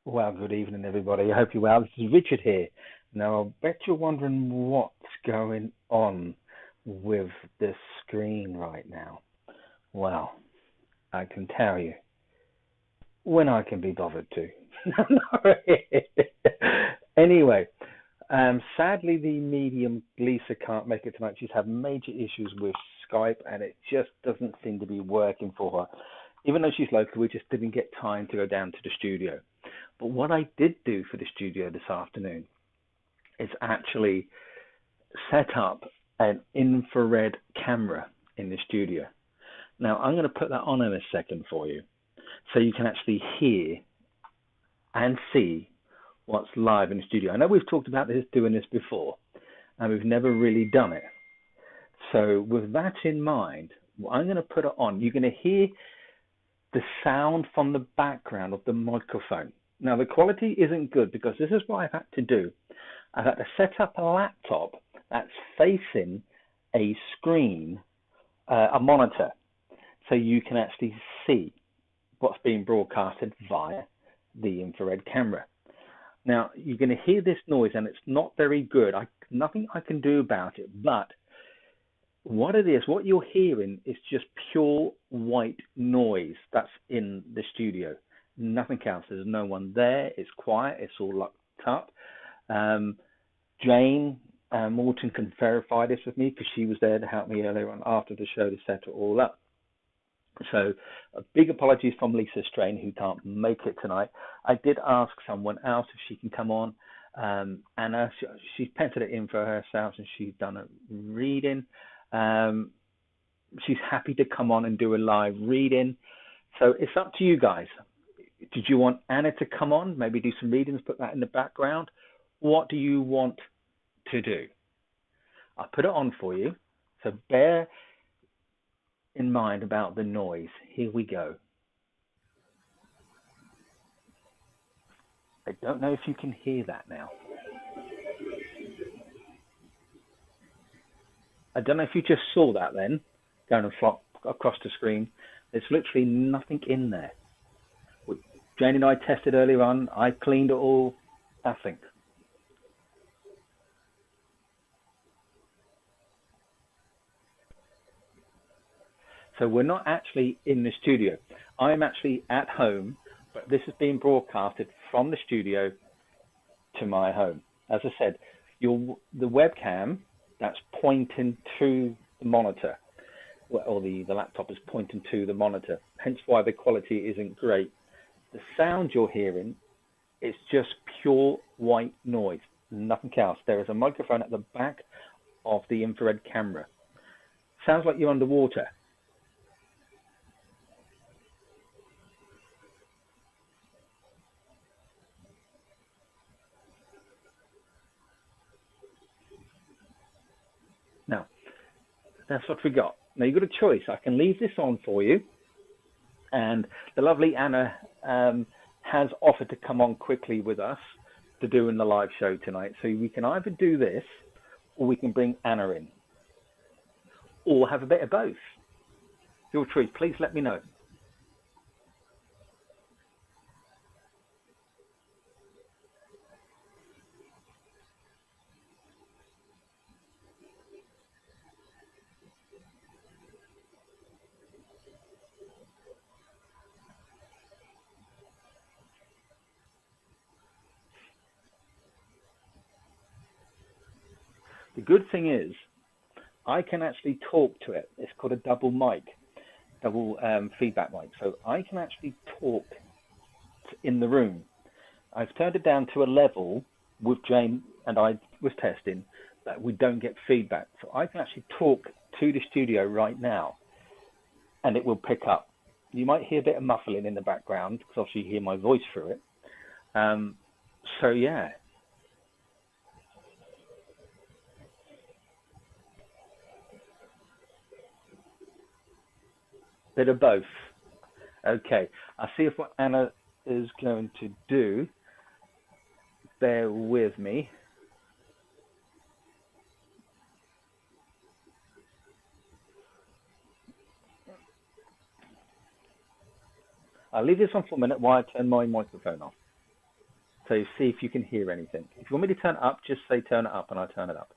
Well, good evening, everybody. I hope you're well. This is Richard here. Now, I bet you're wondering what's going on with this screen right now. Well, I can tell you when I can be bothered to. Anyway, sadly, the medium Lisa can't make it tonight. She's had major issues with Skype, and it just doesn't seem to be working for her. Even though she's local, we just didn't get time to go down to the studio. But what I did do for the studio this afternoon is actually set up an infrared camera in the studio. Now, I'm going to put that on in a second for you so you can actually hear and see what's live in the studio. I know we've talked about doing this before, and we've never really done it. So with that in mind, I'm going to put it on. You're going to hear the sound from the background of the microphone. Now, the quality isn't good because this is what I've had to do. I've had to set up a laptop that's facing a screen, a monitor, so you can actually see what's being broadcasted via the infrared camera. Now, you're going to hear this noise, and it's not very good. Nothing I can do about it, but what it is, what you're hearing is just pure white noise that's in the studio. Nothing else. There's no one there. It's quiet. It's all locked up. Jane Morton can verify this with me because she was there to help me earlier on after the show to set it all up. So a big apologies from Lisa Strain, who can't make it tonight. I did ask someone else if she can come on. Anna, she's penciled it in for herself, and she's done a reading. She's happy to come on and do a live reading. So it's up to you guys. Did you want Anna to come on, maybe do some readings, put that in the background? What do you want to do? I'll put it on for you. So bear in mind about the noise. Here we go. I don't know if you can hear that now. I don't know if you just saw that then, going across the screen. There's literally nothing in there. Jane and I tested earlier on. I cleaned it all. Nothing. So we're not actually in the studio. I'm actually at home, but this is being broadcasted from the studio to my home. As I said, the webcam that's pointing to the monitor, or the laptop is pointing to the monitor, hence why the quality isn't great. The sound you're hearing is just pure white noise, nothing else. There is a microphone at the back of the infrared camera. Sounds like you're underwater. Now, that's what we got. Now, you've got a choice. I can leave this on for you, and the lovely Anna has offered to come on quickly with us to do in the live show tonight. So we can either do this, or we can bring Anna in, or have a bit of both. Your choice. Please let me know. The good thing is, I can actually talk to it. It's called a double feedback mic. So I can actually talk in the room. I've turned it down to a level with Jane, and I was testing, that we don't get feedback. So I can actually talk to the studio right now, and it will pick up. You might hear a bit of muffling in the background, because obviously you hear my voice through it. So yeah. Bit of both. Okay, I'll see if what Anna is going to do. Bear with me. I'll leave this on for a minute while I turn my microphone off. So see if you can hear anything. If you want me to turn it up, just say turn it up and I'll turn it up.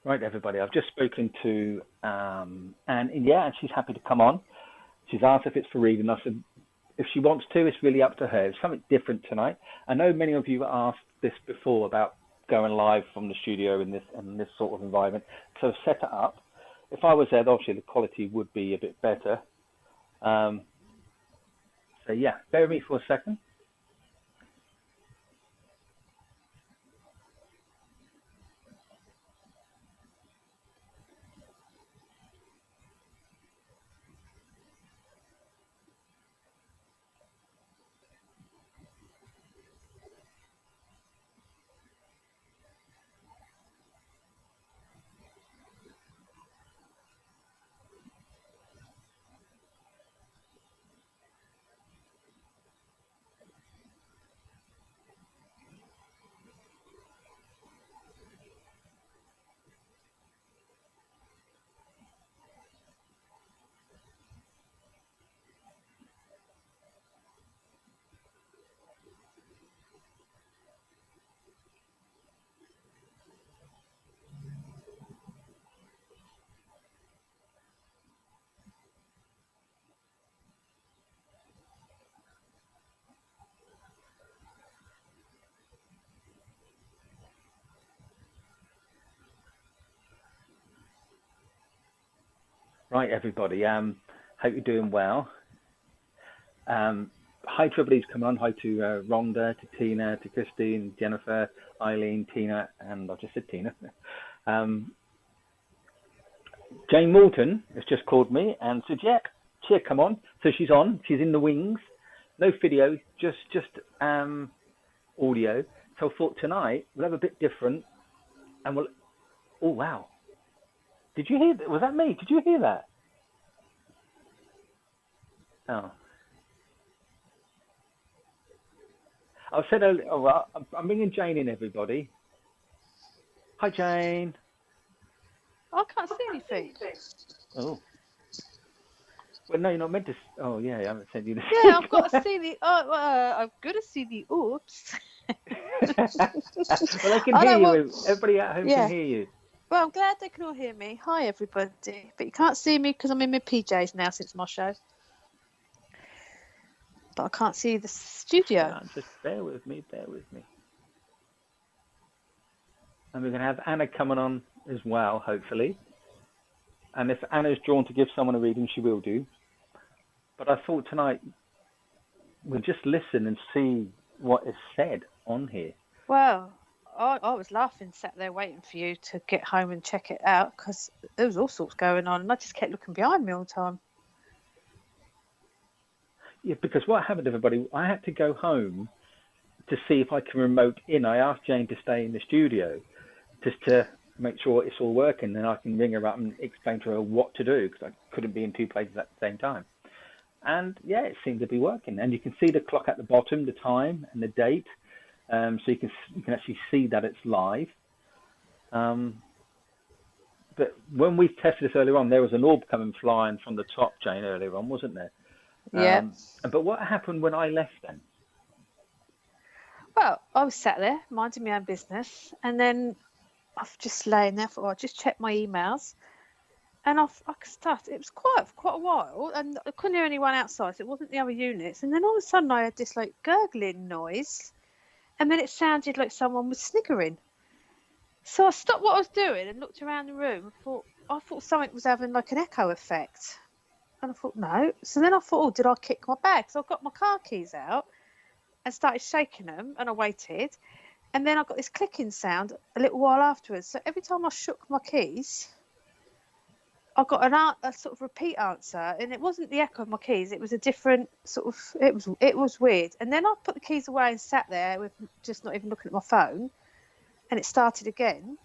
Right, everybody. I've just spoken to Anne, and yeah, and she's happy to come on. She's asked if it's for reading. I said if she wants to, it's really up to her. It's something different tonight. I know many of you asked this before about going live from the studio in this sort of environment. So I've set it up. If I was there, obviously the quality would be a bit better. So yeah, bear with me for a second. Right, everybody. Hope you're doing well. Hi to everybody who's come on. Hi to Rhonda, to Tina, to Christine, Jennifer, Eileen, Tina, and I just said Tina. Jane Moulton has just called me and said, yeah, come on. So she's on. She's in the wings. no video, just audio. So I thought tonight we'll have a bit different, and we'll. Oh wow! Did you hear that? Was that me? Did you hear that? Oh, I said earlier. Oh, well, I'm bringing Jane in, everybody. Hi, Jane. I can't see anything. Oh, well, no, you're not meant to. Oh, yeah, I haven't sent you the. Yeah, I've got to see the. I've got to see the. Oops. Well, I can I hear don't you. want. Everybody at home Yeah. can hear you. Well, I'm glad they can all hear me. Hi, everybody. But you can't see me because I'm in my PJs now since my show. But I can't see the studio. Yeah, just bear with me. And we're going to have Anna coming on as well, hopefully. And if Anna's drawn to give someone a reading, she will do. But I thought tonight we'll just listen and see what is said on here. Well, I was laughing, sat there waiting for you to get home and check it out because there was all sorts going on, and I just kept looking behind me all the time. Yeah, because what happened, everybody, I had to go home to see if I can remote in. I asked Jane to stay in the studio just to make sure it's all working, and I can ring her up and explain to her what to do because I couldn't be in two places at the same time. And yeah, it seemed to be working. And you can see the clock at the bottom, the time and the date, so you can actually see that it's live. But when we tested this earlier on, there was an orb coming flying from the top, Jane, earlier on, wasn't there? Yeah. But what happened when I left then? Well, I was sat there minding my own business, and then I've just lain there for. I just checked my emails, and I started. It was quiet for quite a while, and I couldn't hear anyone outside. So it wasn't the other units, and then all of a sudden I had this like gurgling noise, and then it sounded like someone was sniggering. So I stopped what I was doing and looked around the room. I thought something was having like an echo effect, and I thought no. So then I thought, oh, did I kick my bag? So I got my car keys out and started shaking them, and I waited. And then I got this clicking sound a little while afterwards. So every time I shook my keys, I got a sort of repeat answer, and it wasn't the echo of my keys. It was a different sort of. It was weird. And then I put the keys away and sat there with just not even looking at my phone, and it started again.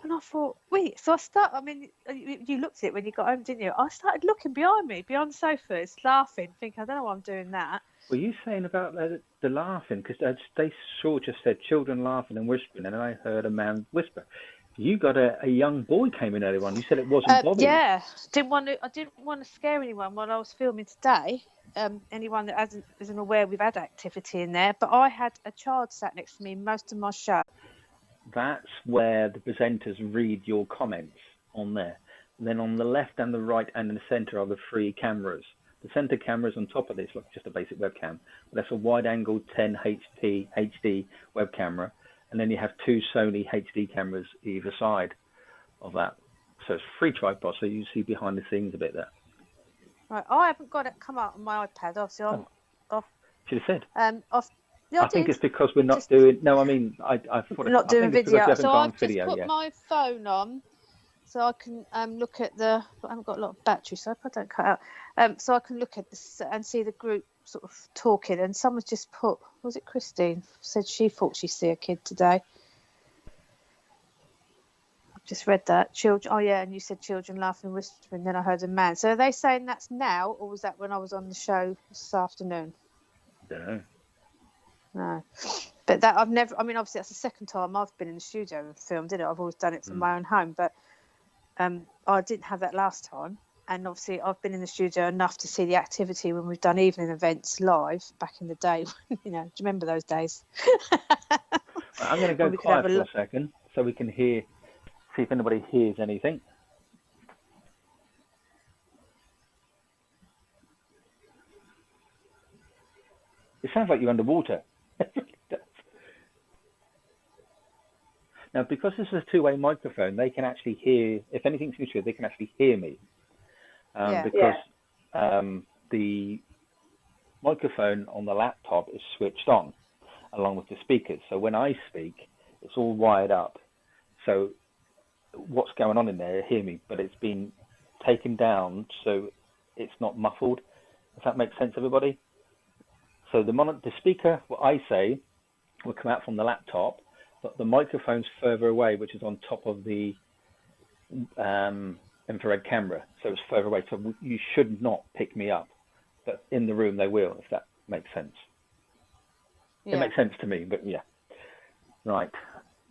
And I thought, wait. So I mean, you looked at it when you got home, didn't you? I started looking behind me, behind the sofas, laughing, thinking, I don't know why I'm doing that. Were you saying about the laughing? Because they sort of just said children laughing and whispering, and I heard a man whisper. You got a young boy came in earlier on. You said it wasn't Bobby. Yeah, I didn't want to scare anyone while I was filming today. Anyone that isn't aware, we've had activity in there, but I had a child sat next to me most of my show. That's where the presenters read your comments on there. And then on the left and the right and in the center are the three cameras. The center camera is on top of this, like just a basic webcam. But that's a wide-angle 10 HD web camera, and then you have two Sony HD cameras either side of that. So it's 3 tripods, so you see behind the scenes a bit there. Right, I haven't got it come out on my iPad. Obviously, Should have said. I think it's because we're not doing. No, I mean, I thought not doing video. So I've just video, put my phone on, so I can look at the. I haven't got a lot of battery, so I hope I don't cut out. So I can look at this and see the group sort of talking. And someone's just put. Was it Christine? Said she thought she see a kid today. I've just read that. Children. Oh yeah, and you said children laughing and whispering. Then I heard a man. So are they saying that's now, or was that when I was on the show this afternoon? Don't know. No, but that I've never. I mean, obviously that's the second time I've been in the studio and filmed, didn't it? I've always done it from my own home, but I didn't have that last time. And obviously I've been in the studio enough to see the activity when we've done evening events live back in the day. You know, do you remember those days? I'm going to go quiet for a second so we can see if anybody hears anything. It sounds like you're underwater. Now, because this is a two-way microphone, they can actually hear, if anything's mutual, they can actually hear me. Because the microphone on the laptop is switched on, along with the speakers. So when I speak, it's all wired up. So what's going on in there, hear me, but it's been taken down so it's not muffled. Does that make sense, everybody? So the speaker, what I say, will come out from the laptop, but the microphone's further away, which is on top of the infrared camera. So it's further away. So you should not pick me up, but in the room they will, if that makes sense. Yeah. It makes sense to me, but yeah. Right.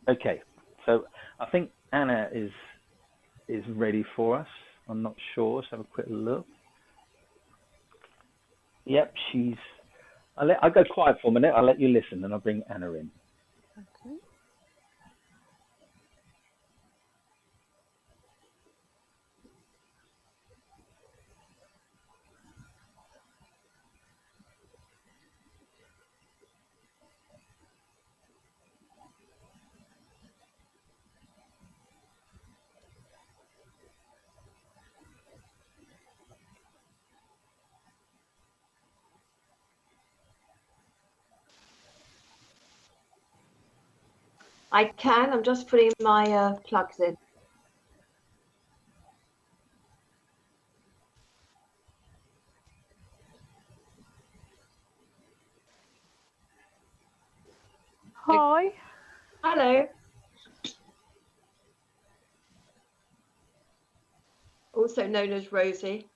Okay. So I think Anna is ready for us. I'm not sure. Let's have a quick look. Yep, I'll go quiet for a minute. I'll let you listen, and I'll bring Anna in. Okay. I can. I'm just putting my plugs in. Hi. Hello. Also known as Rosie.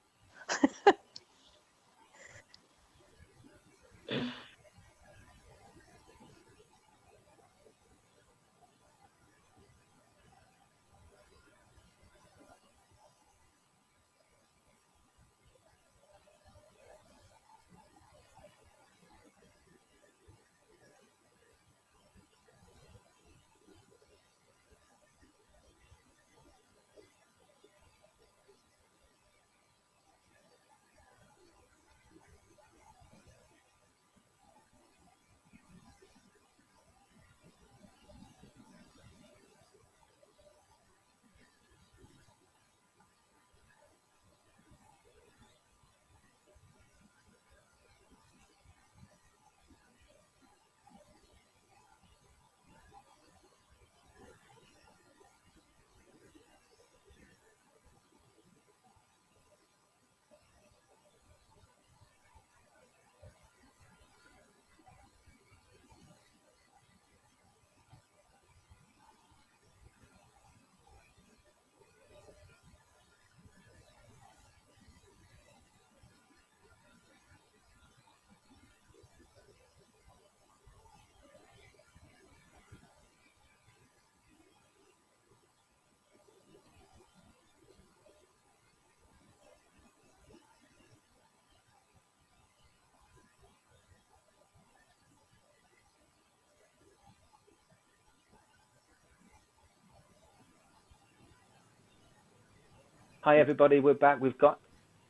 Hi, everybody. We're back. We've got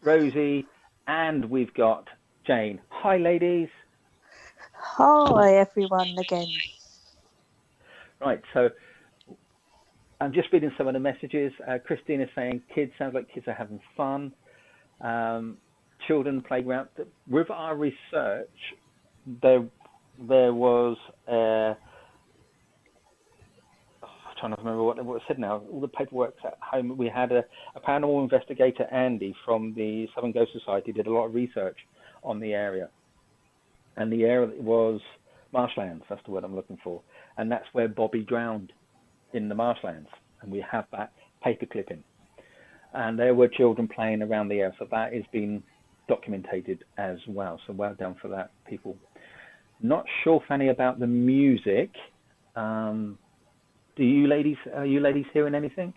Rosie and we've got Jane. Hi, ladies. Hi, everyone, again. Right. So I'm just reading some of the messages. Christine is saying, sounds like kids are having fun. Children playground. With our research, there was trying to remember what it said now. All the paperwork's at home. We had a paranormal investigator, Andy, from the Southern Ghost Society, did a lot of research on the area. And the area was marshlands, that's the word I'm looking for. And that's where Bobby drowned, in the marshlands. And we have that paper clipping. And there were children playing around the area. So that is being documented as well. So well done for that, people. Not sure, Fanny, about the music. Are you ladies hearing anything?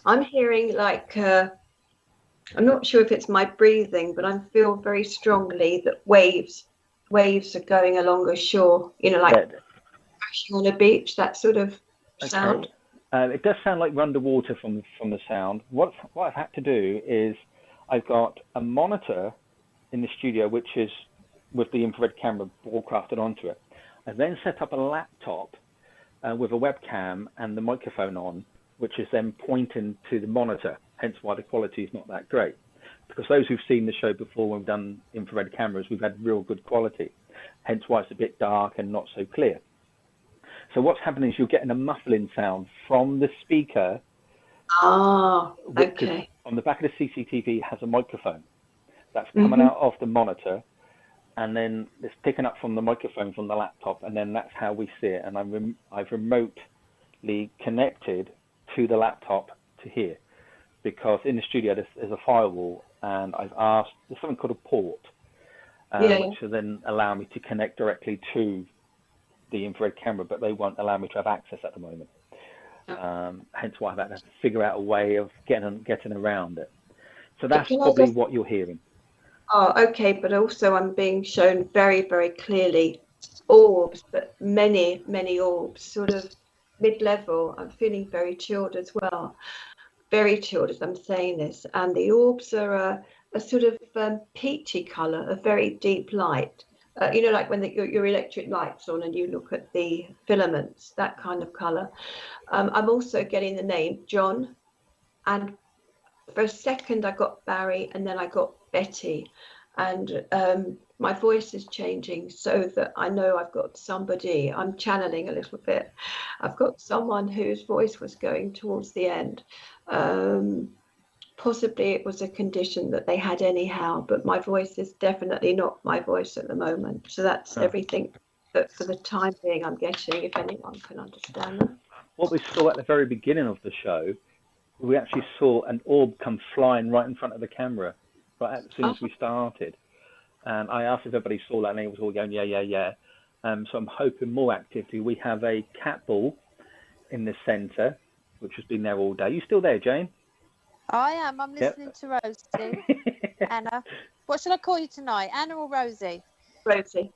I'm hearing like, I'm not sure if it's my breathing, but I feel very strongly that waves are going along a shore, like crashing on a beach, that sort of sound. Okay. It does sound like we're underwater from the sound. What I've had to do is I've got a monitor in the studio, which is with the infrared camera broadcasted onto it. I then set up a laptop with a webcam and the microphone on, which is then pointing to the monitor, hence why the quality is not that great. Because those who've seen the show before when we've done infrared cameras, we've had real good quality, hence why it's a bit dark and not so clear. So what's happening is you're getting a muffling sound from the speaker. Oh, okay. On the back of the CCTV has a microphone that's coming out of the monitor, and then it's picking up from the microphone from the laptop, and then that's how we see it. And I've remotely connected to the laptop to here, because in the studio there's a firewall, and I've asked, there's something called a port, which will then allow me to connect directly to the infrared camera, but they won't allow me to have access at the moment. Hence why I've had to figure out a way of getting around it. So that's probably what you're hearing. Oh, okay, but also I'm being shown very, very clearly orbs, but many, many orbs, sort of mid-level. I'm feeling very chilled as well. Very chilled as I'm saying this. And the orbs are a sort of peachy colour, a very deep light. You know, like when your electric light's on and you look at the filaments, that kind of colour. I'm also getting the name John, and for a second I got Barry, and then I got Betty, and my voice is changing so that I know I've got somebody. I'm channeling a little bit. I've got someone whose voice was going towards the end. Possibly it was a condition that they had anyhow, but my voice is definitely not my voice at the moment. So that's everything that for the time being I'm getting, if anyone can understand that. What we saw at the very beginning of the show, we actually saw an orb come flying right in front of the camera, right as soon as we started. And I asked if everybody saw that, and they was all going, yeah. So I'm hoping more activity. We have a cat ball in the centre, which has been there all day. You still there, Jane? I am. I'm listening to Rosie. Anna. What should I call you tonight? Anna or Rosie? Rosie.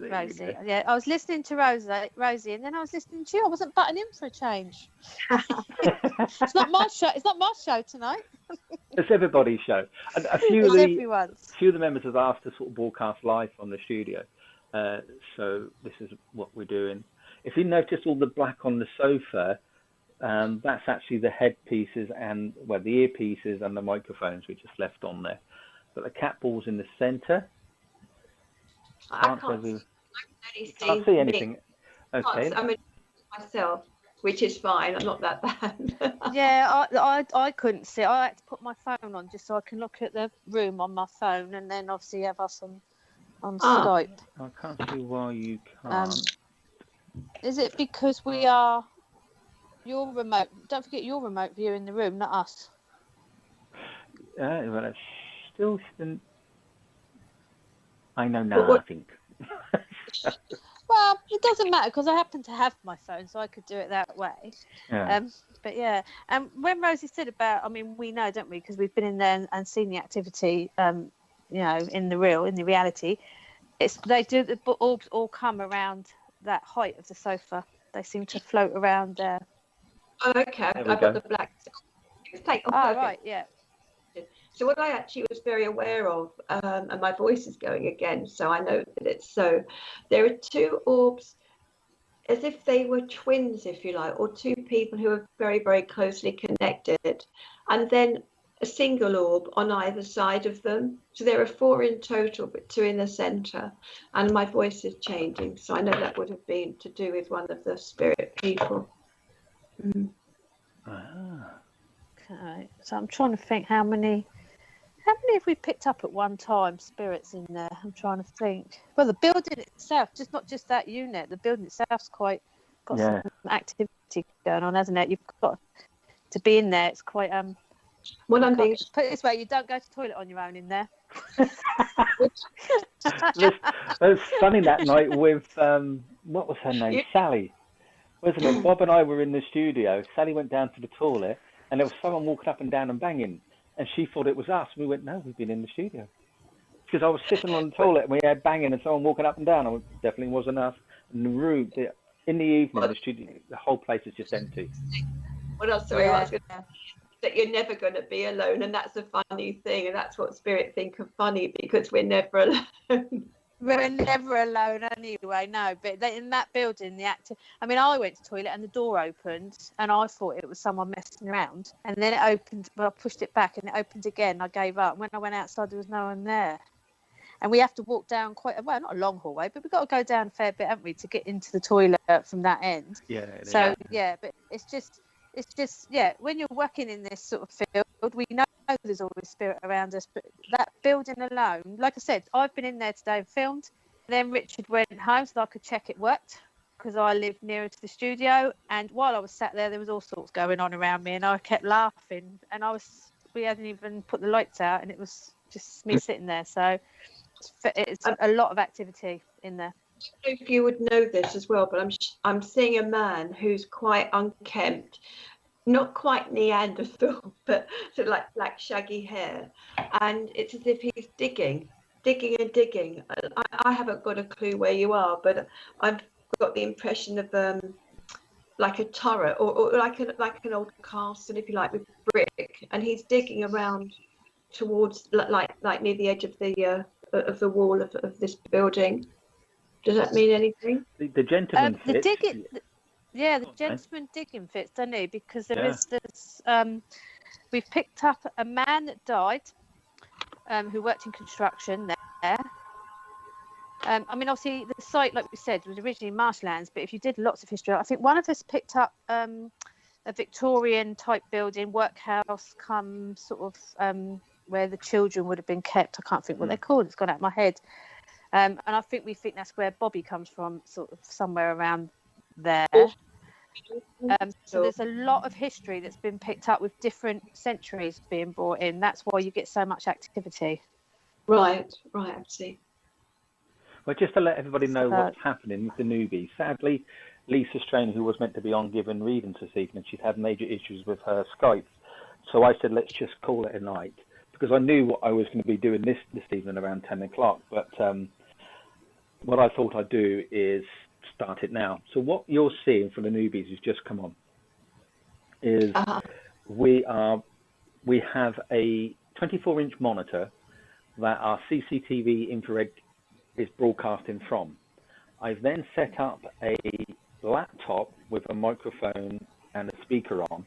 Yeah, I was listening to Rosie, and then I was listening to you. I wasn't butting in for a change. It's not my show. It's not my show tonight. It's everybody's show. And a few of the members have asked to sort of broadcast live from the studio. So this is what we're doing. If you notice all the black on the sofa, that's actually the headpieces and the earpieces and the microphones we just left on there. But the cat ball's in the centre. I can't see anything. Okay. I'm myself, which is fine. I'm not that bad. Yeah, I couldn't see. I had to put my phone on just so I can look at the room on my phone, and then obviously have us on Skype. I can't see why you can't. Is it because we are your remote? Don't forget your remote view in the room, not us. Well, it's still. I know now. I think. Well, it doesn't matter because I happen to have my phone, so I could do it that way. Yeah. But yeah, when Rosie said about, I mean, we know, don't we? Because we've been in there and seen the activity, you know, in the reality. The orbs all come around that height of the sofa. They seem to float around there. Oh, okay. I've got the black. Right, yeah. So what I actually was very aware of, and my voice is going again, so I know that it's so. There are two orbs, as if they were twins, if you like, or two people who are very, very closely connected, and then a single orb on either side of them. So there are four in total, but two in the centre. And my voice is changing, so I know that would have been to do with one of the spirit people. Okay, so I'm trying to think how many have we picked up at one time, spirits in there? I'm trying to think. Well, the building itself, not just that unit, the building itself's got some activity going on, hasn't it? You've got to be in there. It's quite Well, I'm being put it this way, you don't go to the toilet on your own in there. It was funny that night with what was her name? Sally, wasn't it? Bob and I were in the studio. Sally went down to the toilet, and there was someone walking up and down and banging. And she thought it was us. We went, no, we've been in the studio. Because I was sitting on the toilet and we had banging and someone walking up and down. It definitely wasn't us. And the room, in the evening, the studio, the whole place is just empty. Well, I'm sorry, I was going to say that you're never going to be alone. And that's a funny thing. And that's what spirit think of funny, because we're never alone. We're never alone anyway, no. But in that building, I mean, I went to the toilet and the door opened and I thought it was someone messing around. And then it opened, but I pushed it back and it opened again. I gave up. When I went outside, there was no one there. And we have to walk down not a long hallway, but we've got to go down a fair bit, haven't we, to get into the toilet from that end. Yeah. So, yeah, but it's just, it's just, when you're working in this sort of field, we know there's always spirit around us, but that building alone, like I said, I've been in there today and filmed. Then Richard went home so that I could check it worked, because I live nearer to the studio. And while I was sat there was all sorts going on around me, and I kept laughing, and we hadn't even put the lights out, and it was just me sitting there. So it's a lot of activity in there. I don't know if you would know this as well, but I'm seeing a man who's quite unkempt, not quite Neanderthal, but sort of like black shaggy hair, and it's as if he's digging and digging. I haven't got a clue where you are, but I've got the impression of like a turret or like an old castle, if you like, with brick, and he's digging around towards like near the edge of the wall of this building. Does that mean anything? The gentleman fits. The gentleman digging fits, doesn't he? Because there is this. We've picked up a man that died, who worked in construction there. I mean, obviously, the site, like we said, was originally marshlands, but if you did lots of history, I think one of us picked up a Victorian type building, workhouse, sort of where the children would have been kept. I can't think what they're called. It's gone out of my head. And I think that's where Bobby comes from, sort of somewhere around there. So there's a lot of history that's been picked up with different centuries being brought in. That's why you get so much activity. Right, I see. Well, just to let everybody know what's happening with the newbies. Sadly, Lisa Strain, who was meant to be on giving readings this evening, she's had major issues with her Skype. So I said, let's just call it a night, because I knew what I was going to be doing this evening around 10 o'clock. But what I thought I'd do is start it now. So what you're seeing for the newbies who's just come on is we have a 24-inch monitor that our CCTV infrared is broadcasting from. I've then set up a laptop with a microphone and a speaker on,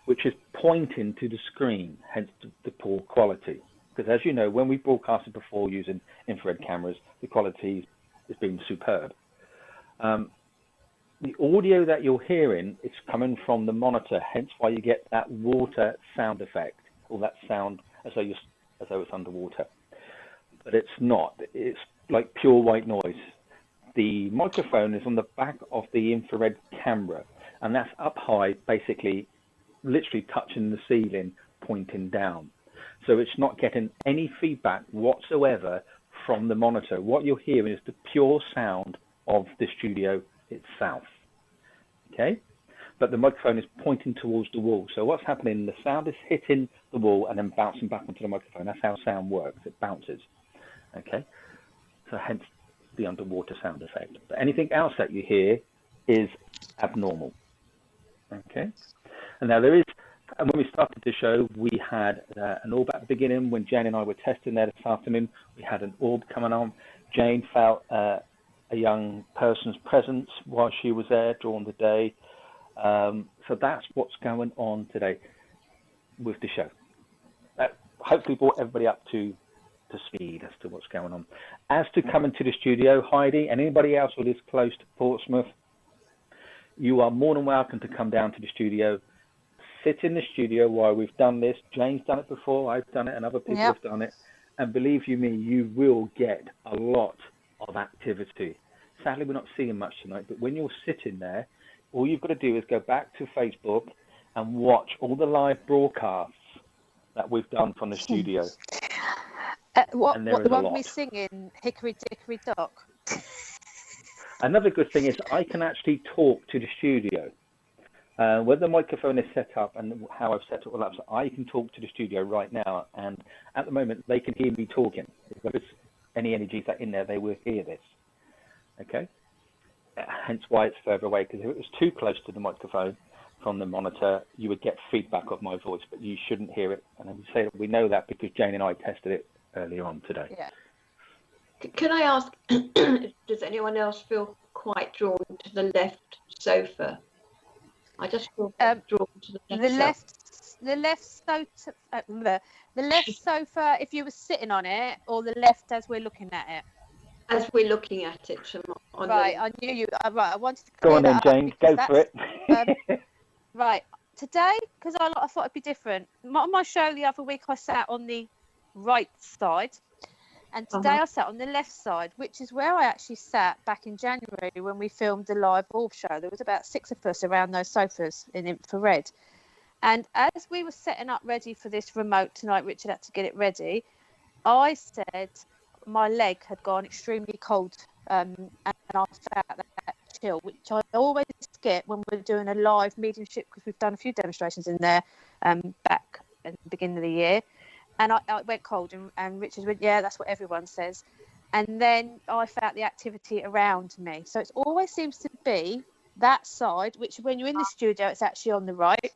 which is pointing to the screen, hence the poor quality. Because as you know, when we broadcasted before using infrared cameras, the quality has been superb. The audio that you're hearing is coming from the monitor, hence why you get that water sound effect, or that sound as though it's underwater. But it's not. It's like pure white noise. The microphone is on the back of the infrared camera, and that's up high, basically, literally touching the ceiling, pointing down. So it's not getting any feedback whatsoever from the monitor. What you're hearing is the pure sound of the studio itself. Okay? But the microphone is pointing towards the wall. So what's happening, the sound is hitting the wall and then bouncing back onto the microphone. That's how sound works. It bounces. Okay? So hence the underwater sound effect. But anything else that you hear is abnormal. Okay? And now there is, and when we started the show, we had an orb at the beginning. When Jane and I were testing there this afternoon, we had an orb coming on. Jane felt a young person's presence while she was there during the day. So that's what's going on today with the show. That hopefully brought everybody up to speed as to what's going on. As to coming to the studio, Heidi, and anybody else who lives close to Portsmouth, you are more than welcome to come down to the studio, sit in the studio while we've done this. Jane's done it before, I've done it, and other people have done it. And believe you me, you will get a lot of activity. Sadly, we're not seeing much tonight, but when you're sitting there, all you've got to do is go back to Facebook and watch all the live broadcasts that we've done from the studio. What the one we sing in Hickory Dickory Dock? Another good thing is I can actually talk to the studio. Where the microphone is set up and how I've set it all up, so I can talk to the studio right now, and at the moment they can hear me talking. If there's any energies that are in there, they will hear this. Okay? Hence why it's further away, because if it was too close to the microphone from the monitor, you would get feedback of my voice, but you shouldn't hear it. And we say that we know that because Jane and I tested it earlier on today. Yeah. Can I ask, does anyone else feel quite drawn to the left sofa? I just feel drawn to the left sofa. The left sofa, if you were sitting on it, or the left as we're looking at it? As we're looking at it. I knew you. Right, I wanted to go on then, Jane. Go for it. Right. today, because I thought it'd be different. On my show the other week, I sat on the right side, and today I sat on the left side, which is where I actually sat back in January when we filmed the live orb show. There was about 6 of us around those sofas in infrared. And as we were setting up ready for this remote tonight, Richard had to get it ready, I said my leg had gone extremely cold, and I felt that chill, which I always get when we're doing a live mediumship, because we've done a few demonstrations in there back at the beginning of the year. And I went cold, and Richard went, yeah, that's what everyone says. And then I felt the activity around me. So it always seems to be that side, which when you're in the studio, it's actually on the right.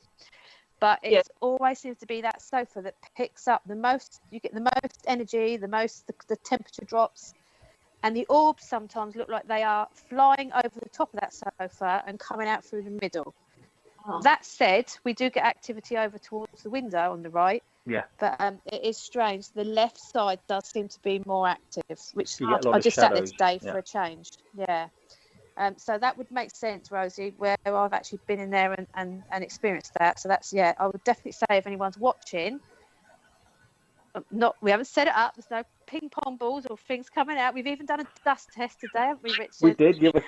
But it always seems to be that sofa that picks up the most, you get the most energy, the temperature drops. And the orbs sometimes look like they are flying over the top of that sofa and coming out through the middle. Oh. That said, we do get activity over towards the window on the right. Yeah. But it is strange. The left side does seem to be more active, which I just sat there today for a change. Yeah. So that would make sense, Rosie, where I've actually been in there and experienced that. So that's, I would definitely say if anyone's watching, we haven't set it up. There's no ping pong balls or things coming out. We've even done a dust test today, haven't we, Richard? We did. You were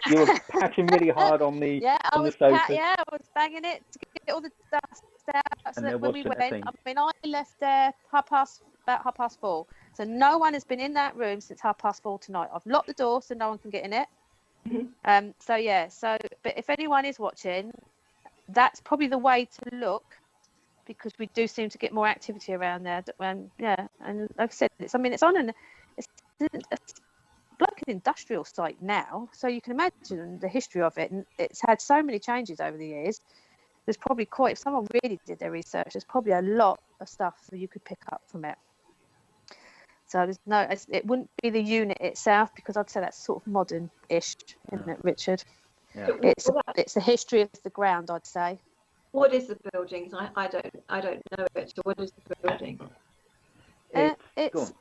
patching really hard on the I was banging it to get all the dust out. So that when we went, I left there about 4:30. So no one has been in that room since 4:30 tonight. I've locked the door so no one can get in it. Mm-hmm. But if anyone is watching, that's probably the way to look, because we do seem to get more activity around there. And like I said, it's like an industrial site now, so you can imagine the history of it, and it's had so many changes over the years. There's probably if someone really did their research, there's probably a lot of stuff that you could pick up from it. So it wouldn't be the unit itself, because I'd say that's sort of modern-ish, isn't it, Richard? Yeah. It's the history of the ground, I'd say. What is the building? I don't know it. So what is the building? It's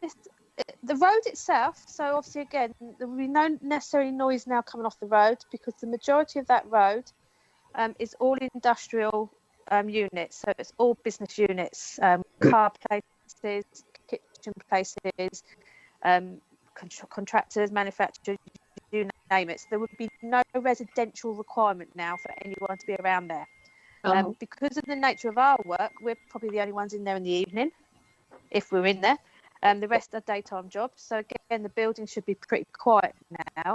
just the road itself. So obviously, again, there will be no necessary noise now coming off the road, because the majority of that road is all industrial units. So it's all business units, car places, kitchen places, contractors, manufacturers, you name it. So there would be no residential requirement now for anyone to be around there. Because of the nature of our work, we're probably the only ones in there in the evening, if we're in there. The rest are daytime jobs. So again, the building should be pretty quiet now.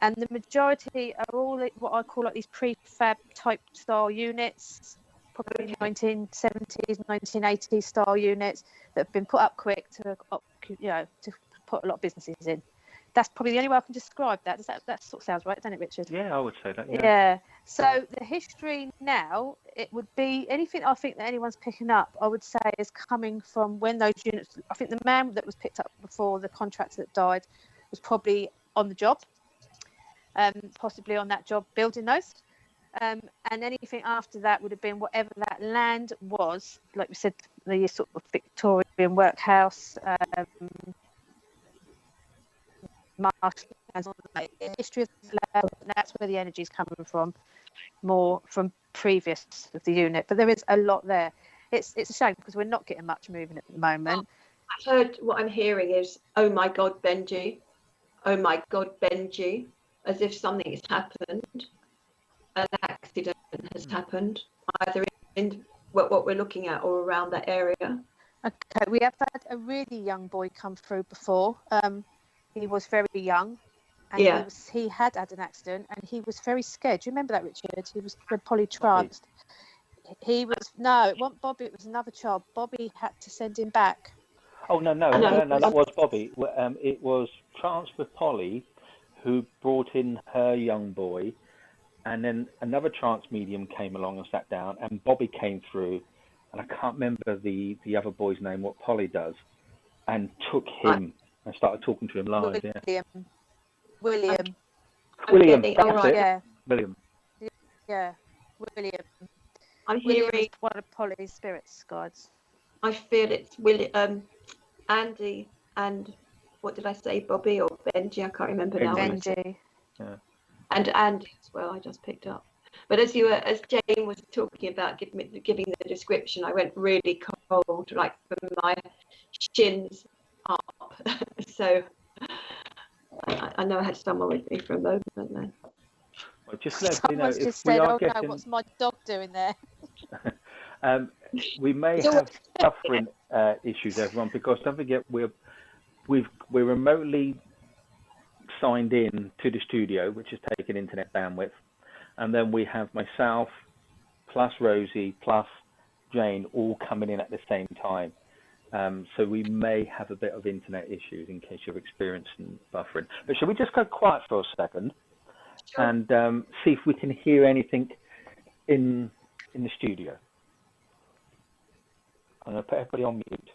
And the majority are all what I call like these prefab type style units, probably 1970s, 1980s style units that have been put up quick to put a lot of businesses in. That's probably the only way I can describe that. That sort of sounds right, doesn't it, Richard? Yeah, I would say that. Yeah. So the history now, it would be anything I think that anyone's picking up, I would say, is coming from when those units. I think the man that was picked up before the contractor that died was probably on the job, possibly on that job building those. And anything after that would have been whatever that land was, like we said, the sort of Victorian workhouse. Marshlands, the history of the land, that's where the energy is coming from, more from previous of the unit. But there is a lot there. It's a shame because we're not getting much moving at the moment. I've heard what I'm hearing is, oh my God, Benji. Oh my God, Benji. As if something has happened. An accident has happened, either in what we're looking at or around that area. Okay, we have had a really young boy come through before. He was very young, and he had an accident, and he was very scared. Do you remember that, Richard? He was polytranced. He was it wasn't Bobby. It was another child. Bobby had to send him back. Oh no, that was Bobby. It was Trance with Polly, who brought in her young boy, and then another trance medium came along and sat down, and Bobby came through, and I can't remember the other boy's name, what Polly does, and took him. I started talking to him live. William. Yeah. William. Yeah, William. I'm hearing one of Polly's spirits guides. I feel it's William, Andy, and what did I say, Bobby or Benji? I can't remember now. Benji. Yeah. And Andy as well. I just picked up. But as Jane was talking about giving the description, I went really cold, like from my shins up. So I know I had someone with me for a moment then. Well, just let you know, Someone's if just we said, are "Oh getting, no, what's my dog doing there?" we may have buffering issues, everyone, because don't forget we're remotely signed in to the studio, which is taking internet bandwidth, and then we have myself plus Rosie plus Jane all coming in at the same time. So we may have a bit of internet issues in case you're experiencing buffering. But shall we just go quiet for a second? Sure. And see if we can hear anything in the studio? I'm going to put everybody on mute.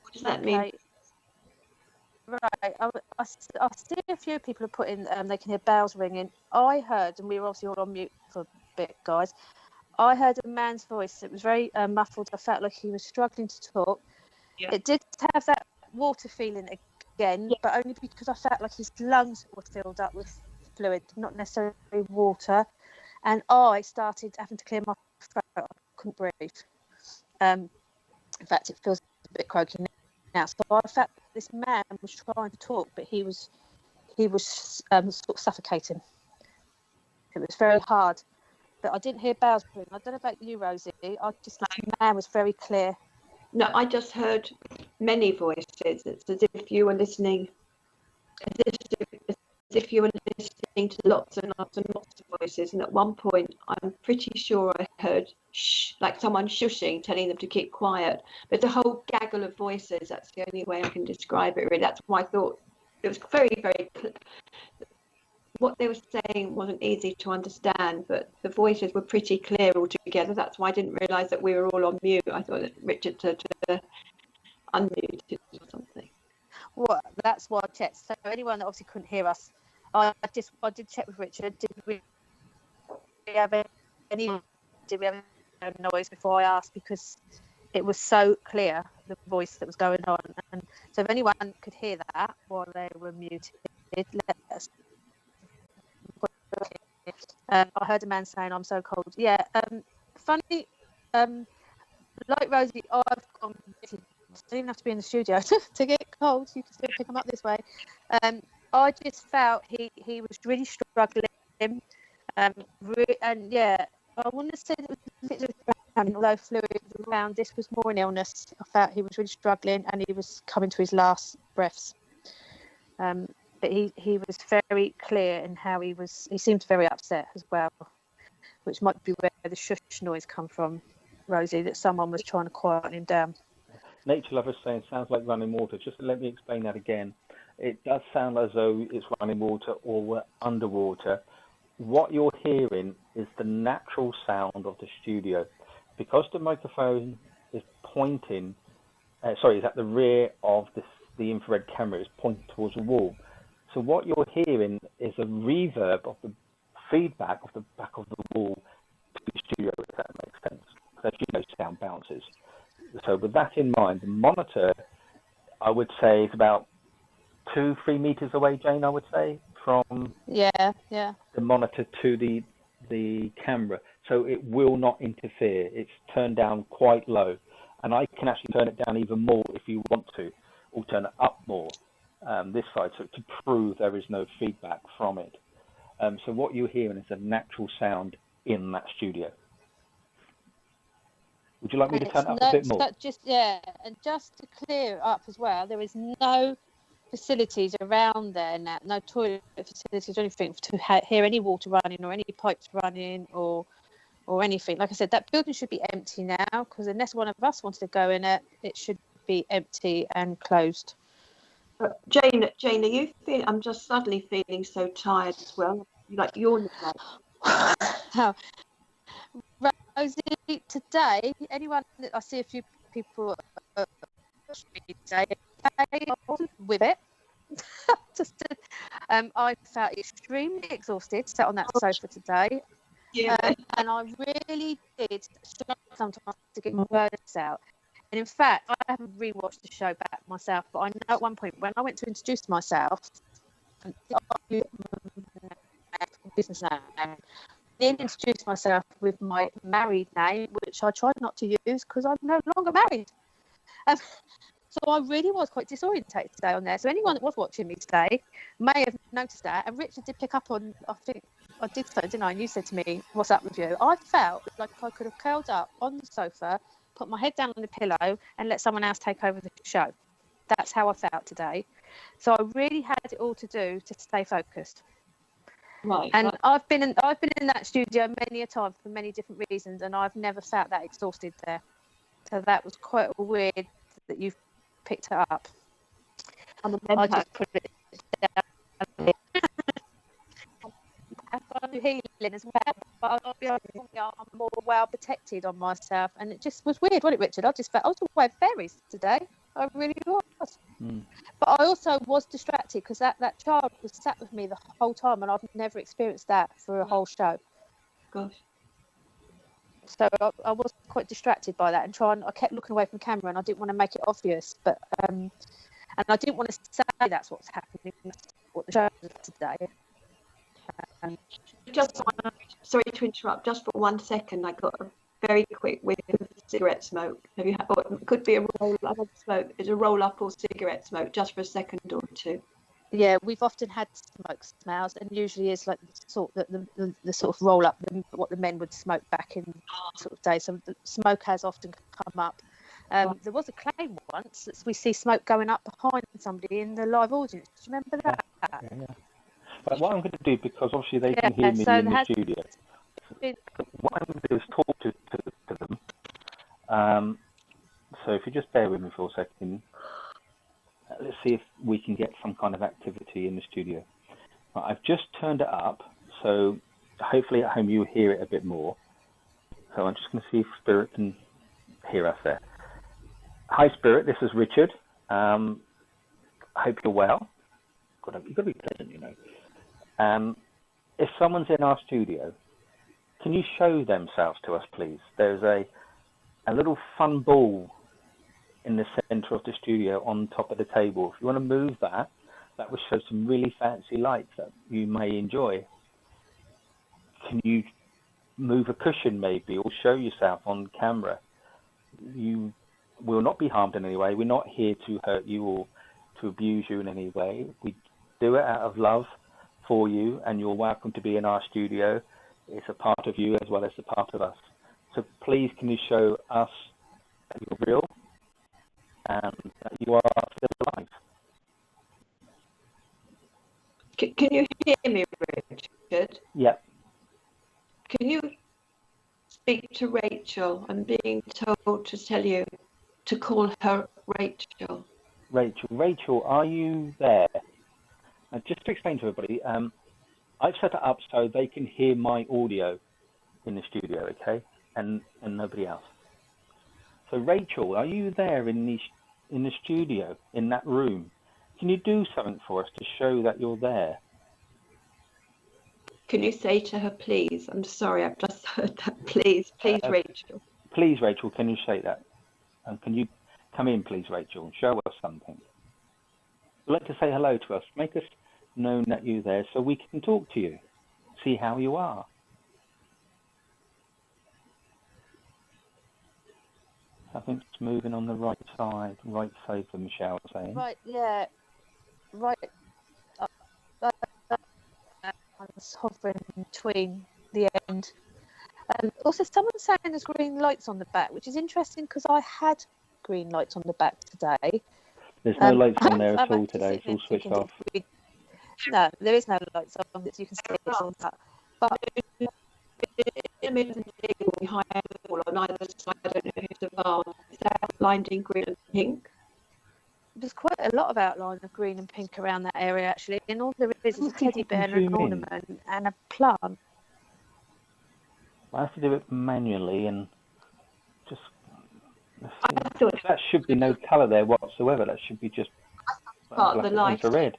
What does that mean? Right, I see a few people have put in, they can hear bells ringing. I heard, and we were obviously all on mute for a bit, guys. I heard a man's voice. It was very muffled. I felt like he was struggling to talk. Yeah. It did have that water feeling again, but only because I felt like his lungs were filled up with fluid, not necessarily water. And I started having to clear my throat. I couldn't breathe. In fact, it feels a bit croaky now. So I felt this man was trying to talk, but he was sort of suffocating. It was very hard. But I didn't hear bells ring. I don't know about you, Rosie. I just the man was very clear. No, I just heard many voices. It's as if you were listening, as if you were listening to lots and lots and lots of voices. And at one point, I'm pretty sure I heard shh, like someone shushing, telling them to keep quiet. But the whole gaggle of voices, that's the only way I can describe it, really. That's why I thought it was very, very clear. What they were saying wasn't easy to understand, but the voices were pretty clear altogether. That's why I didn't realise that we were all on mute. I thought that Richard had unmuted or something. Well, that's why I checked. So anyone that obviously couldn't hear us, I did check with Richard. Did we have any noise before I asked, because it was so clear, the voice that was going on. And so if anyone could hear that while they were muted, let us. I heard a man saying, "I'm so cold." Yeah, funny. Like Rosie, I've gone. You don't even have to be in the studio to get cold. You can still pick them up this way. I just felt he was really struggling, and yeah, I want to say that it was although fluid was around, this was more an illness. I felt he was really struggling, and he was coming to his last breaths. But he was very clear in how he seemed very upset as well, which might be where the shush noise come from, Rosie, that someone was trying to quieten him down. Nature Lover's saying sounds like running water. Just let me explain that again. It does sound as though it's running water or we're underwater. What you're hearing is the natural sound of the studio. Because the microphone is pointing, is at the rear of the the infrared camera is pointed towards the wall. So what you're hearing is a reverb of the feedback of the back of the wall to the studio, if that makes sense. Because as you know, sound bounces. So with that in mind, the monitor, I would say, is about 2-3 meters away, Jane, I would say, from the monitor to the camera. So it will not interfere. It's turned down quite low. And I can actually turn it down even more if you want to, or turn it up more, this side, so to prove there is no feedback from it. So what you're hearing is a natural sound in that studio. Would you like me to turn it up a bit more? And just to clear it up as well, there is no facilities around there now, no toilet facilities or anything to hear any water running or any pipes running or anything. Like I said, that building should be empty now, because unless one of us wanted to go in it, it should be empty and closed. Jane, are you feeling? I'm just suddenly feeling so tired as well. Like you're Rosie, today, anyone that I see a few people today with it. I felt extremely exhausted, sat on that sofa today. Yeah. And I really did struggle sometimes to get my words out. And in fact, I haven't rewatched the show back myself, but I know at one point when I went to introduce myself, business name, then introduced myself with my married name, which I tried not to use because I'm no longer married. So I really was quite disorientated today on there. So anyone that was watching me today may have noticed that. And Richard did pick up on, I think I did so, didn't I? And you said to me, what's up with you? I felt like I could have curled up on the sofa, put my head down on the pillow and let someone else take over the show. That's how I felt today. So I really had it all to do to stay focused. Right. And I've been in that studio many a time for many different reasons, and I've never felt that exhausted there. So that was quite weird that you've picked it up. I just put it down. I'm healing as well, but I'll be honest, I'm more well protected on myself, and it just was weird, wasn't it, Richard? I just felt I was away of fairies today. I really was. But I also was distracted because that child was sat with me the whole time, and I've never experienced that for a whole show. Gosh. So I was quite distracted by that, and I kept looking away from the camera, and I didn't want to make it obvious, but and I didn't want to say that's what's happening, what the show is today. Sorry to interrupt, just for 1 second, I got a very quick whiff of cigarette smoke. Have you had, or it could be a roll up of smoke. It's a roll up or cigarette smoke, just for a second or two. Yeah, we've often had smoke smells, and usually it's like the sort of roll up, what the men would smoke back in sort of days. So the smoke has often come up. There was a claim once that we see smoke going up behind somebody in the live audience. Do you remember that? Yeah. But what I'm going to do, because obviously they can hear me in the studio, what I'm going to do is talk to them. So if you just bear with me for a second, let's see if we can get some kind of activity in the studio. I've just turned it up, so hopefully at home you'll hear it a bit more. So I'm just going to see if Spirit can hear us there. Hi Spirit, this is Richard. I hope you're well. You've got to be pleasant, you know. If someone's in our studio, can you show themselves to us, please? There's a little fun ball in the center of the studio on top of the table. If you want to move that, that will show some really fancy lights that you may enjoy. Can you move a cushion maybe, or show yourself on camera? You will not be harmed in any way. We're not here to hurt you or to abuse you in any way. We do it out of love for you, and you're welcome to be in our studio. It's a part of you as well as a part of us. So please, can you show us that you're real and that you are still alive? Can you hear me, Richard? Yeah. Can you speak to Rachel? I'm being told to tell you to call her Rachel. Rachel, are you there? Just to explain to everybody, I've set it up so they can hear my audio in the studio, okay, and nobody else. So Rachel, are you there in the in the studio, in that room. Can you do something for us to show that you're there? Can you say to her, please? I'm sorry, I've just heard that. Please, Rachel. Please, Rachel, can you say that? And can you come in, please, Rachel, and show us something? We'd like to say hello to us. Make us known that you're there so we can talk to you, see how you are. Something's moving on the right sofa, Michelle saying. Right, yeah. Right. I was hovering between the end. Also, someone's saying there's green lights on the back, which is interesting because I had green lights on the back today. There's no lights on there at all today. It's all switched off. No, there is no lights on. As you can see, it's on that. But behind the wall on either side, I don't know who's the bar. Is that outlined in green and pink? There's quite a lot of outline of green and pink around that area, actually. And all there is a teddy bear and an ornament and a plant. I have to do it manually and just... That should be no colour there whatsoever. That should be just part of the light. Infrared.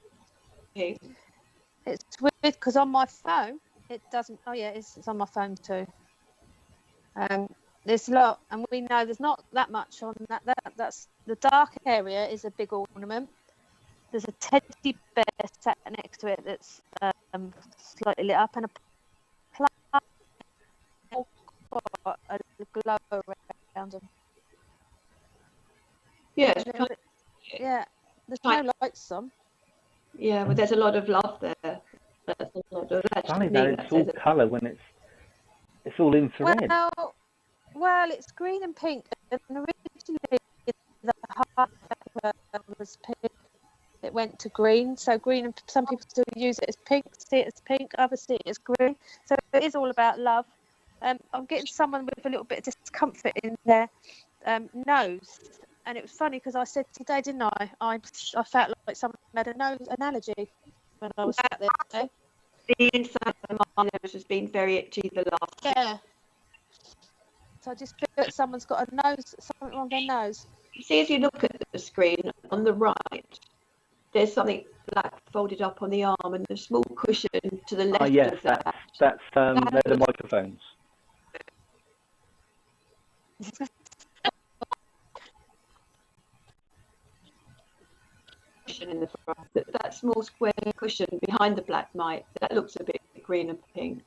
It's weird because on my phone it doesn't. Oh yeah, it's on my phone too. There's a lot, and we know there's not that much on that. That's the dark area is a big ornament. There's a teddy bear sat next to it that's slightly lit up, and a plant got a glow around them. Yeah, yeah. There's no lights on. Yeah, but there's a lot of love there. That's a lot of that. Funny that it's all colour when it's all infrared. Well, it's green and pink, and originally the heart was pink. It went to green, so green, and some people still use it as pink, see it as pink, others see it as green. So it is all about love. I'm getting someone with a little bit of discomfort in their nose. And it was funny because I said today, didn't I? I felt like someone had an allergy when I was sat there today. The inside of my nose has been very itchy the last. Yeah. So I just feel that someone's got a nose, something wrong with their nose. You see, as you look at the screen on the right, there's something black folded up on the arm and a small cushion to the left of that. That's the microphones. In the front, that small square cushion behind the black mic, that looks a bit green and pink.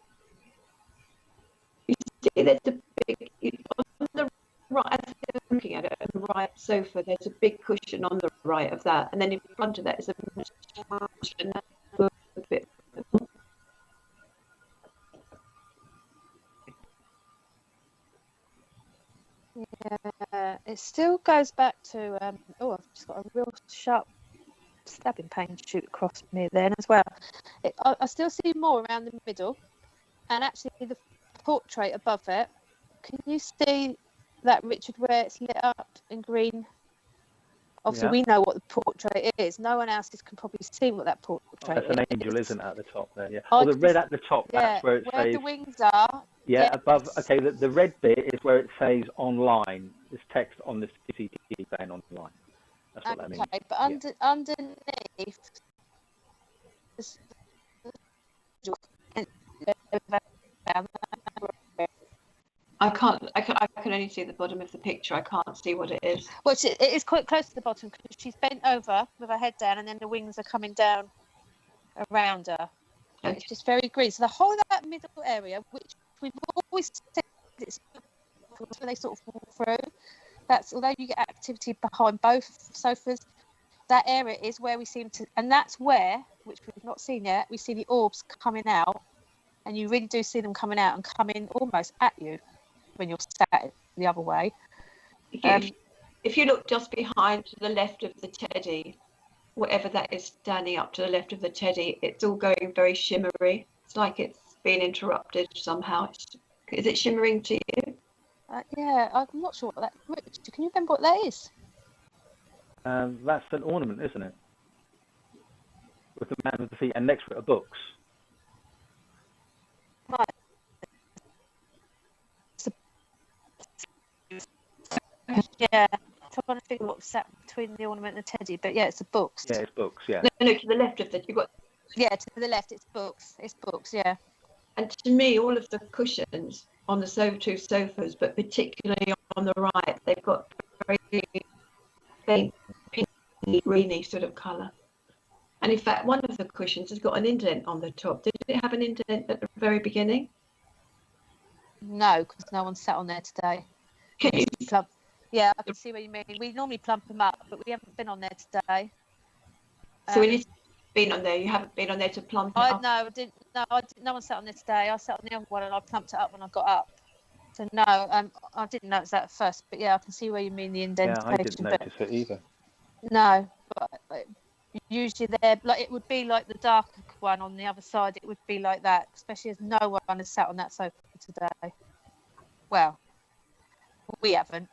You see, there's a big on the right. As you're looking at it, on the right sofa, there's a big cushion on the right of that, and then in front of that is a cushion. That's a bit. Yeah, it still goes back to. I've just got a real sharp stabbing pain shoot across me then as well. I still see more around the middle, and actually the portrait above it. Can you see that, Richard, where it's lit up in green? Obviously, we know what the portrait is. No one else can probably see what that portrait is. That's an angel, isn't it, at the top there? Yeah. Oh, the red at the top. That's where it says. Where the wings are. Yeah, above. Okay, the red bit is where it says online. There's text on the CCTV saying online. That's what that means. Okay, but underneath. I can only see the bottom of the picture. I can't see what it is. Well, it is quite close to the bottom because she's bent over with her head down, and then the wings are coming down around her. Okay. It's just very green. So the whole of that middle area, which we've always said, it's when they sort of walk through. That's, although you get activity behind both sofas, that area is where we seem to, and that's where, which we've not seen yet, we see the orbs coming out, and you really do see them coming out and coming almost at you when you're sat the other way. If you look just behind to the left of the teddy, whatever that is standing up to the left of the teddy, it's all going very shimmery. It's like it's been interrupted somehow. Is it shimmering to you? Yeah, I'm not sure what that. Can you remember what that is? That's an ornament, isn't it? With the man with the feet, and next to it are books. Right. Yeah. trying to figure what was sat between the ornament and the teddy, but yeah, it's the books. Yeah, it's books. Yeah. No, to the left of that, you've got. Yeah, to the left, it's books. It's books. Yeah. And to me, all of the cushions on the two sofas, but particularly on the right, they've got very faint pinky, greeny sort of colour. And in fact, one of the cushions has got an indent on the top. Did it have an indent at the very beginning? No, because no one sat on there today. Yeah, I can see what you mean. We normally plump them up, but we haven't been on there today. So when you've been on there, you haven't been on there to plump it up? No, I didn't. No one sat on there today. I sat on the other one and I plumped it up when I got up. So no, I didn't notice that at first. But yeah, I can see where you mean the indentation. Yeah, I didn't notice it either. No, but usually they're like, it would be like the dark one on the other side. It would be like that, especially as no one has sat on that sofa today. Well, we haven't.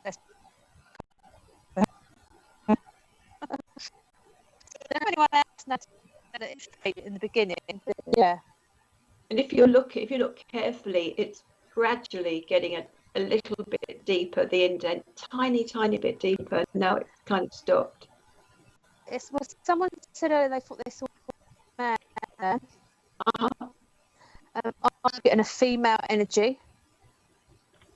Anyone else noticed that it's in the beginning? Yeah. And if you look carefully, it's gradually getting a little bit deeper. The indent, tiny bit deeper. Now it's kind of stopped. Someone said earlier they thought they saw a man there. I'm getting a female energy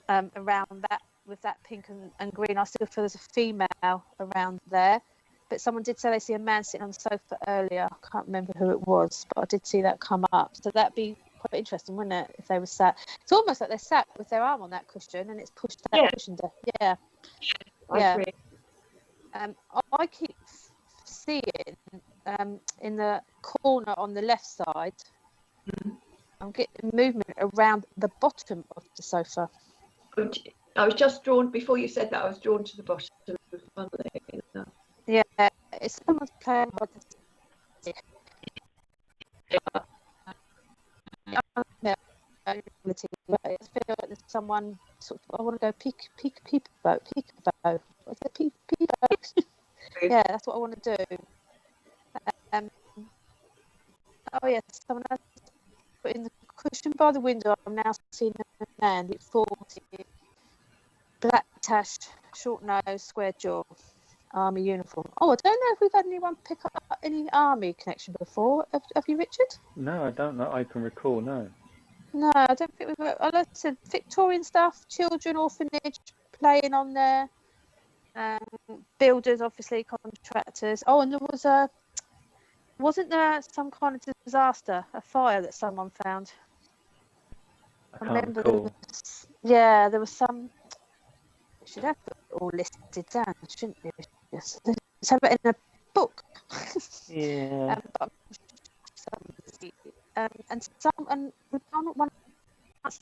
around that with that pink and green. I still feel there's a female around there. But someone did say they see a man sitting on the sofa earlier. I can't remember who it was, but I did see that come up. So that'd be quite interesting, wouldn't it, if they were sat? It's almost like they're sat with their arm on that cushion and it's pushed that cushion down. Yeah. I agree. I keep seeing in the corner on the left side, I'm getting movement around the bottom of the sofa. I was just drawn, before you said that, I was drawn to the bottom. Yeah, it's someone's playing with the I feel like there's someone sort of, I want to go peekaboo. What's it, peekaboo? Yeah, that's what I want to do. Oh yes, someone else put in the cushion by the window. I'm now seeing a man with 40, black tash, short nose, square jaw, army uniform. Oh, I don't know if we've had anyone pick up any army connection before. Have you, Richard? No, I don't know. I can recall. No. No, I don't think we've. I like to say Victorian stuff, children, orphanage, playing on there. Builders, obviously, contractors. Oh, and there was wasn't there some kind of disaster, a fire that someone found? I can't recall. There was some. We should have it all listed down, shouldn't we? Yes. Let's have it in a book. Yeah. And we found one. Do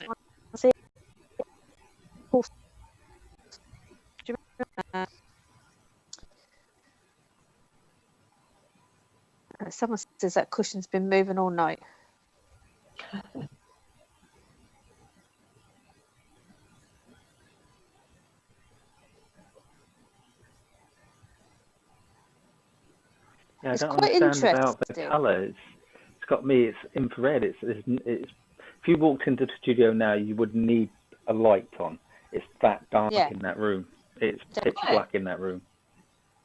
you remember? Someone says that cushion's been moving all night. Yeah, it's I don't quite understand about the colour. It's got me. It's infrared. It's. If you walked into the studio now, you would need a light on. It's that dark in that room. It's pitch black in that room.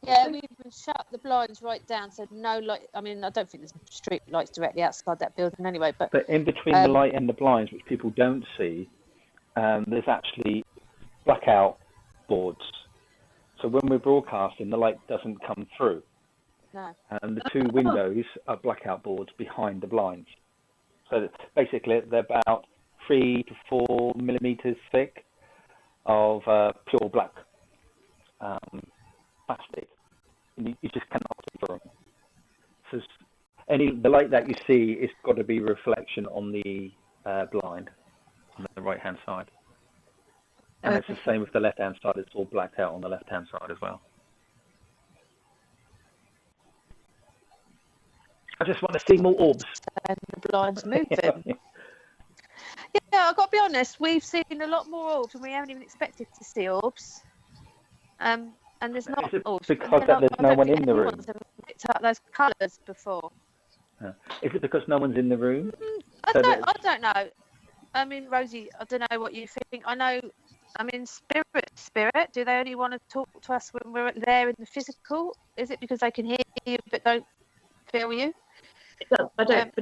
Yeah, we even shut the blinds right down, so no light. I mean, I don't think there's street lights directly outside that building anyway. But in between the light and the blinds, which people don't see, there's actually blackout boards. So when we're broadcasting, the light doesn't come through. No. And the two windows are blackout boards behind the blinds. So basically, they're about 3 to 4 millimeters thick of pure black plastic. And you just cannot see through them. So the light that you see is got to be a reflection on the blind on the right-hand side. And it's the same with the left-hand side. It's all blacked out on the left-hand side as well. I just want to see more orbs. And the blinds moving. Yeah, I've got to be honest. We've seen a lot more orbs, and we haven't even expected to see orbs. And there's not. Is it because there's no one in the room? Picked up those colours before. Is it because no one's in the room? I don't know. I mean, Rosie, I don't know what you think. I know I mean, spirit. Do they only want to talk to us when we're there in the physical? Is it because they can hear you but don't feel you? I don't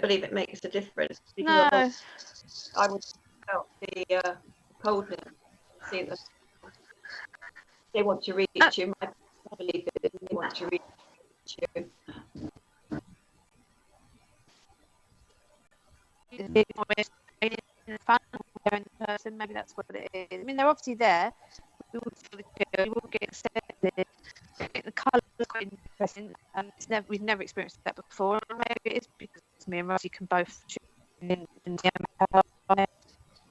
believe it makes a difference. No. I would felt the coldness. See them. They want to reach you. I believe that they want to reach you. Fun in person, maybe that's what it is. I mean, they're obviously there. We will feel the chill. We will get accepted. The colours are quite interesting. We've never experienced that before. Maybe it is because me and Rosie can both tune in the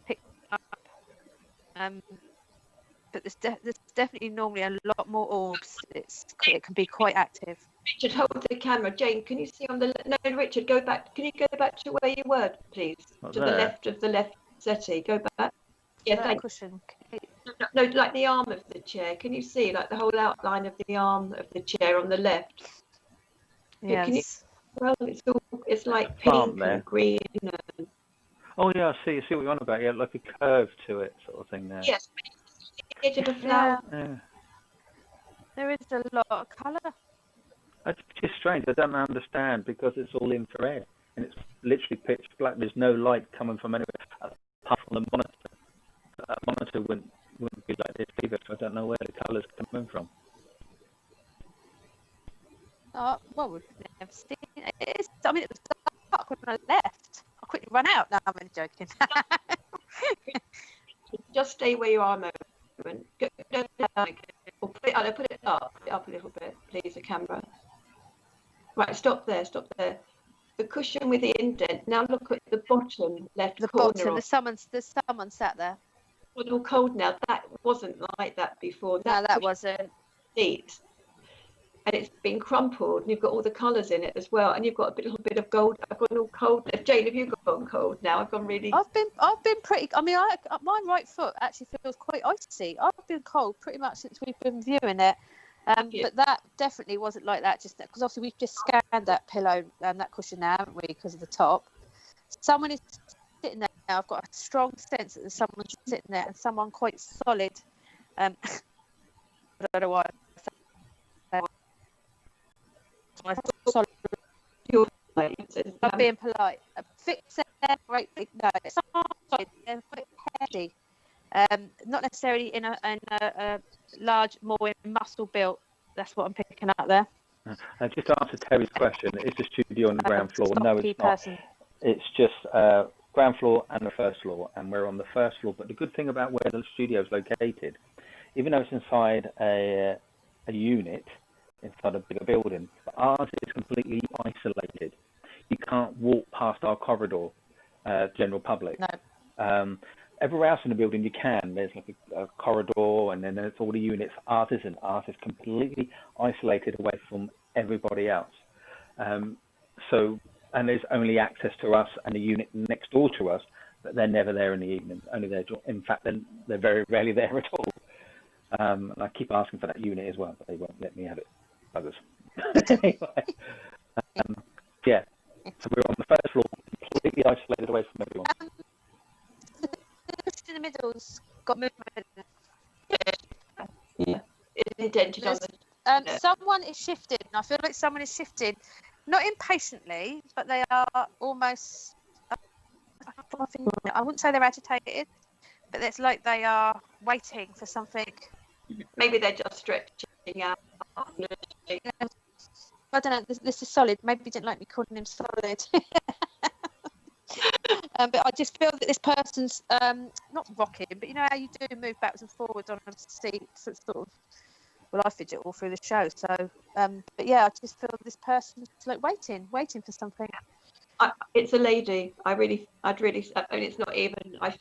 pick up. But there's definitely normally a lot more orbs. It can be quite active. Richard, hold the camera. Jane, can you see on the no? Richard, go back. Can you go back to where you were, please? Not to there. The left of the left settee. Go back. Yeah, thank cushion. No, like the arm of the chair. Can you see like the whole outline of the arm of the chair on the left? Yes. Can you, well, it's like pink and green. And... Oh yeah, I see what you're on about. Yeah, like a curve to it, sort of thing there. Yes. Edge of a flower. Yeah. There is a lot of colour. It's just strange. I don't understand because it's all infrared and it's literally pitch black. There's no light coming from anywhere apart from the monitor. That monitor wouldn't be like this either. So I don't know where the colours are coming from. Oh, well, we've never seen it. It was dark when I left. I quickly run out. No, I'm only joking. Just stay where you are a moment. Go down again. Or put it up a little bit, please, the camera. Right, stop there. The cushion with the indent. Now look at the bottom left corner. There's someone sat there. It's all cold now. That wasn't like that before. No, that wasn't. Neat. And it's been crumpled, and you've got all the colours in it as well. And you've got a little bit of gold. I've got all cold. Jane, have you gone cold now? I've gone really. I've been pretty. I mean, my right foot actually feels quite icy. I've been cold pretty much since we've been viewing it. But that definitely wasn't like that just because obviously we've just scanned that pillow and that cushion now, haven't we? Because of the top. Someone is sitting there now. I've got a strong sense that there's someone sitting there and someone quite solid. I don't know why. I'm being polite. Fix it, right? No, it's they're quite heavy. Not necessarily in a large, more muscle built. That's what I'm picking up there. Just to answer Terry's question, is the studio on the ground floor? No, it's not. Person. It's just ground floor and the first floor, and we're on the first floor. But the good thing about where the studio is located, even though it's inside a unit, inside a bigger building, but ours is completely isolated. You can't walk past our corridor, general public. No. Everywhere else in the building you can. There's like a corridor, and then there's all the units. Ours isn't. Ours is completely isolated away from everybody else. And there's only access to us and the unit next door to us, but they're never there in the evening. Only there. In fact, they're very rarely there at all. And I keep asking for that unit as well, but they won't let me have it. Others. Anyway, yeah. So we're on the first floor, completely isolated away from everyone. In the middle's got movement. Yeah. It's indented on the. Someone is shifted, and I feel like someone is shifted, not impatiently, but they are almost. I wouldn't say they're agitated, but it's like they are waiting for something. Maybe they're just stretching out. I don't know. This is solid. Maybe you didn't like me calling him solid. But I just feel that this person's not rocking, but you know how you do move backwards and forwards on a seat, so it's sort of. Well, I fidget all through the show, so. But yeah, I just feel this person's like waiting for something. It's a lady. I'd really. I mean, it's not even. I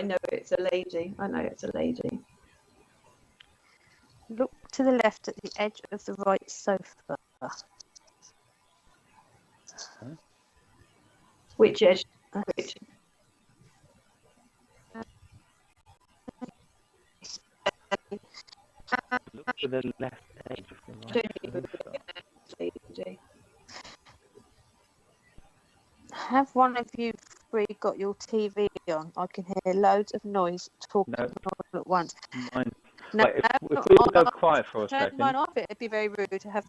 know it's a lady. I know it's a lady. Look to the left at the edge of the right sofa. Which edge? Which? Look to the left edge of the right sofa. Have one of you three got your TV on. I can hear loads of noise talking No, all at once. mine. No, Right, if we go quiet for a turn second. mine off. It'd be very rude to have.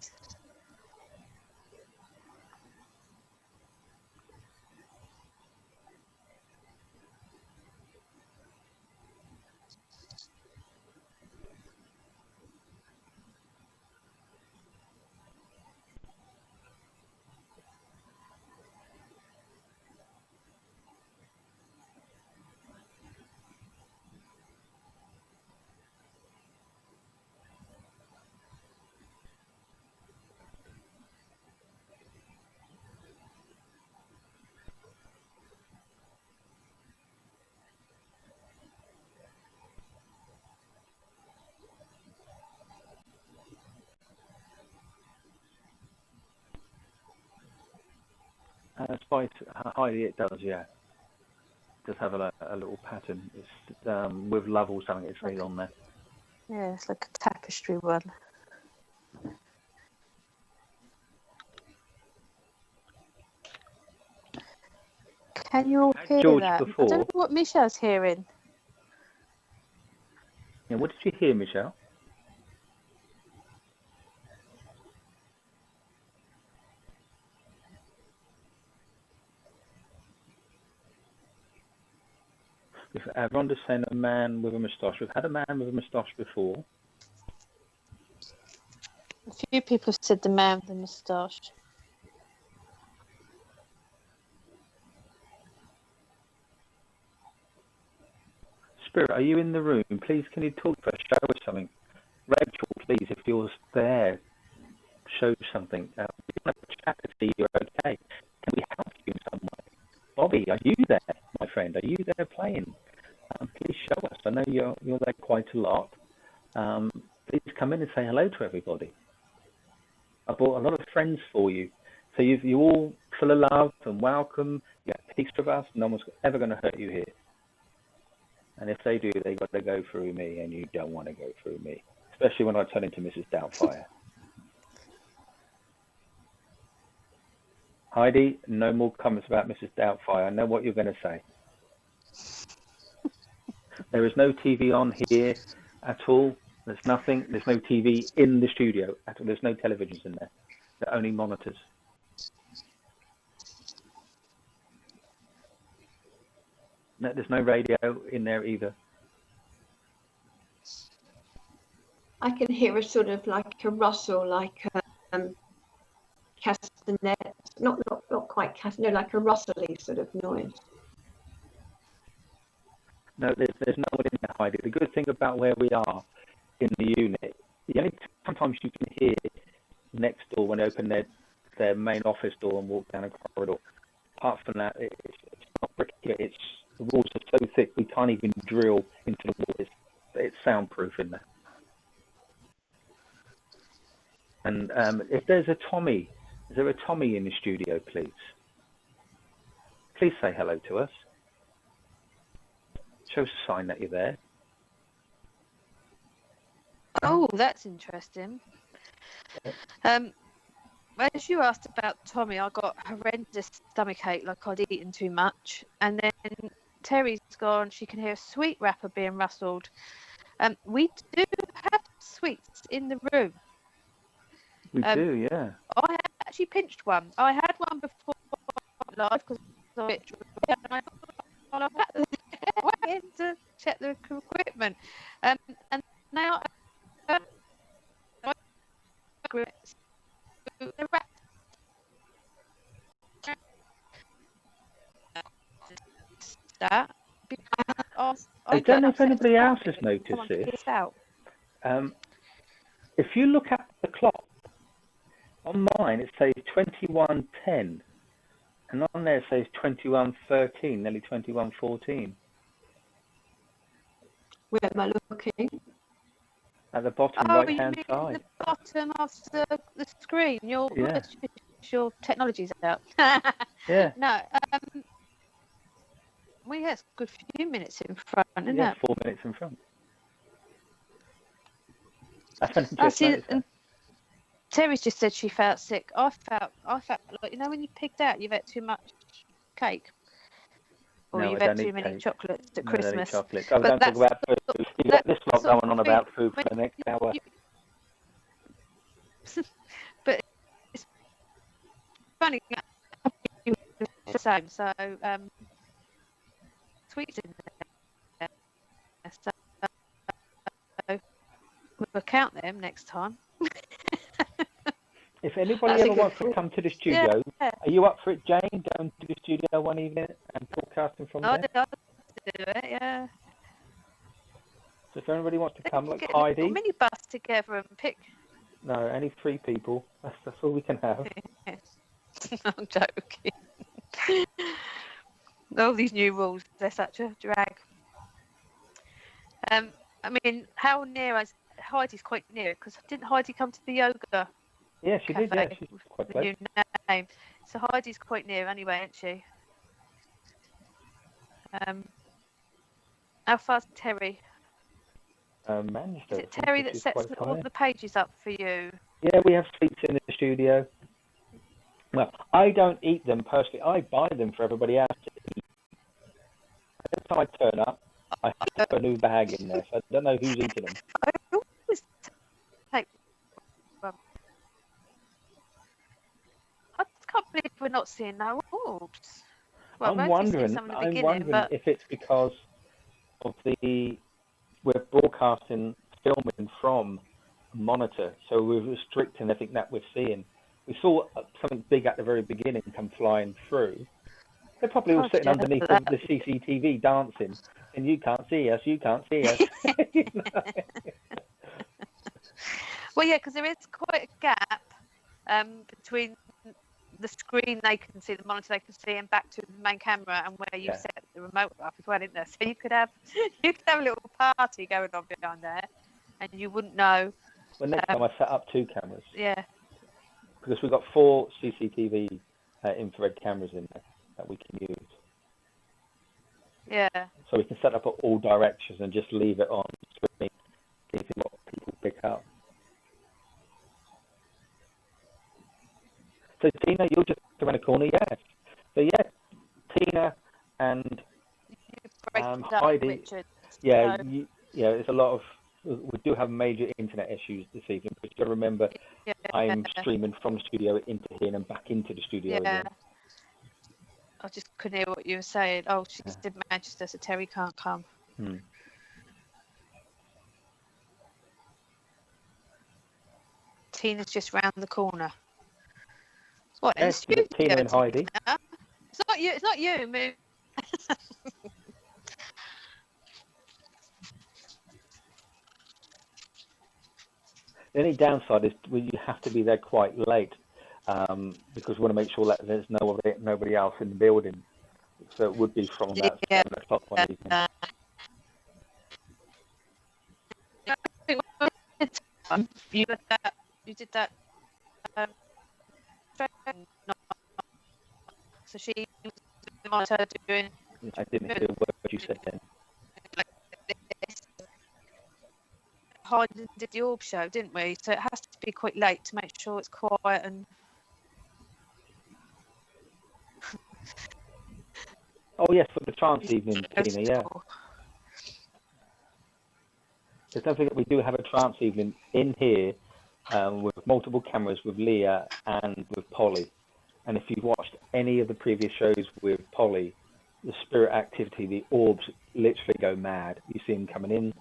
Spice, Heidi, it does, yeah. It does have a little pattern. It's with love or something. It says on there. Yeah, it's like a tapestry one. Can you all hear George that? before. I don't know what Michelle's hearing. Yeah, what did you hear, Michelle? Rhonda's saying a man with a moustache. We've had a man with a moustache before. A few people have said the man with the moustache. Spirit, are you in the room? Please, can you talk to us? Show us something. Rachel, please, if you're there, show something. We want to chat to see you're okay. Can we help you in some way? Bobby, are you there, my friend? Are you there playing? Please show us. I know you're there quite a lot. Please come in and say hello to everybody. I brought a lot of friends for you. So you all full of love and welcome. You have peace with us. No one's ever going to hurt you here. And if they do, they've got to go through me, and you don't want to go through me, especially when I turn into Mrs. Doubtfire. Heidi, no more comments about Mrs. Doubtfire. I know what you're going to say. There is no TV on here at all. There's nothing. There's no TV in the studio at all. There's no televisions in there. They're only monitors. No, there's no radio in there either. I can hear a sort of like a rustle, like castanet, not quite castanet, like a rustly sort of noise. No, there's no one in there, Heidi. The good thing about where we are in the unit, the only sometimes you can hear next door when they open their main office door and walk down a corridor. Apart from that, it's not brick. It's the walls are so thick we can't even drill into the walls. It's soundproof in there. And if there's a Tommy, is there a Tommy in the studio, please? Please say hello to us. Show us a sign that you're there. Oh, that's interesting. As you asked about Tommy, I got horrendous stomachache, like I'd eaten too much. And then Terry's gone, she can hear a sweet wrapper being rustled. We do have sweets in the room. We do, yeah. I actually pinched one. I had one before live because I was a bit dry, and I went to check the equipment. And now that. I don't know if anybody else has noticed this. If you look at the clock, on mine it says 21:10, and on there it says 21:13, nearly 21:14. Where am I looking? At the bottom right-hand side. The bottom of the screen. Your technology's out. Yeah. No. Well, yeah, it's a good few minutes in front, isn't it? 4 minutes in front. And Terry's just said she felt sick. I felt like, when you pigged out, you've ate too much cake. or No, I you've don't had too eat many cake. chocolates at No, I don't eat Christmas. chocolate. Oh, But don't talk that's about food. You've got this lot sort of going on about food for when the next hour. but it's funny the same. So sweets in there. So we'll count them next time. If anybody ever wants to come to the studio, yeah. are you up for it, Jane? Going to the studio one evening and broadcasting from there? I'll do it, yeah. So if anybody wants to come, like get Heidi. a mini bus together and pick. No, only 3 people. That's all we can have. I'm joking. All these new rules, they're such a drag. I mean, how near is Heidi's quite near, because didn't Heidi come to the yoga? Yeah, she cafe did. Yeah, she's quite close. New name. So Heidi's quite near anyway, isn't she? How far's Terry? Manchester. Is it Terry that sets all the pages up for you? Yeah, we have sweets in the studio. Well, I don't eat them personally. I buy them for everybody else to eat. Every time I turn up, I have to put a new bag in there, so I don't know who's eating them. I always take one. I can't believe we're not seeing no orbs. Well, I'm wondering if it's because of we're broadcasting, filming from a monitor, so we're restricting everything that we're seeing. We saw something big at the very beginning come flying through. They're probably all sitting underneath the CCTV dancing, and you can't see us, you can't see us. You know? Well, yeah, because there is quite a gap between the screen they can see, the monitor they can see, and back to the main camera, and where you set the remote up as well, isn't there? So you could have a little party going on behind there, and you wouldn't know. Well, next time I set up 2 cameras. Yeah. Because we've got 4 CCTV infrared cameras in there that we can use. Yeah. So we can set up at all directions and just leave it on screen, see what people pick up. So Tina, you're just around the corner, yes. So yeah, Tina and Heidi. Richard, yeah, there's a lot of. We do have major internet issues this evening, but you've got to remember, I'm streaming from the studio into here and back into the studio again. I just couldn't hear what you were saying. Oh, she's in Manchester, so Terry can't come. Tina's just round the corner. What? In the studio? Tina and Heidi. It's not you. It's not you. Move. The only downside is you have to be there quite late because we want to make sure that there's nobody else in the building. So it would be from about 7 o'clock one evening. You did that. So she was the monitor doing. I didn't hear a word you said then. Hyde did the orb show, didn't we? So it has to be quite late to make sure it's quiet and. Oh yes, for the trance evening, Tina. Yeah. Because don't forget, we do have a trance evening in here with multiple cameras with Leah and with Polly. And if you've watched any of the previous shows with Polly, the spirit activity, the orbs literally go mad. You see them coming in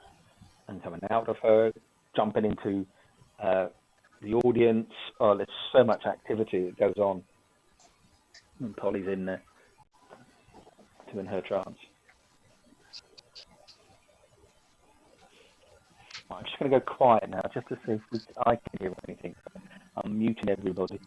and coming out of her, jumping into the audience. Oh, there's so much activity that goes on. And Polly's in there, doing her trance. I'm just going to go quiet now, just to see if I can hear anything. I'm muting everybody.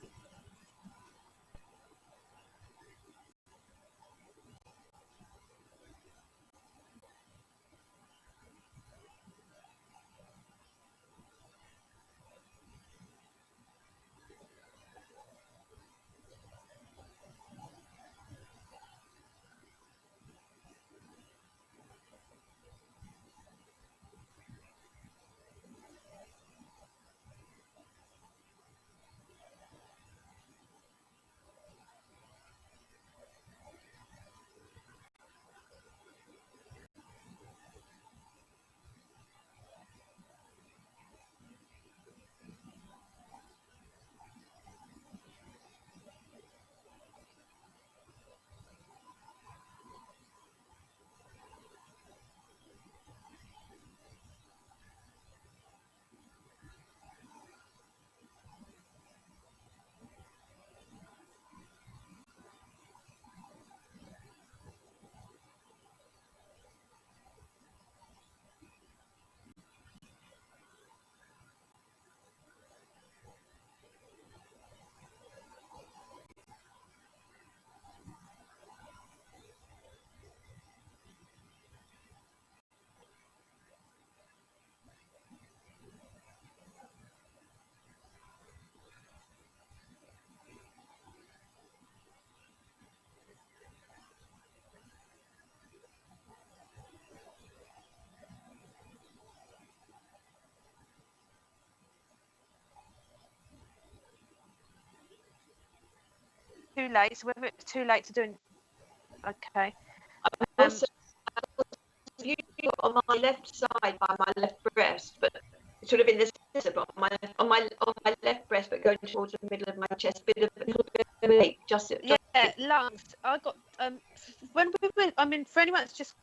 too late. So whether it's too late to do, okay. Also, usually on my left side by my left breast, but sort of in the centre, but on my left breast, but going towards the middle of my chest, a little bit of an ache, just lungs. I got when we went. I mean, for anyone that's just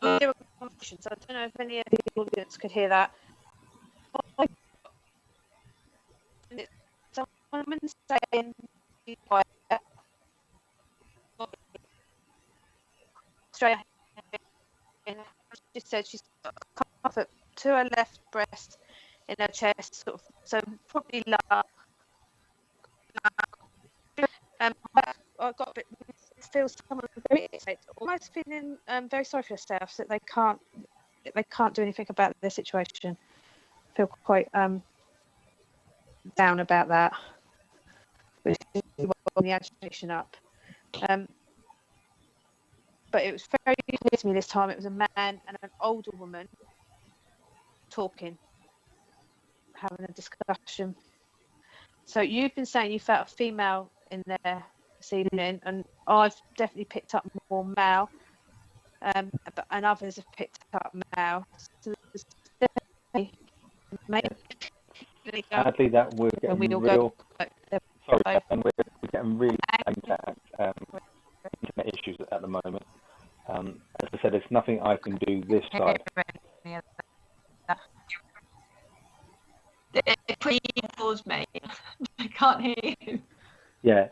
zero confusion, so I don't know if any of the audience could hear that. Someone saying straight ahead. She said she's got comfort to her left breast in her chest, sort of, so probably lung. I got a bit, feels someone very excited, almost feeling very sorry for yourself that they can't do anything about their situation. I feel quite down about that, which is the agitation up. But it was very clear to me this time. It was a man and an older woman talking, having a discussion. So you've been saying you felt a female in there this evening, and I've definitely picked up more male, and others have picked up male. So sadly, that we're getting real. Sorry, and we're getting really internet issues at the moment. As I said, there's nothing I can do this side. It pretty pause me. I can't hear you. Yeah.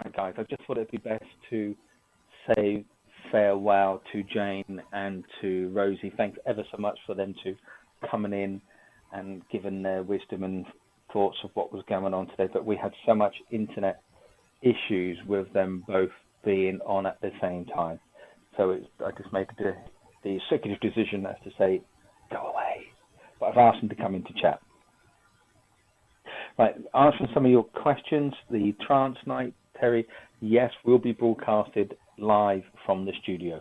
Right, guys, I just thought it'd be best to say farewell to Jane and to Rosie. Thanks ever so much for them to coming in and giving their wisdom and thoughts of what was going on today. But we had so much internet issues with them both being on at the same time. So I just made the executive decision as to say, go away. But I've asked them to come in to chat. Right, answering some of your questions, the trance night, Terry, yes, will be broadcasted live from the studio.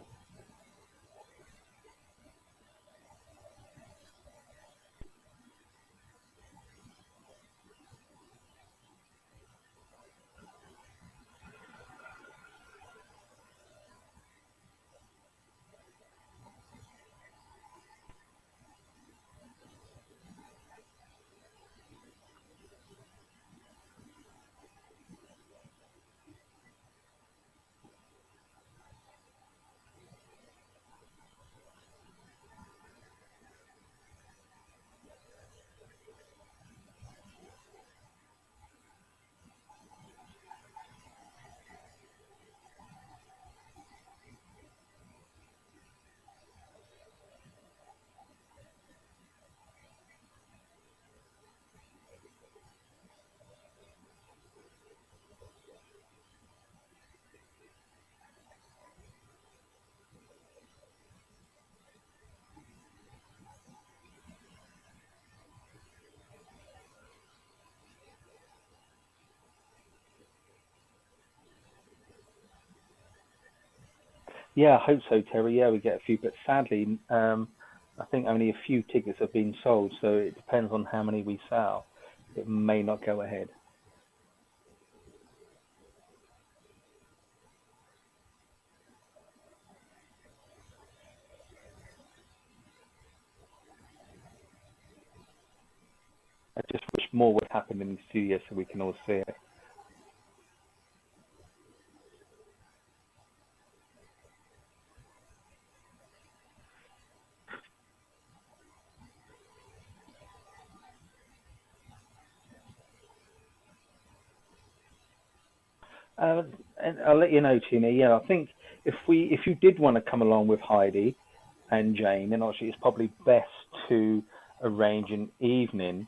Yeah, I hope so, Terry. Yeah, we get a few, but sadly, I think only a few tickets have been sold, so it depends on how many we sell. It may not go ahead. I just wish more would happen in the studio so we can all see it. Uh, and I'll let you know, Tina. Yeah, I think if you did want to come along with Heidi and Jane, then actually it's probably best to arrange an evening,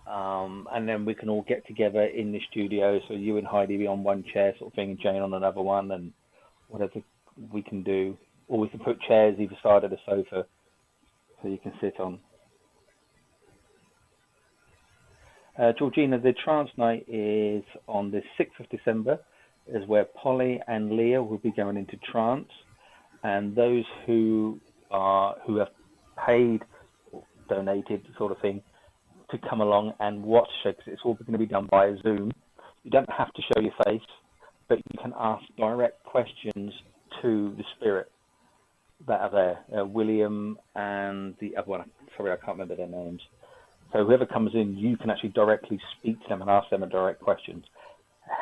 and then we can all get together in the studio. So you and Heidi be on one chair, sort of thing, and Jane on another one, and whatever we can do. Or we can put chairs either side of the sofa so you can sit on. Georgina, the trance night is on the 6th of December, is where Polly and Leah will be going into trance, and those who have paid, donated, sort of thing, to come along and watch it, 'cause it's all going to be done via Zoom. You don't have to show your face, but you can ask direct questions to the spirit that are there. William and the other one, sorry, I can't remember their names. So whoever comes in, you can actually directly speak to them and ask them a direct questions,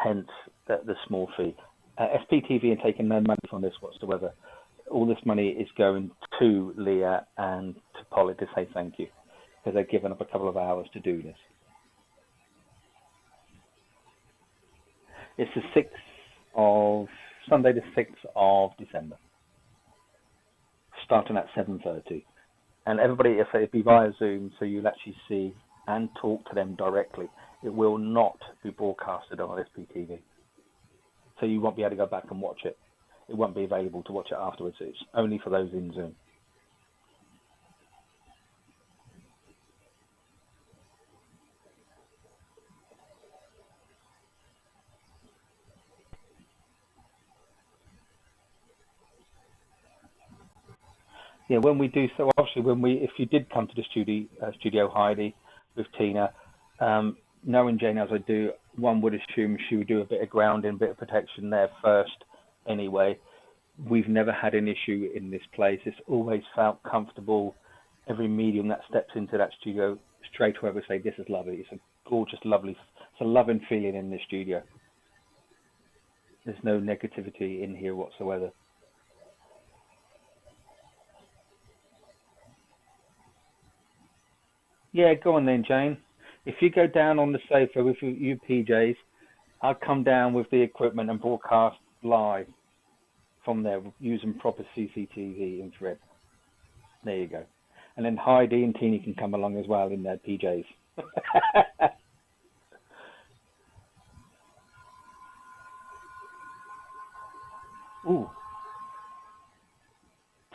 hence the small fee. SPTV are taking no money from this whatsoever. All this money is going to Leah and to Polly to say thank you, because they've given up a couple of hours to do this. It's the 6th of, Sunday the 6th of December, starting at 7:30. And everybody, it'll be via Zoom, so you'll actually see and talk to them directly. It will not be broadcasted on SPTV. So you won't be able to go back and watch it. It won't be available to watch it afterwards. It's only for those in Zoom. Yeah, when we do so, obviously, if you did come to the studio Heidi with Tina, knowing Jane as I do, one would assume she would do a bit of grounding, a bit of protection there first anyway. We've never had an issue in this place. It's always felt comfortable. Every medium that steps into that studio straight away would say, this is lovely. It's a gorgeous, lovely, it's a loving feeling in this studio. There's no negativity in here whatsoever. Yeah, go on then, Jane. If you go down on the sofa with your PJs, I'll come down with the equipment and broadcast live from there using proper CCTV infrared. There you go. And then Heidi and Tina can come along as well in their PJs. Ooh,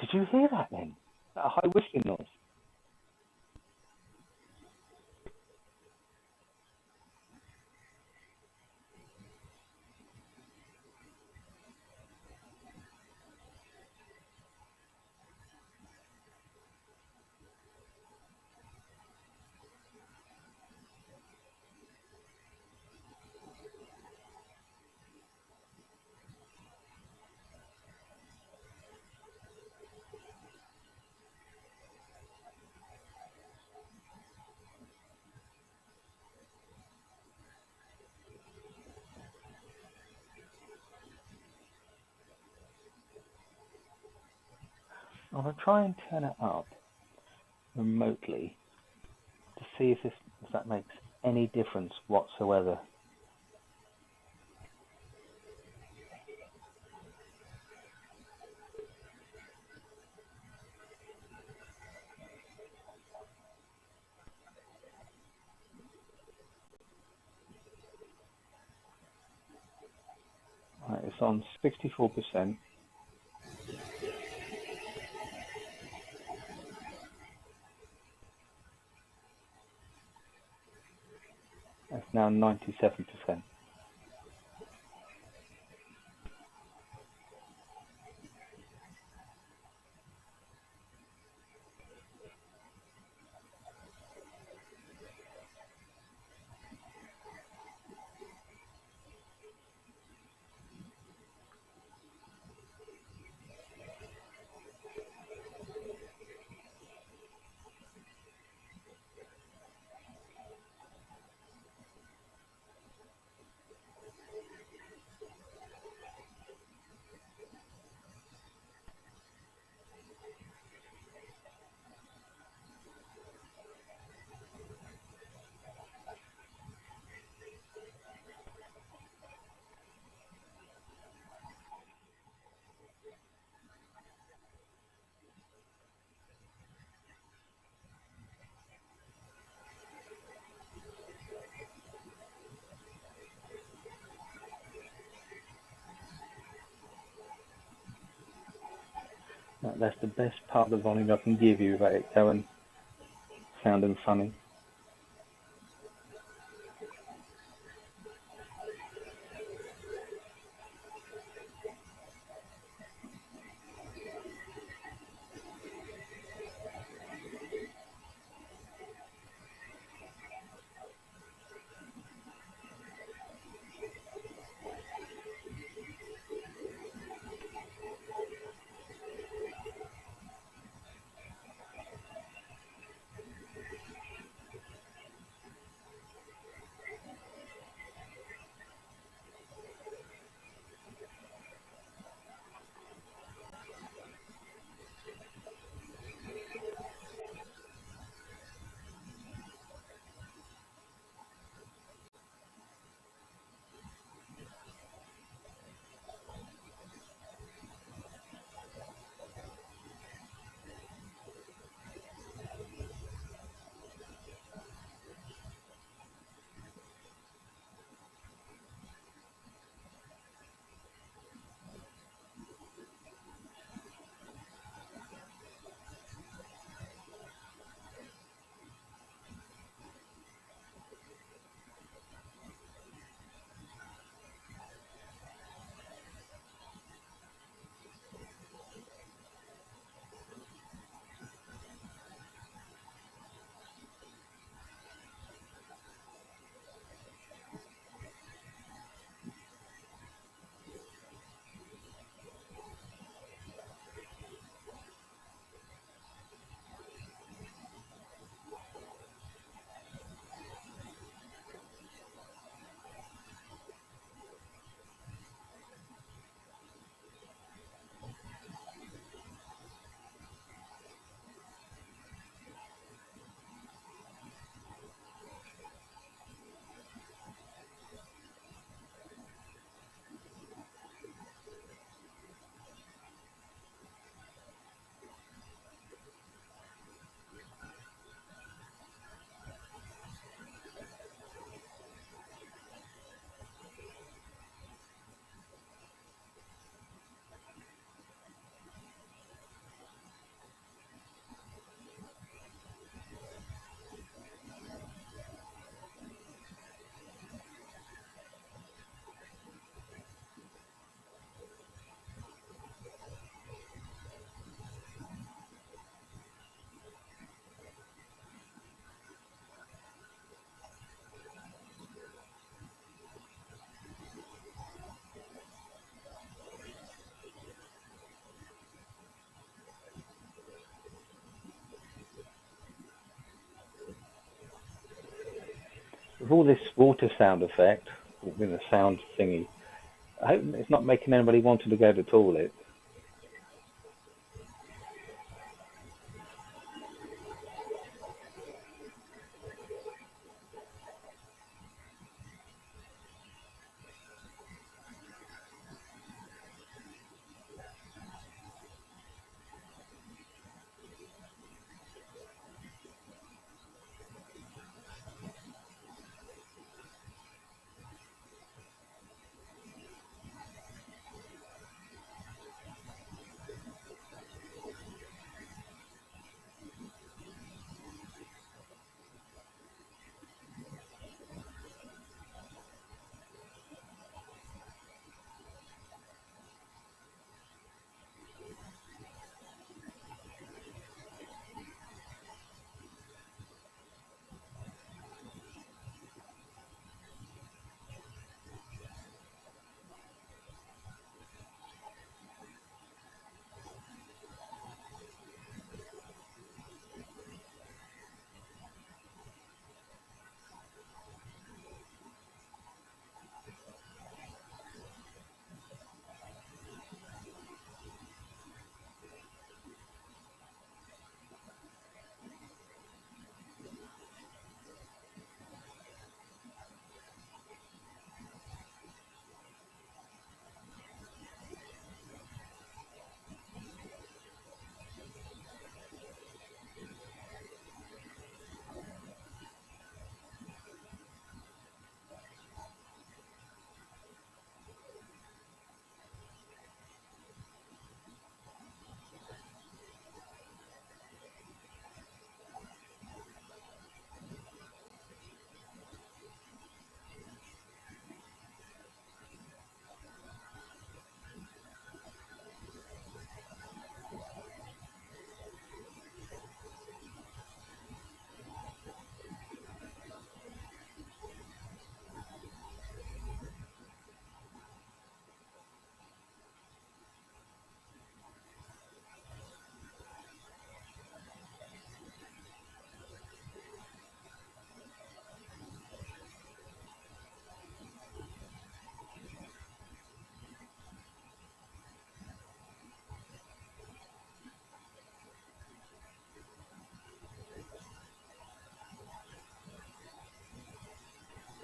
did you hear that then? That high whistling noise. I'm going to try and turn it up remotely to see if that makes any difference whatsoever. Right, it's on 64%. It's now 97%. That's the best part of the volume I can give you without it going sounding funny. With all this water sound effect, sound thingy, I hope it's not making anybody want to go to the toilet.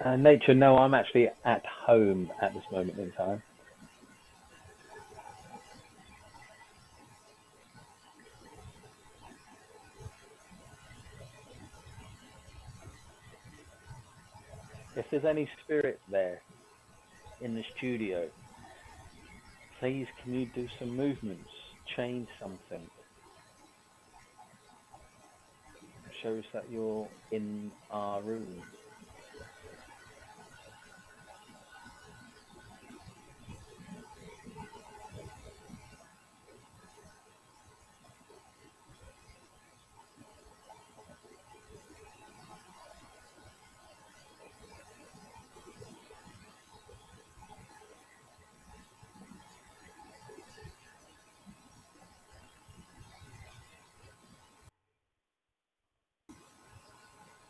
Nature, no, I'm actually at home at this moment in time. If there's any spirit there in the studio, please can you do some movements, change something, shows that you're in our room.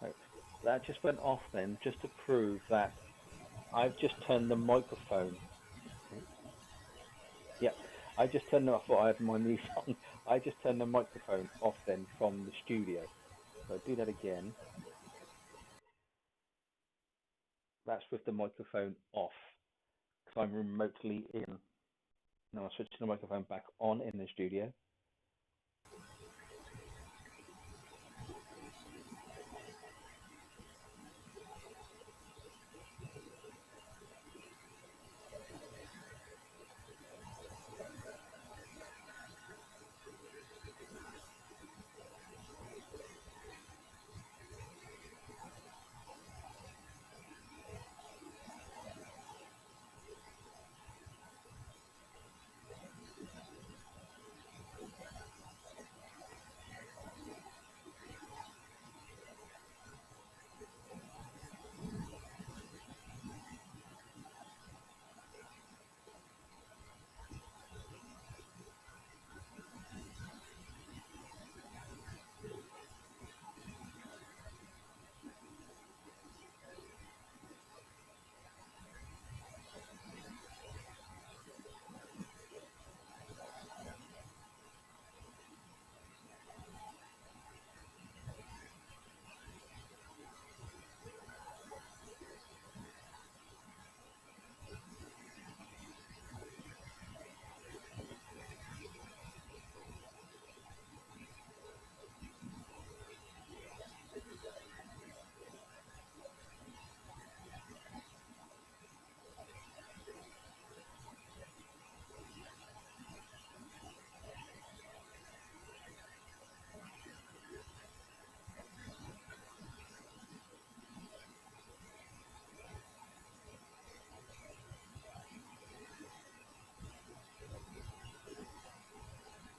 Right. That just went off then, just to prove that I've just turned the microphone. Yeah, I just turned. I thought I had my niece on. I just turned the microphone off then from the studio. So do that again. That's with the microphone off because I'm remotely in. Now I switch the microphone back on in the studio.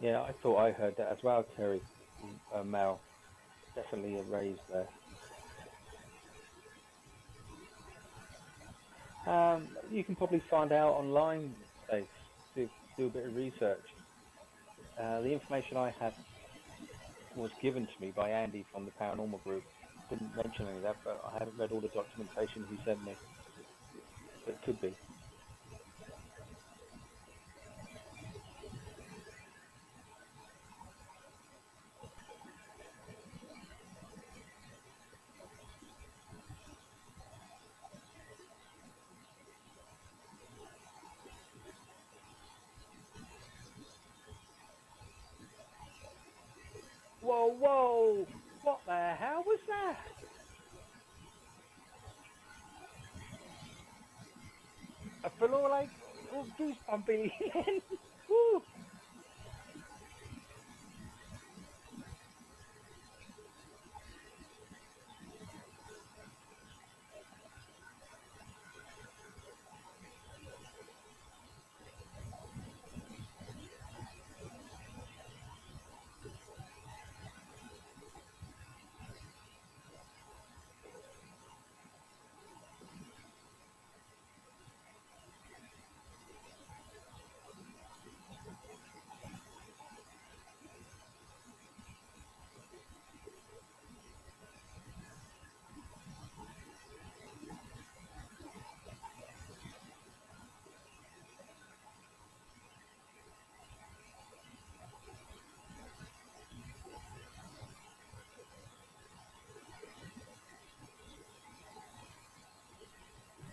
Yeah, I thought I heard that as well, Terry. Mel, definitely a raise there. You can probably find out online, Stace. Do a bit of research. The information I had was given to me by Andy from the Paranormal Group. Didn't mention any of that, but I haven't read all the documentation he sent me. But it could be. Whoa, whoa! What the hell was that? I feel all like all goosebumpy again. Woo!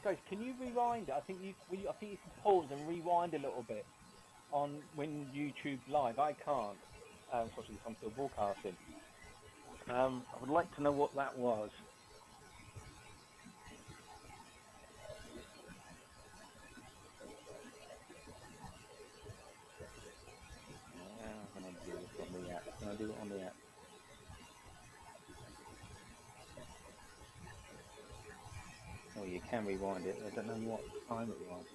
Grace, can you rewind it? I think I think you can pause and rewind a little bit on when YouTube live. I can't. Unfortunately, I'm still broadcasting. I would like to know what that was. I'm going to do this on the app. Can I do it on the app? Oh, you can rewind it. I don't know what time it was.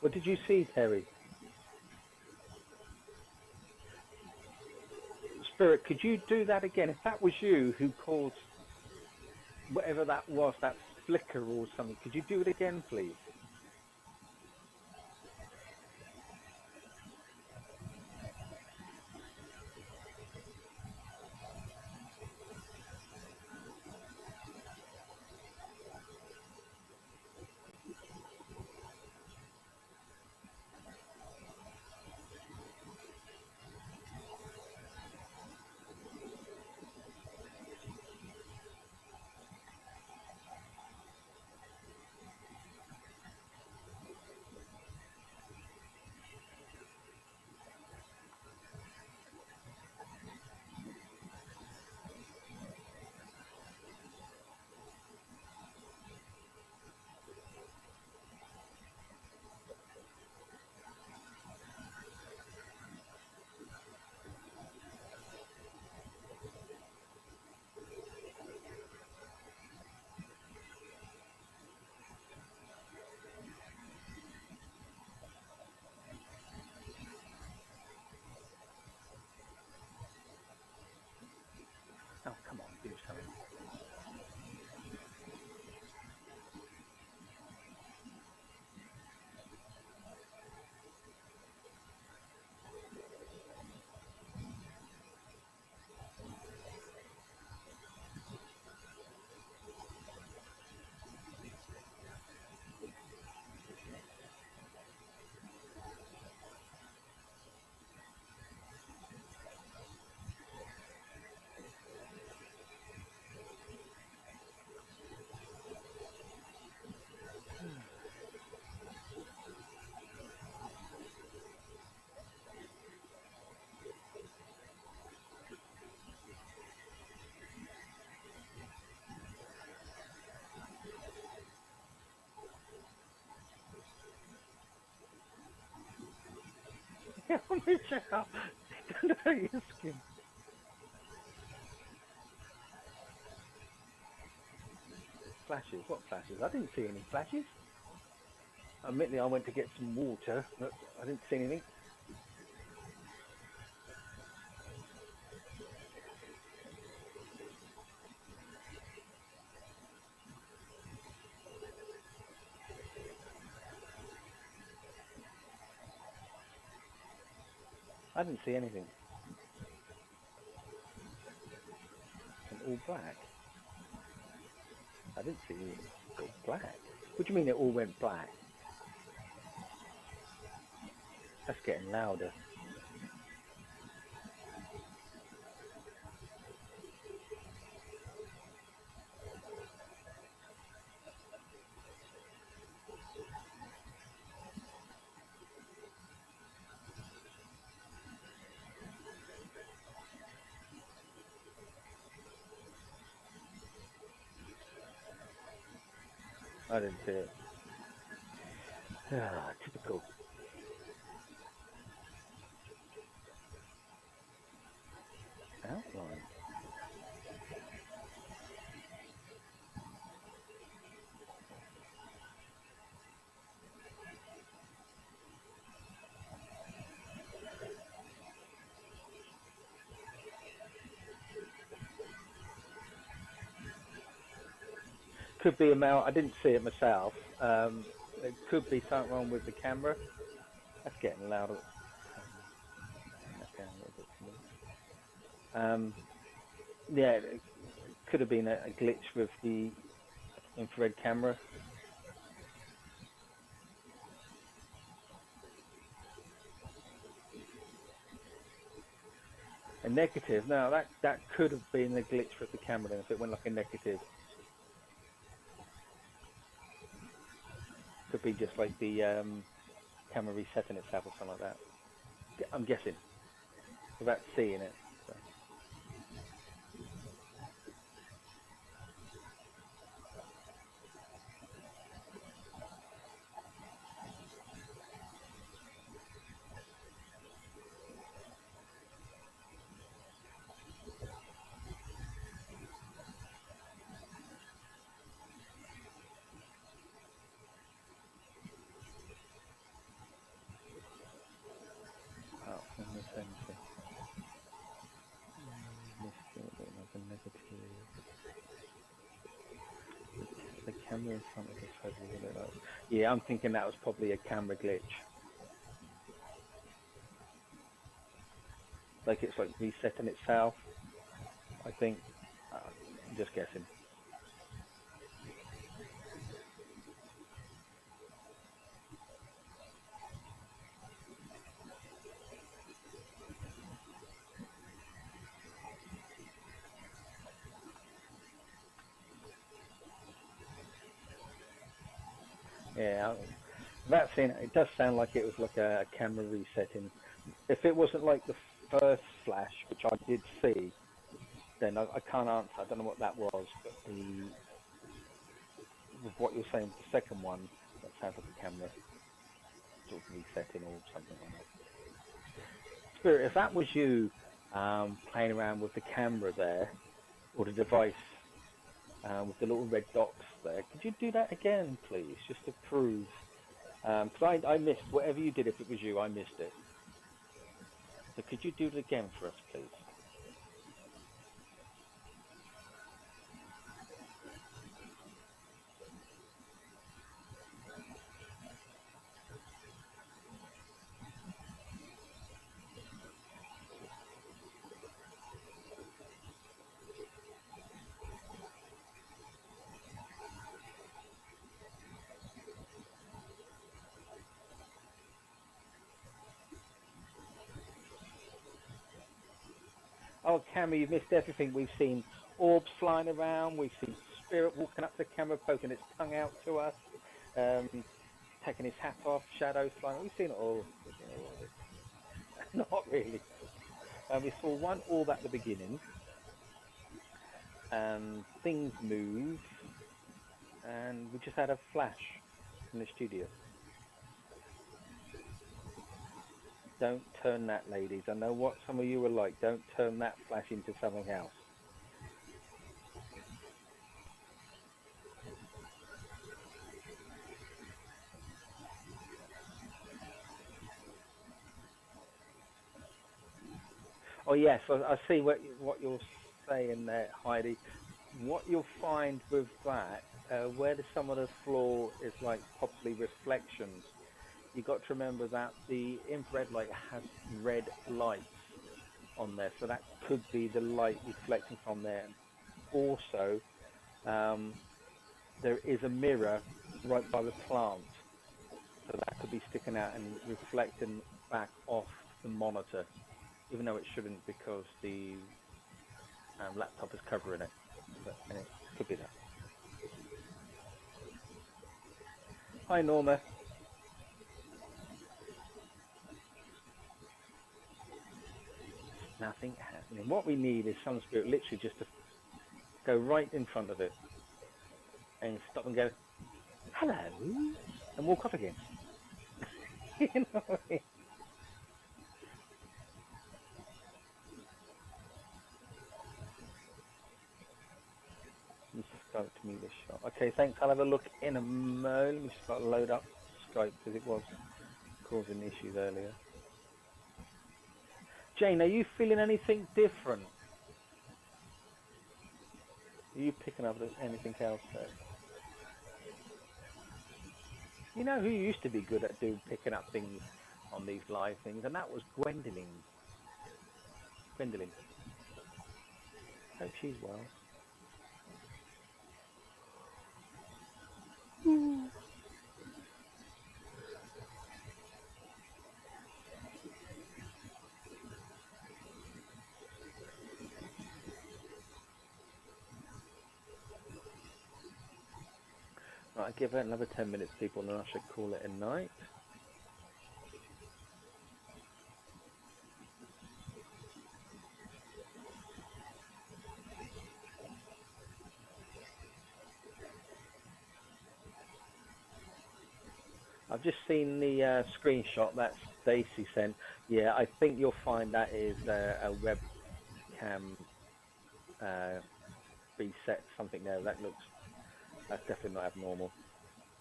What did you see, Terry? Spirit, could you do that again? If that was you who caused whatever that was, that flicker or something, could you do it again, please? Oh, come on, do something. Yeah, reach out. Don't know your skin. Flashes? What flashes? I didn't see any flashes. Admittedly, I went to get some water, but I didn't see anything. I didn't see anything. And all black. I didn't see it all black. What do you mean it all went black? That's getting louder. I didn't see it. Ah, typical. Outline. Could be a male. I didn't see it myself. It could be something wrong with the camera. That's getting louder. Turn that down a little bit for me. Yeah, it could have been a glitch with the infrared camera. A negative. No, that could have been a glitch with the camera then, if it went like a negative. Could be just like the camera resetting itself or something like that. I'm guessing, without seeing it. So. Oh, I'm missing anything. Like a negative. The camera in front of the photo. Yeah, I'm thinking that was probably a camera glitch. Like it's like resetting itself. I think. I'm just guessing. Yeah, without seeing it, it does sound like it was like a camera resetting. If it wasn't like the first flash, which I did see, then I can't answer. I don't know what that was, but with what you're saying, the second one, that sounds like a camera sort of resetting or something like that. Spirit, if that was you playing around with the camera there, or the device with the little red dots there, could you do that again, please, just to prove? Because I missed whatever you did. If it was you, I missed it. So could you do it again for us, please? Oh, Cammy, you've missed everything. We've seen orbs flying around. We've seen Spirit walking up to the camera, poking its tongue out to us, taking his hat off, shadows flying. We've seen it all. Not really. We saw one orb at the beginning, and things move, and we just had a flash in the studio. Don't turn that, ladies. I know what some of you are like. Don't turn that flash into something else. Oh yes, I see what you're saying there, Heidi. What you'll find with that, where some of the floor is like possibly reflections, you've got to remember that the infrared light has red lights on there, so that could be the light reflecting from there. Also, there is a mirror right by the plant, so that could be sticking out and reflecting back off the monitor, even though it shouldn't because the laptop is covering it. But anyway, it could be that. Hi, Norma. Nothing happening. What we need is some spirit literally just to go right in front of it and stop and go, hello, and walk off again. You know what I mean? You Skype to me this shot. Okay, thanks. I'll have a look in a moment. Let me just start to load up Skype because it was causing issues earlier. Jane, are you feeling anything different? Are you picking up anything else there? You know who used to be good at picking up things on these live things, and that was Gwendolyn. Gwendolyn. Hope she's well. Right, I'll give it another 10 minutes, people, and I should call it a night. I've just seen the screenshot that Stacy sent. Yeah, I think you'll find that is a webcam reset, something there. That's definitely not abnormal.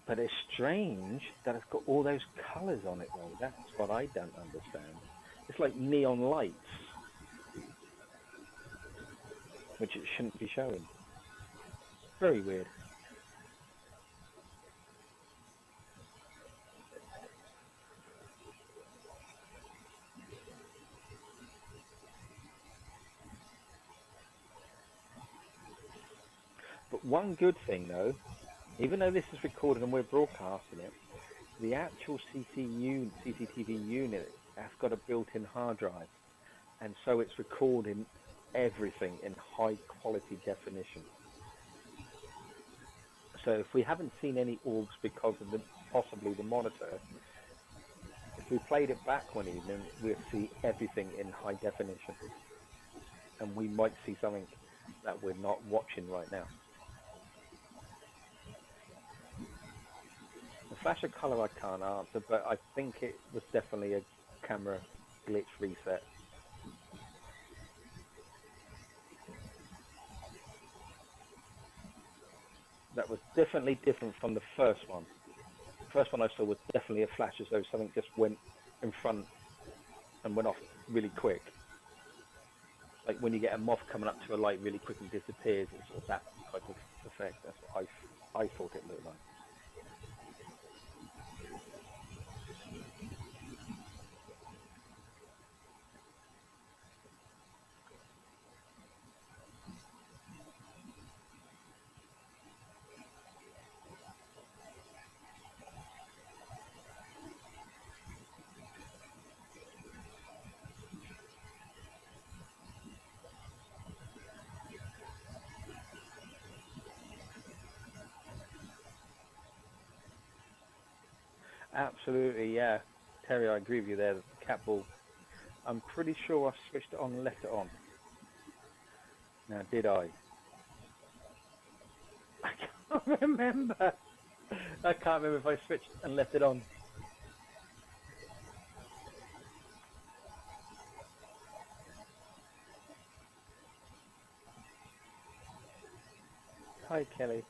But it's strange that it's got all those colours on it, though. That's what I don't understand. It's like neon lights, which it shouldn't be showing. Very weird. But one good thing, though, even though this is recorded and we're broadcasting it, the actual CCTV unit has got a built-in hard drive, and so it's recording everything in high quality definition. So if we haven't seen any orbs because of possibly the monitor, if we played it back one evening, we'd see everything in high definition, and we might see something that we're not watching right now. The flash of color I can't answer, but I think it was definitely a camera glitch reset. That was definitely different from the first one. The first one I saw was definitely a flash, as though something just went in front and went off really quick. Like when you get a moth coming up to a light really quick and disappears, it's sort of that type of effect. That's what I thought it looked like. Absolutely, yeah. Terry, I agree with you there. The cat ball. I'm pretty sure I switched it on and left it on. Now, did I? I can't remember. I can't remember if I switched and left it on. Hi, Kelly.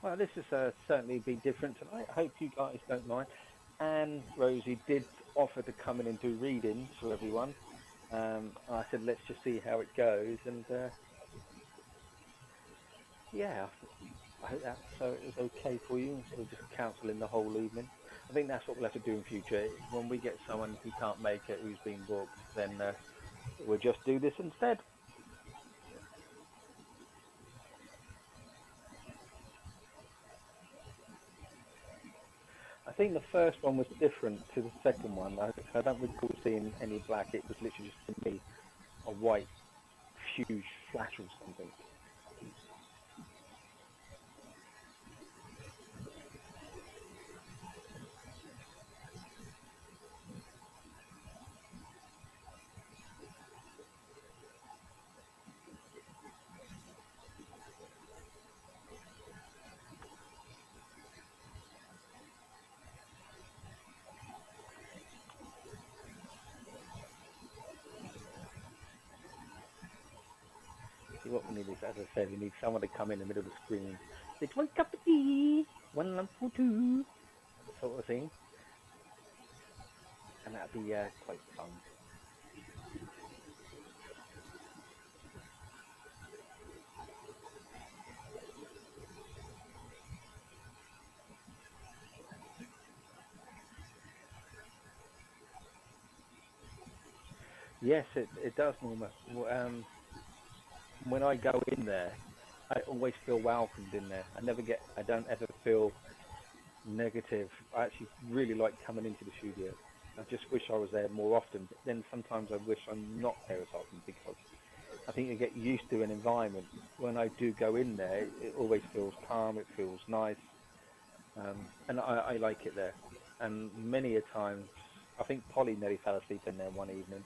Well, this has certainly been different tonight. I hope you guys don't mind. And Rosie did offer to come in and do readings for everyone. I said, let's just see how it goes. And yeah, I hope that it was okay for you instead of just counselling the whole evening. I think that's what we'll have to do in future. When we get someone who can't make it, who's been booked, then we'll just do this instead. I think the first one was different to the second one. I don't recall seeing any black. It was literally just, to me, a white, huge flash or something. See, what we need is, as I said, we need someone to come in the middle of the screen. Say, one cup of tea. one lump for two, sort of thing, and that'd be quite fun. Yes, it does, Norma. When I go in there, I always feel welcomed in there. I don't ever feel negative. I actually really like coming into the studio. I just wish I was there more often, but then sometimes I wish I'm not there as often because I think you get used to an environment. When I do go in there, it always feels calm, it feels nice, and I like it there. And many a times, I think Polly nearly fell asleep in there one evening.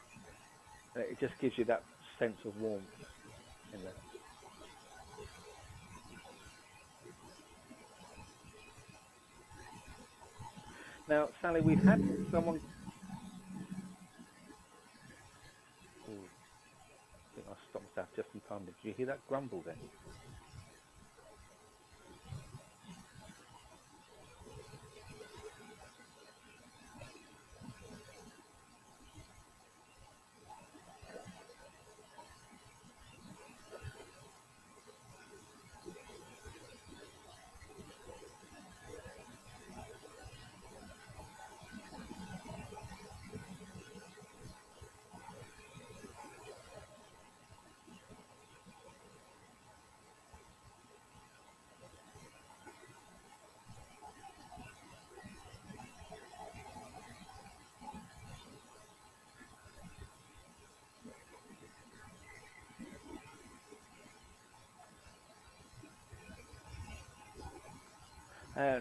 It just gives you that sense of warmth in there. Now, Sally, we've had someone. Ooh, I think I stopped myself just in time. Did you hear that grumble then?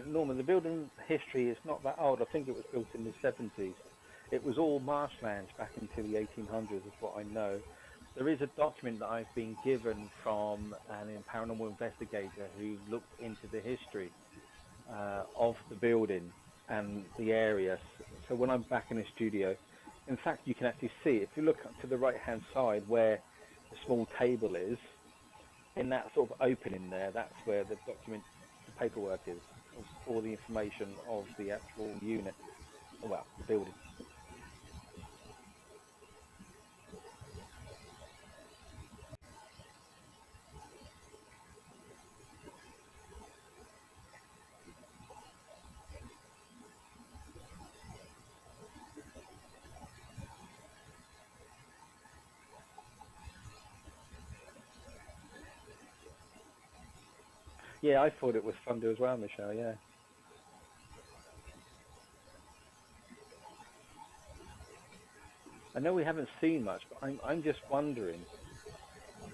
Norman, the building history is not that old. I think it was built in the 70s. It was all marshlands back into the 1800s, is what I know. There is a document that I've been given from an paranormal investigator who looked into the history of the building and the area. So when I'm back in the studio, in fact, you can actually see, if you look up to the right-hand side where the small table is, in that sort of opening there, that's where the document, the paperwork is, of all the information of the actual unit, well, the building. Yeah, I thought it was fun to as well, Michelle. Yeah, I know we haven't seen much, but I'm just wondering.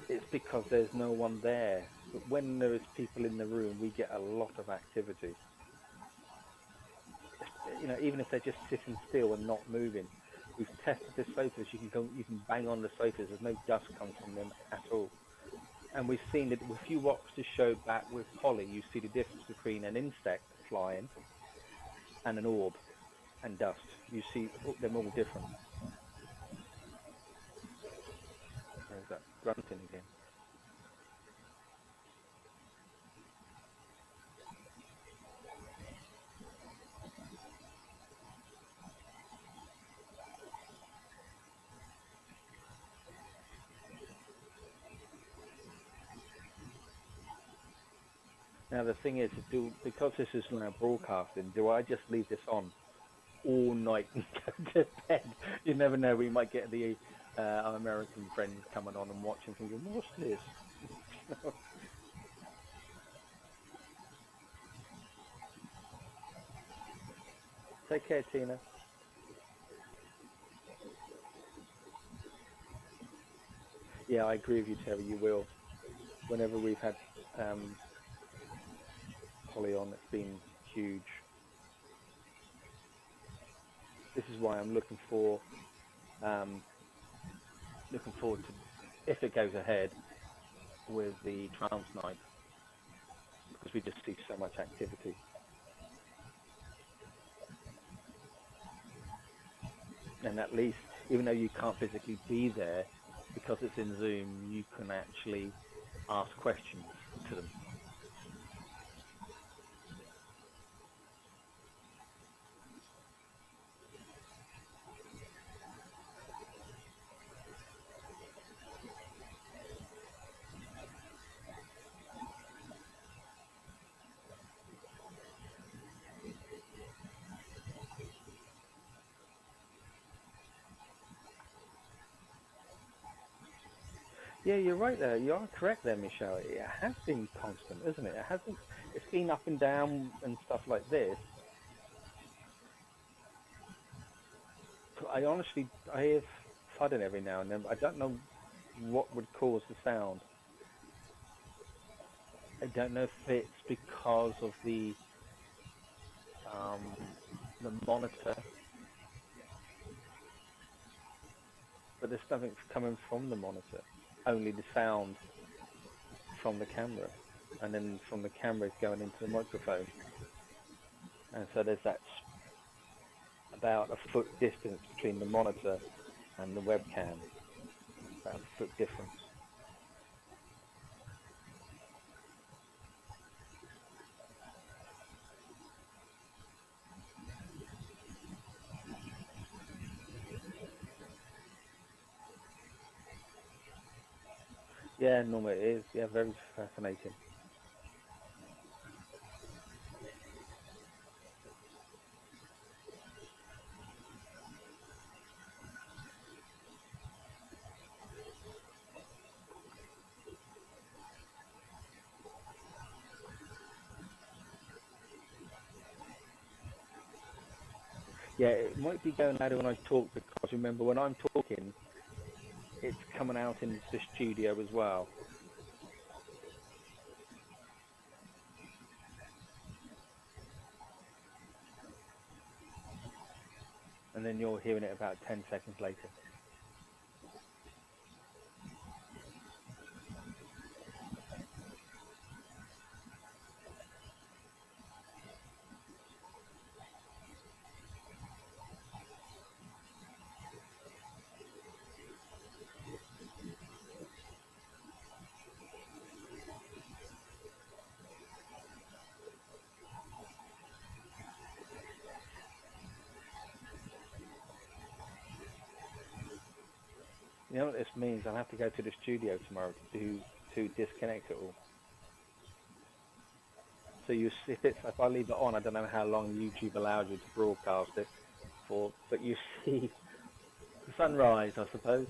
It's because there's no one there. But when there is people in the room, we get a lot of activity. You know, even if they're just sitting still and not moving. We've tested the sofas. You can bang on the sofas. There's no dust comes from them at all. And we've seen that with a few rocks to show back with Polly, you see the difference between an insect flying and an orb and dust. You see them all different. There's that grunting again. Now the thing is, because this is now broadcasting, do I just leave this on all night and go to bed? You never know. We might get our American friends coming on and watching, thinking, "What's this?" Take care, Tina. Yeah, I agree with you, Terry. You will. Whenever we've had Holly on, it's been huge. This is why I'm um, looking forward to, if it goes ahead, with the trance night, because we just see so much activity. And at least, even though you can't physically be there, because it's in Zoom, you can actually ask questions to them. Yeah, you're right there. You are correct there, Michelle. It has been constant, isn't it? It hasn't. It's been up and down and stuff like this. I hear thudding every now and then, but I don't know what would cause the sound. I don't know if it's because of um, the monitor, but there's nothing coming from the monitor. Only the sound from the camera, and then from the camera it's going into the microphone, and so there's that about a foot distance between the monitor and the webcam, about a foot difference. Yeah, Norma, it is. Yeah, very fascinating. Yeah, it might be going louder when I talk because remember when I'm talking, it's coming out into the studio as well. And then you're hearing it about 10 seconds later. You know what this means? I'll have to go to the studio tomorrow to disconnect it all. So if I leave it on, I don't know how long YouTube allows you to broadcast it for, but you see the sunrise, I suppose.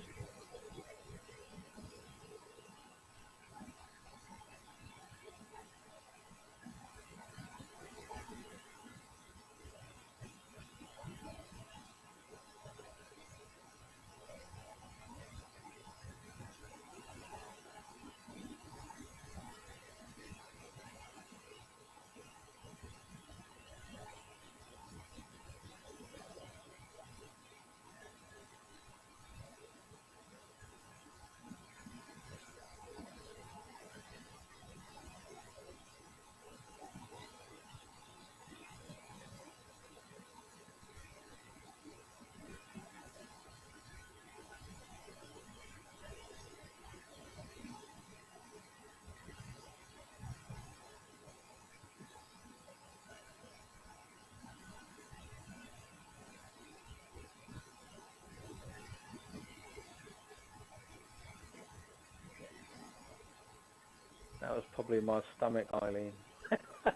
That was probably my stomach, Eileen.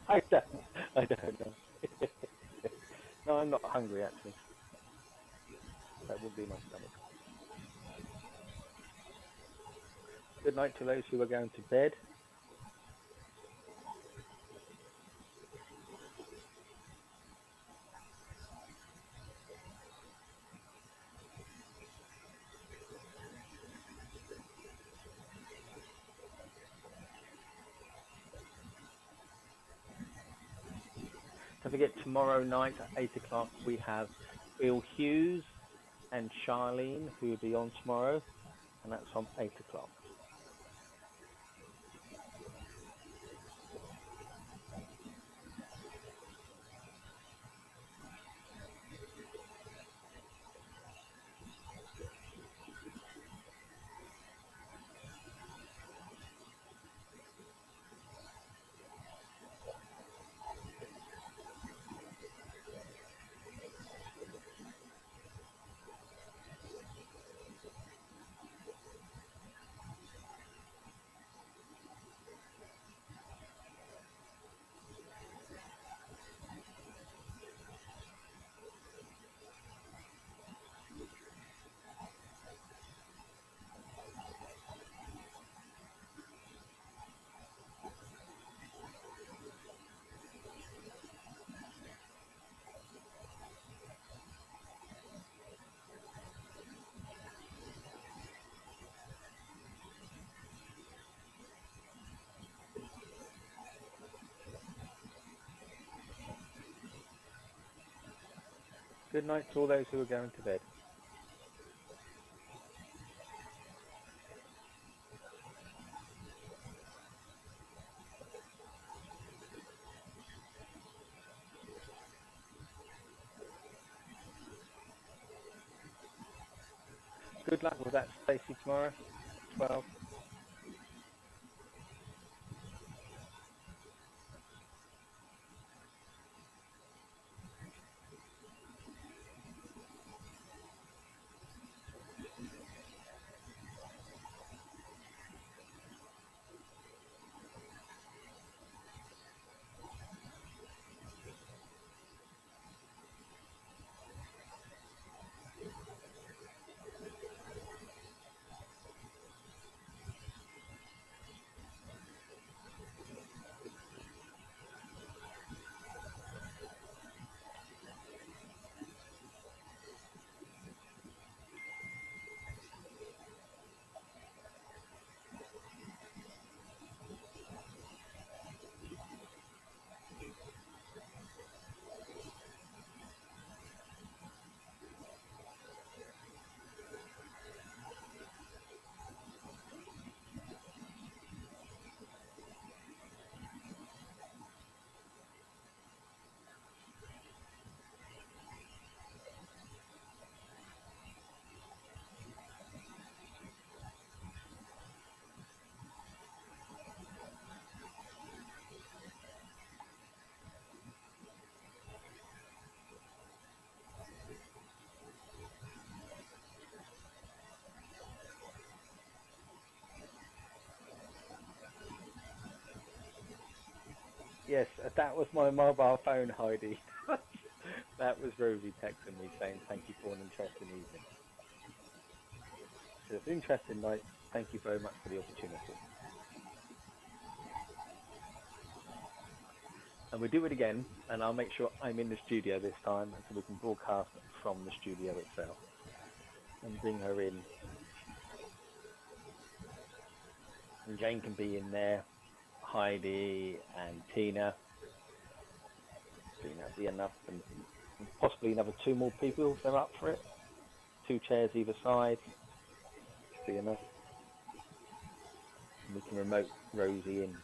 I don't, I don't know. No, I'm not hungry actually. That would be my stomach. Good night to those who are going to bed. Don't forget, tomorrow night at 8 o'clock we have Bill Hughes and Charlene who will be on tomorrow, and that's from 8 o'clock. good night to all those who are going to bed. Good luck with that, Stacey, tomorrow, 12. Yes, that was my mobile phone, Heidi. That was Rosie texting me saying thank you for an interesting evening. So it's an interesting night. Thank you very much for the opportunity. And we do it again, and I'll make sure I'm in the studio this time so we can broadcast from the studio itself and bring her in. And Jane can be in there, Heidi and Tina. I think that'd be enough, and possibly another 2 more people if they're up for it. 2 chairs either side. Should be enough. And we can remote Rosie in.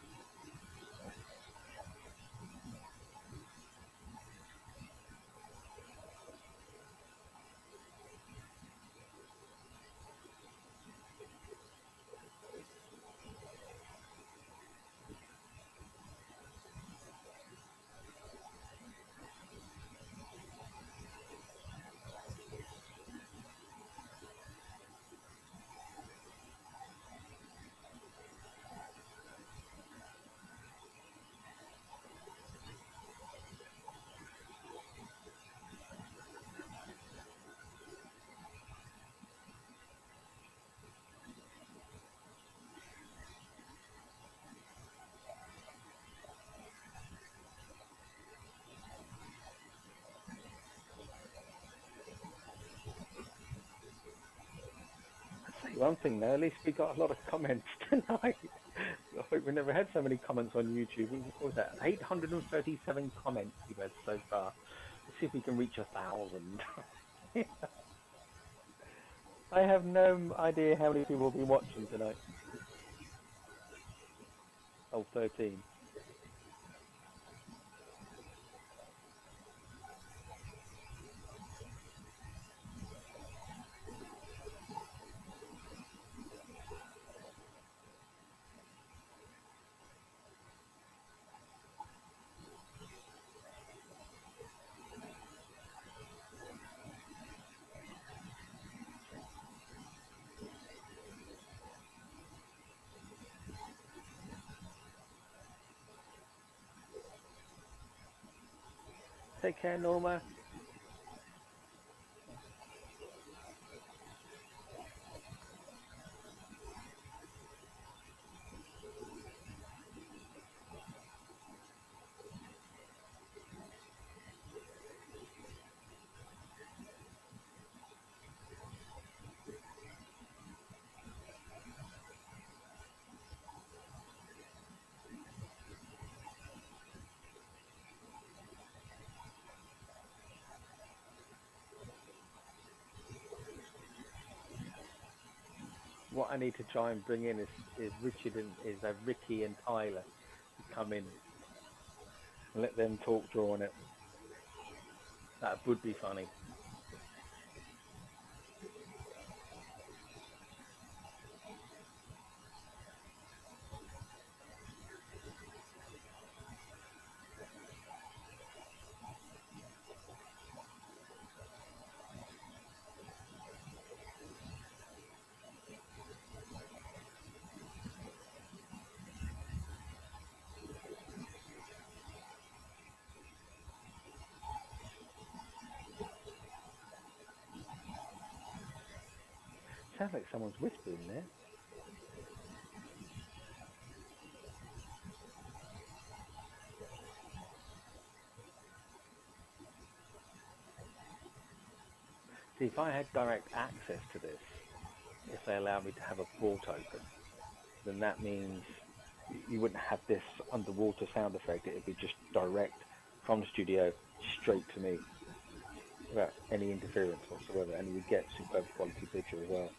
One thing though, at least we got a lot of comments tonight. I hope we never had so many comments on YouTube. What was that? 837 comments we've had so far. Let's see if we can reach 1,000. I have no idea how many people will be watching tonight. Oh, 13. Take care, Norma. what I need to try and bring in is Ricky and Tyler to come in and let them talk drawing it. That would be funny. Sounds like someone's whispering there. See, if I had direct access to this, if they allow me to have a port open, then that means you wouldn't have this underwater sound effect. It would be just direct from the studio straight to me without any interference whatsoever, and you would get superb quality picture as well.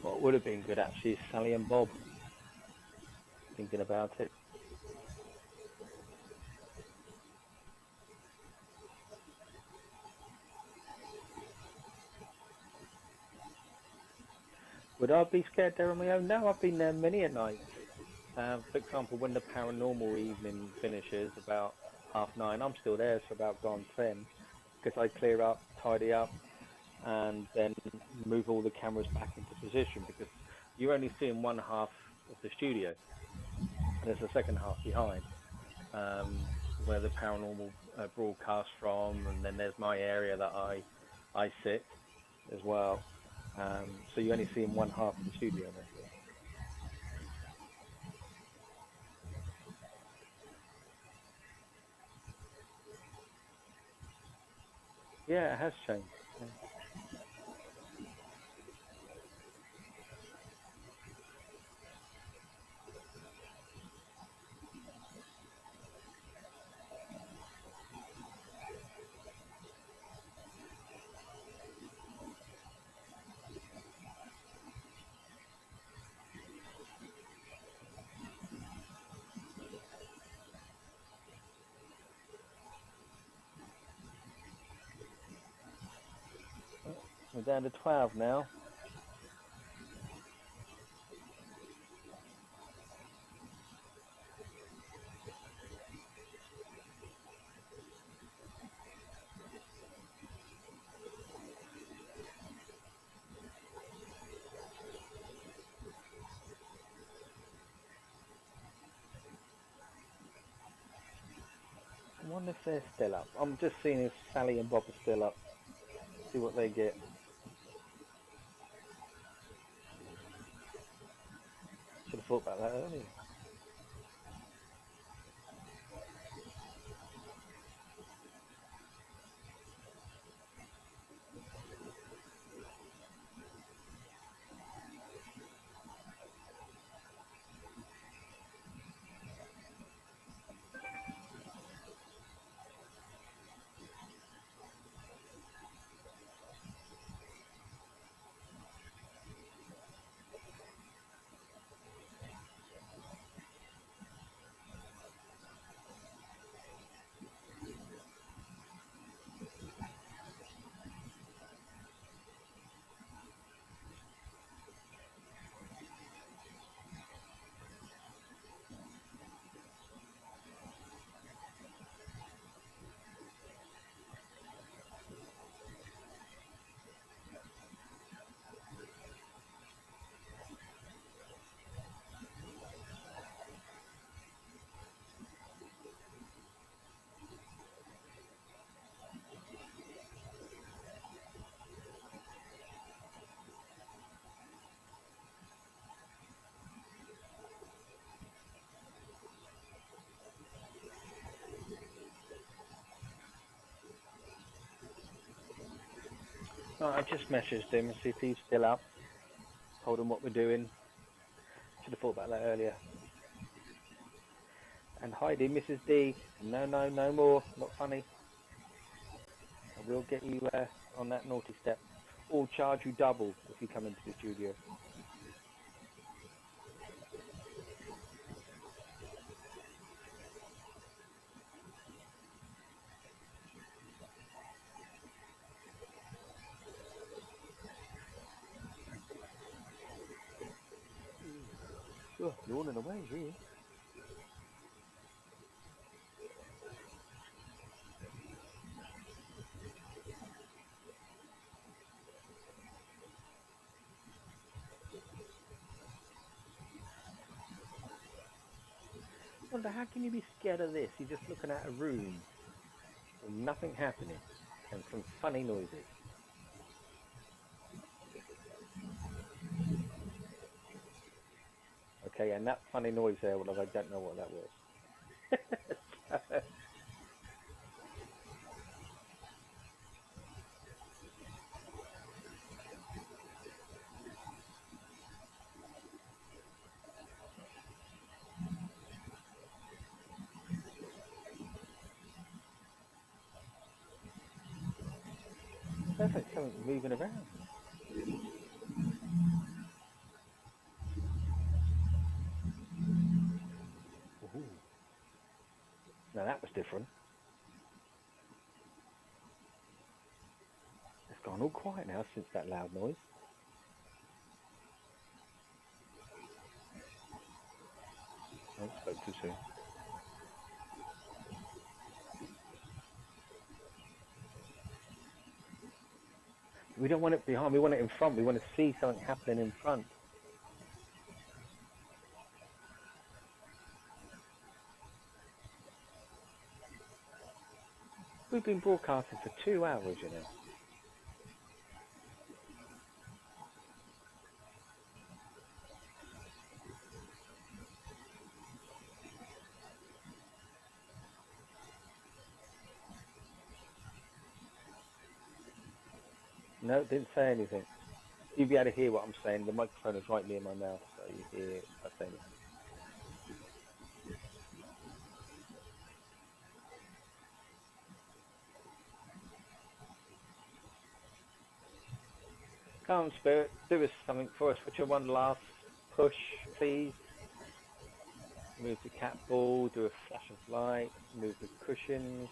What would have been good actually is Sally and Bob. Thinking about it. Would I be scared there on my own? No, I've been there many a night. For example, when the paranormal evening finishes about 9:30, I'm still there, so about gone 10, because I clear up, tidy up, and then move all the cameras back into position, because you're only seeing one half of the studio, and there's a second half behind, where the paranormal broadcasts from, and then there's my area that I sit as well. So you're only seeing one half of the studio there. Yeah, it has changed. Yeah. We're down to 12 now. I wonder if they're still up. I'm just seeing if Sally and Bob are still up. See what they get. Should have thought about that earlier. Right, I just messaged him and see if he's still up. Told him what we're doing. Should have thought about that earlier. And Heidi, Mrs. D. No, no more. Not funny. I will get you on that naughty step. Or charge you double if you come into the studio. Oh, yawning away here. Wonder how can you be scared of this? You're just looking at a room with nothing happening and some funny noises. Okay, and that funny noise there, well, I don't know what that was. Sounds like something moving around. Ooh. Now that was different. It's gone all quiet now since that loud noise. I spoke too soon. We don't want it behind, we want it in front. We want to see something happening in front. We've been broadcasting for 2 hours, you know. No, didn't say anything. You'll be able to hear what I'm saying. The microphone is right near my mouth, so you hear it. I say it. Come on, Spirit, do us something for us. Put your one last push, please. Move the cat ball, do a flash of light, move the cushions,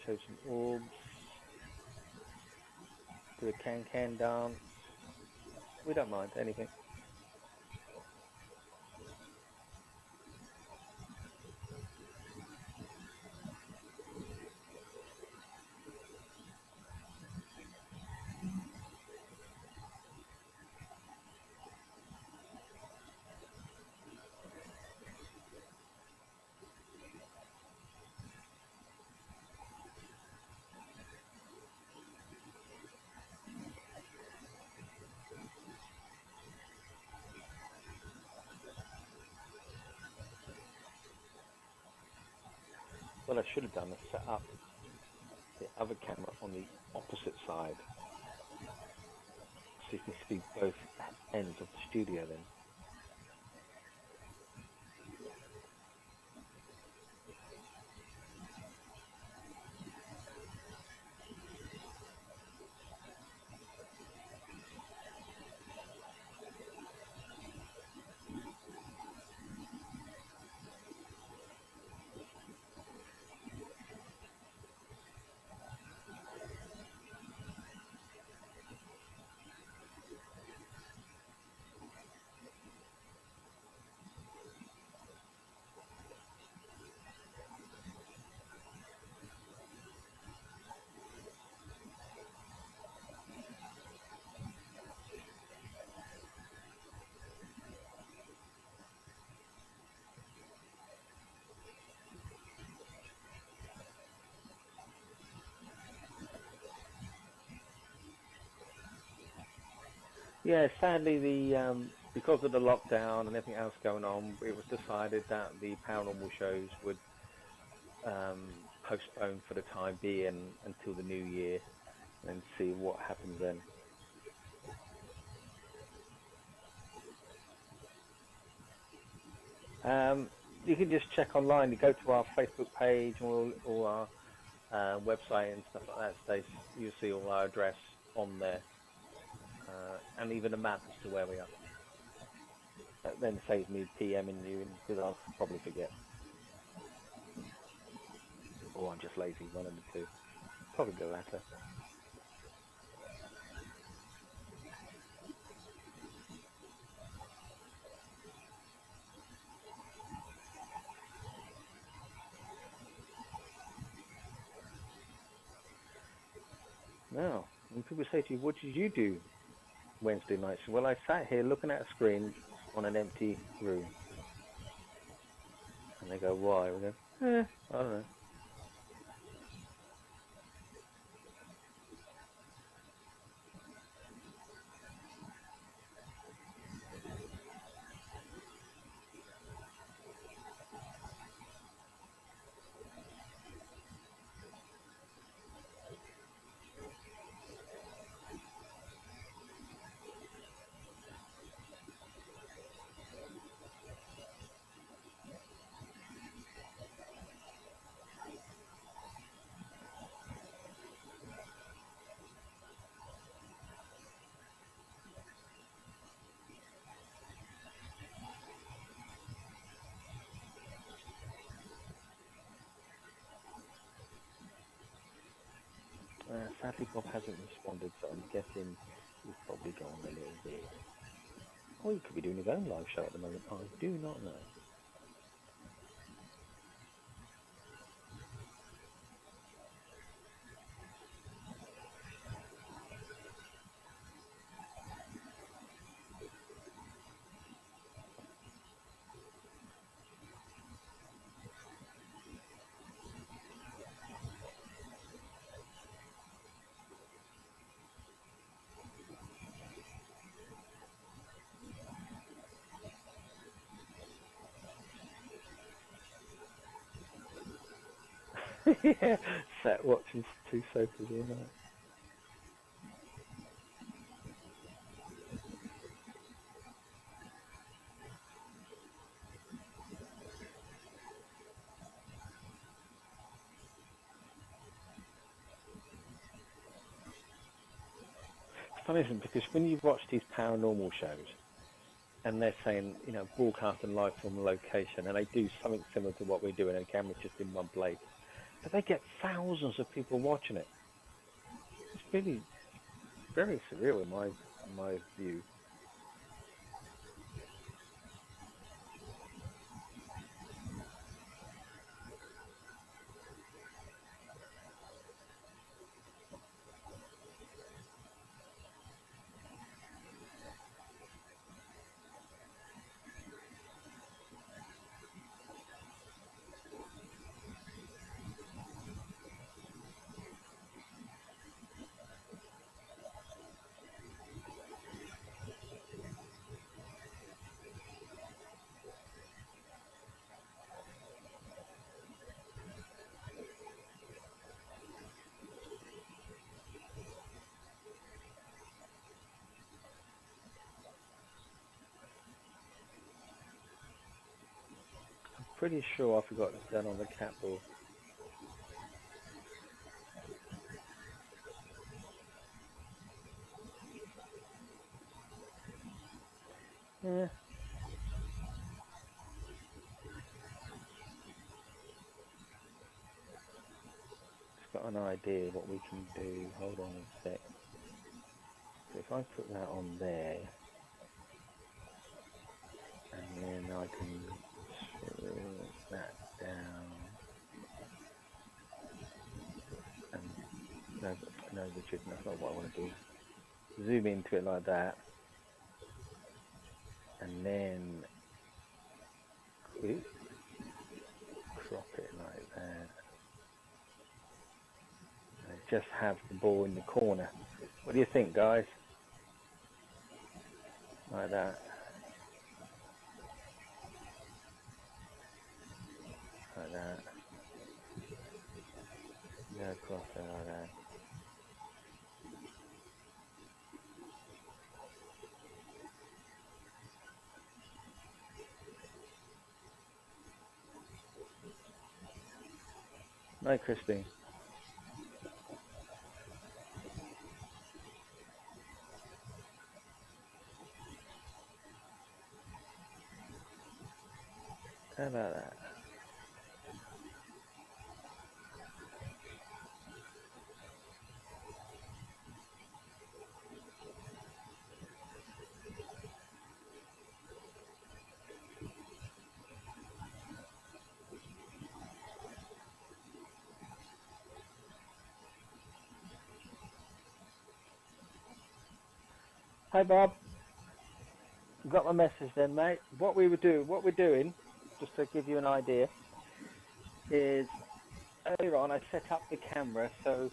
show some orbs, do a can-can dance. We don't mind anything. What I should have done is set up the other camera on the opposite side, so you can see both ends of the studio then. Yeah, sadly, because of the lockdown and everything else going on, it was decided that the paranormal shows would postpone for the time being until the new year. and see what happens then. You can just check online. You go to our Facebook page or our website and stuff like that. You'll see all our address on there, and even a map as to where we are. That then saves me PMing you because I'll probably forget. Or I'm just lazy, one of the two. Probably the latter. Now, when people say to you, what did you do Wednesday nights? Well, I sat here looking at a screen on an empty room. And they go, why? We go, I don't know. Sadly, Bob hasn't responded, so I'm guessing he's probably gone a little bit. Or he could be doing his own live show at the moment. I do not know. Yeah, sat watching two soaps all night. It's funny, isn't it? Because when you watch these paranormal shows, and they're saying, broadcasting live from location, and they do something similar to what we're doing, and the camera's just in one place, but they get thousands of people watching it. It's really very surreal in my view. Pretty sure I forgot to turn on the cat ball. Yeah. Just got an idea what we can do. Hold on a sec. So if I put that on there, and then I can shrink that down. And no, Richard, that's not what I want to do. Zoom into it like that, and then crop it like that, and just have the ball in the corner. What do you think, guys? Like that. Like that. Go across there like that. No, Christine. How about that? Hi, Bob. You got my message then, mate. What we're doing, just to give you an idea, is earlier on I set up the camera, so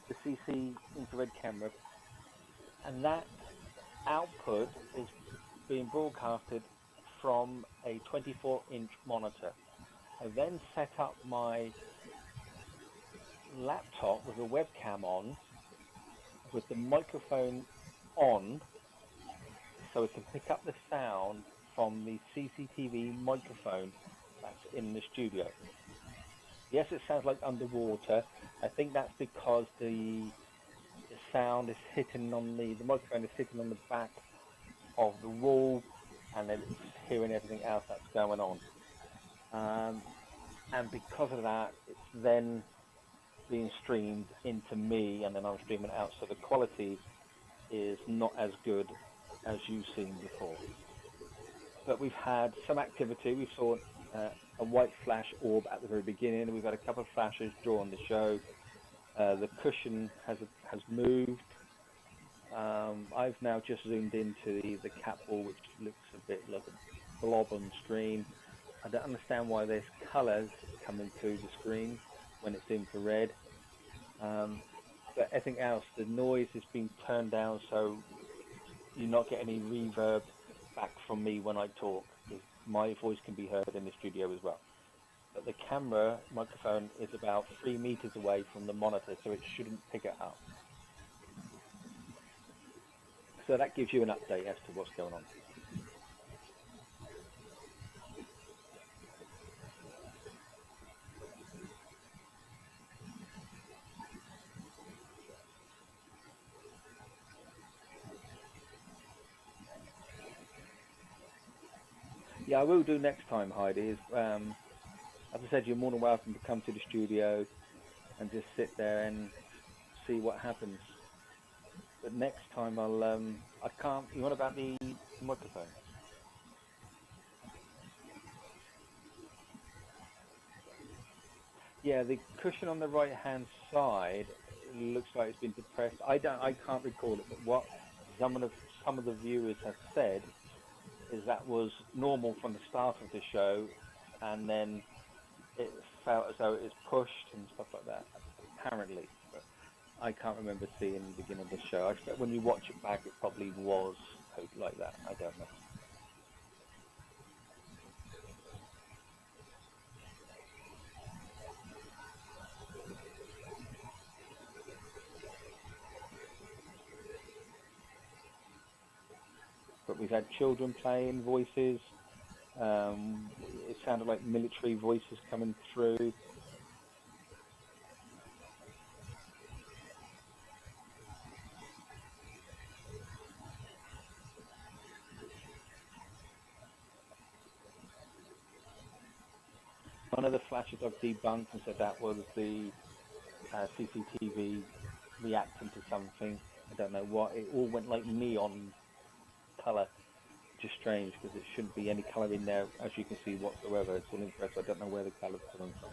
the CC infrared camera, and that output is being broadcasted from a 24-inch monitor. I then set up my laptop with a webcam on, with the microphone on, so it can pick up the sound from the CCTV microphone that's in the studio. Yes, it sounds like underwater. I think that's because the sound is hitting on the microphone is sitting on the back of the wall, and then it's hearing everything else that's going on. And because of that, it's then being streamed into me, and then I'm streaming out. So the quality is not as good as you've seen before. But we've had some activity. We saw a white flash orb at the very beginning. We've had a couple of flashes drawn the show. The cushion has moved. I've now just zoomed into the cat ball, which looks a bit like a blob on screen. I don't understand why there's colours coming through the screen when it's infrared. But everything else, the noise has been turned down, so you're not getting any reverb back from me when I talk, because my voice can be heard in the studio as well. But the camera microphone is about 3 meters away from the monitor, so it shouldn't pick it up. So that gives you an update as to what's going on. Yeah, I will do next time, Heidi. As I said, you're more than welcome to come to the studio and just sit there and see what happens. But next time I can't. You want about the microphone? Yeah, the cushion on the right-hand side looks like it's been depressed. I can't recall it, but what some of the viewers have said is that was normal from the start of the show, and then it felt as though it was pushed and stuff like that, apparently. But I can't remember seeing the beginning of the show. I expect when you watch it back, it probably was like that. I don't know. But we've had children playing voices. It sounded like military voices coming through. One of the flashes I've debunked and said that was the CCTV reacting to something. I don't know what. It all went like neon colour, which is strange because it shouldn't be any colour in there, as you can see whatsoever. It's all infrared, so I don't know where the colour's coming from.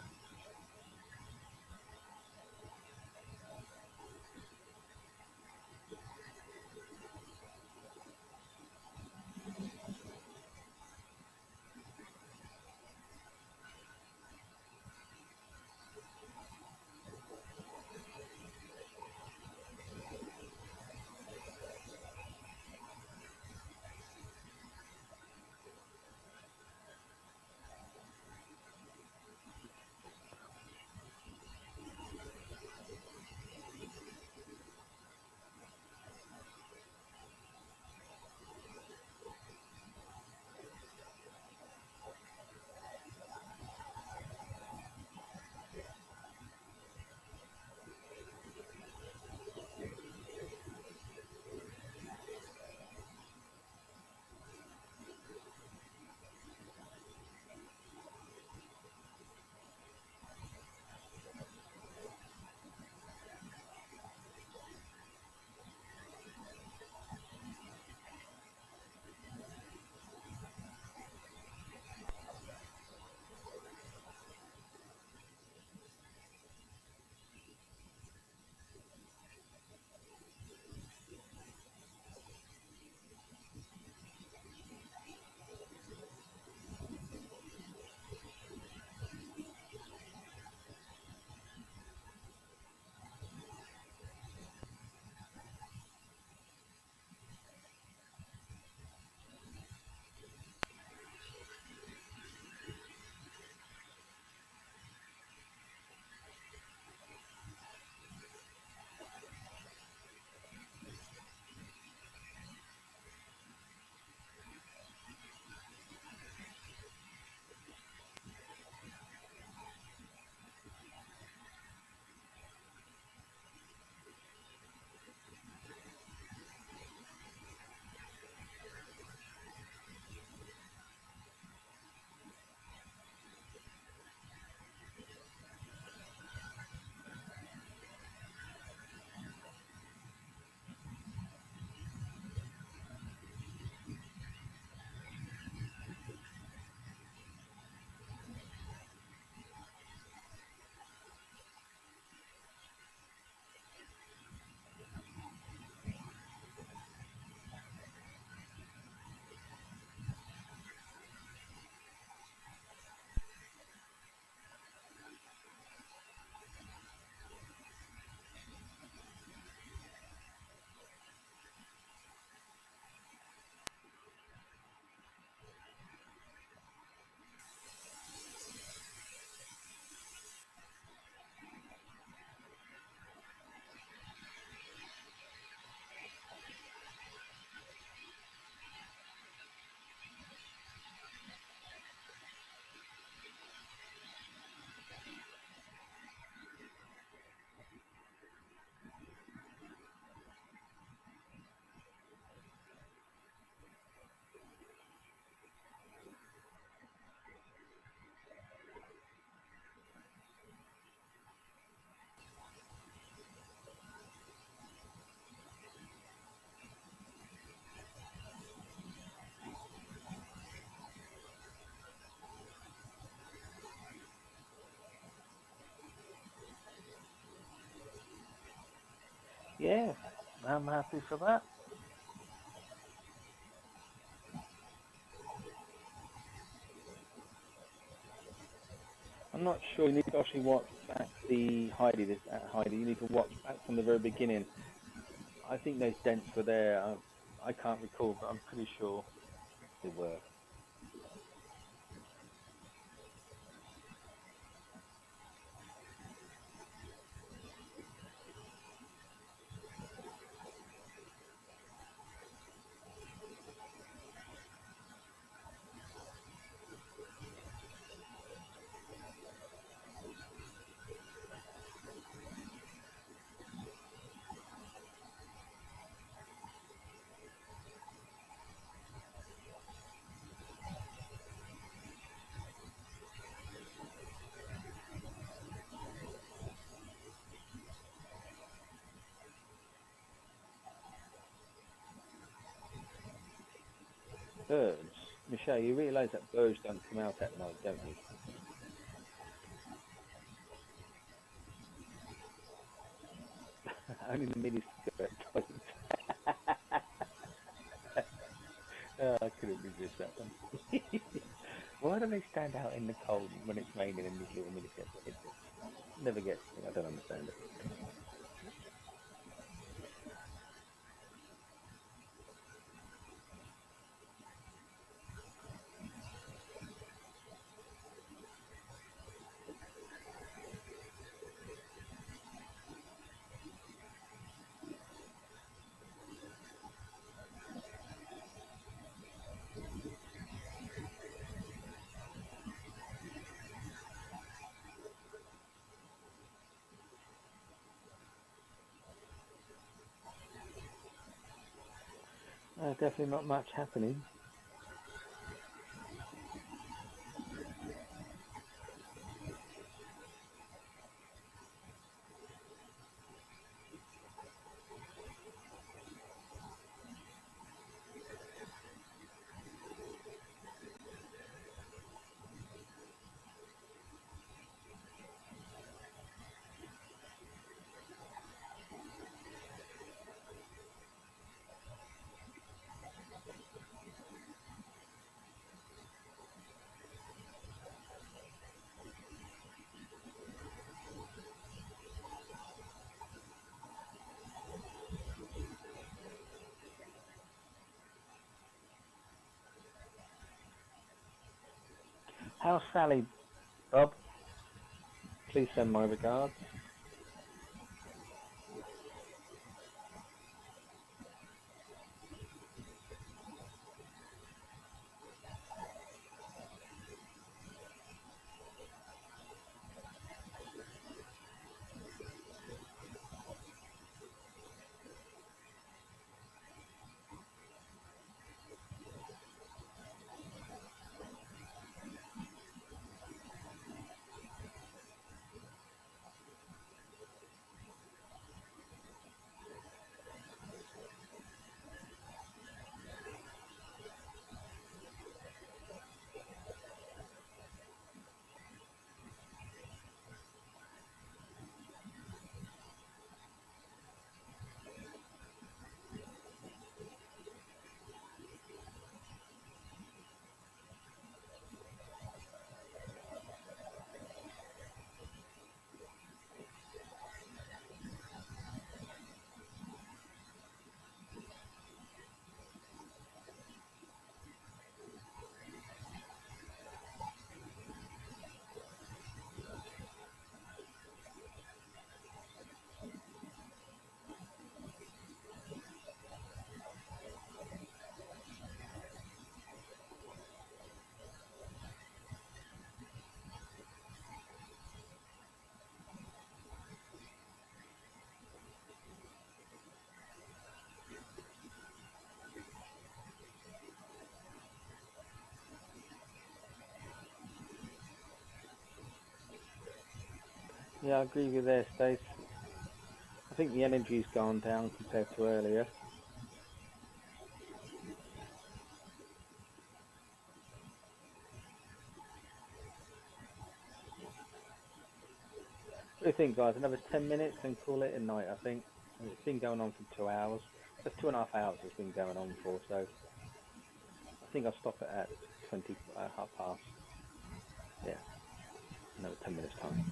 Yeah, I'm happy for that. I'm not sure. You need to actually watch back the Heidi. This Heidi. You need to watch back from the very beginning. I think those dents were there. I can't recall, but I'm pretty sure they were. Birds. Michelle, you realise that birds don't come out at night, don't you? Only the mini skirt types. I couldn't resist that one. Why do they stand out in the cold when it's raining in these little mini skirts? It never gets me. I don't understand it. Definitely not much happening. How's Sally, Bob? Please send my regards. Yeah, I agree with you there, Stace. I think the energy's gone down compared to earlier. What do you think, guys? Another 10 minutes and call it a night, I think. And it's been going on for 2 hours. That's 2.5 hours it's been going on for. So I think I'll stop it at 20 half past. Yeah, no, 10 minutes time.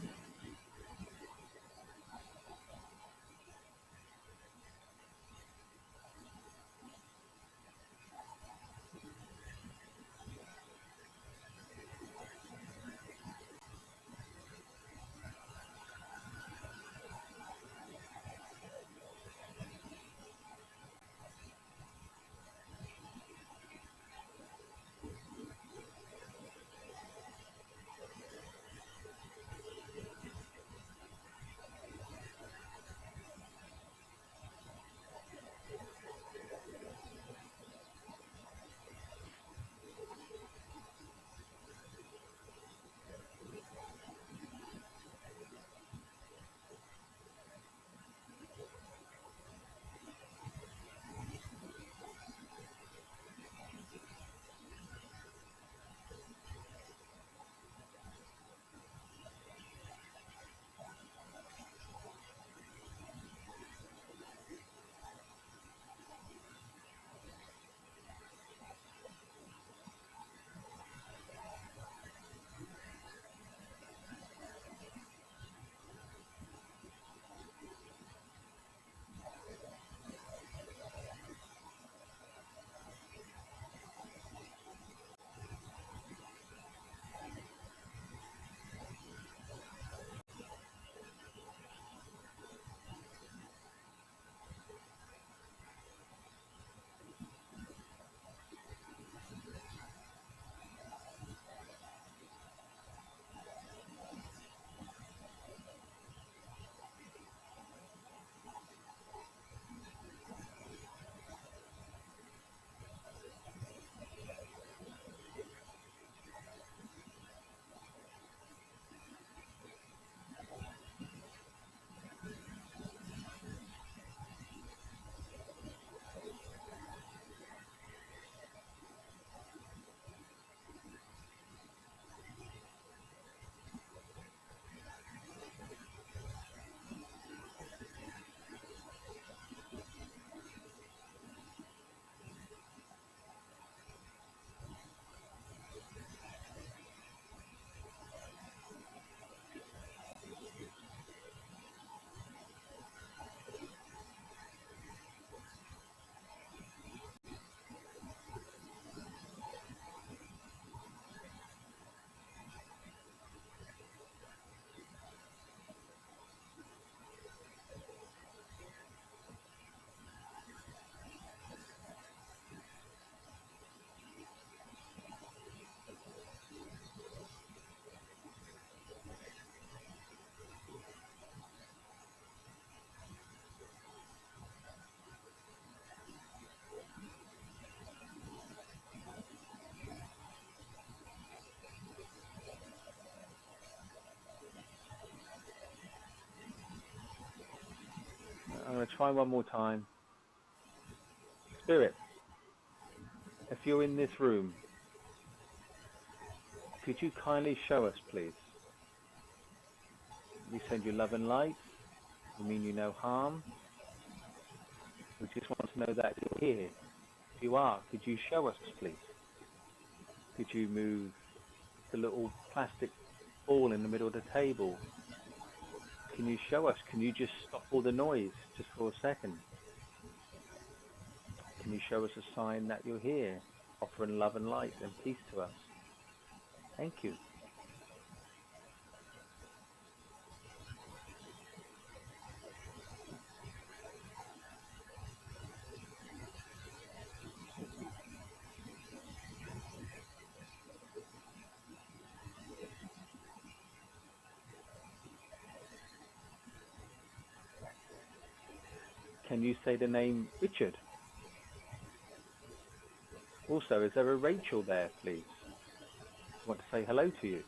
I'm going to try one more time. Spirit, if you're in this room, could you kindly show us, please? We send you love and light. We mean you no harm. We just want to know that you're here. If you are, could you show us, please? Could you move the little plastic ball in the middle of the table? Can you show us? Can you just stop all the noise just for a second? Can you show us a sign that you're here, offering love and light and peace to us? Thank you. Can you say the name Richard? Also, is there a Rachel there, please? I want to say hello to you.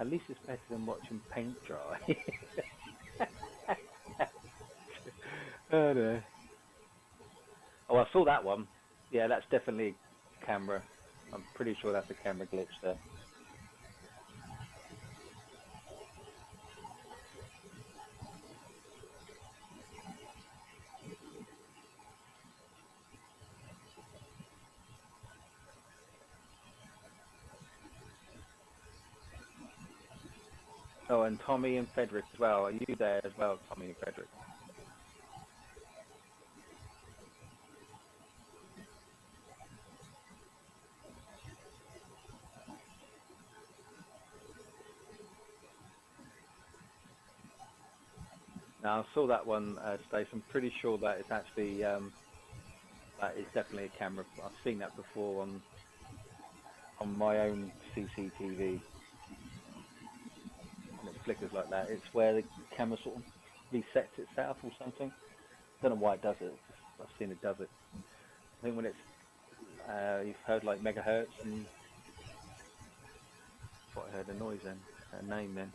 At least it's better than watching paint dry. Oh no. Oh, I saw that one. Yeah, that's definitely a camera. I'm pretty sure that's a camera glitch there. Oh, and Tommy and Frederick as well. Are you there as well, Tommy and Frederick? Now, I saw that one, Stace. I'm pretty sure that it's actually that is definitely a camera. I've seen that before on my own CCTV, and it flickers like that. It's where the camera sort of resets itself or something. Don't know why it does it. I've seen it does it. I think when it's you've heard like megahertz, and that's what I heard the noise then, name then.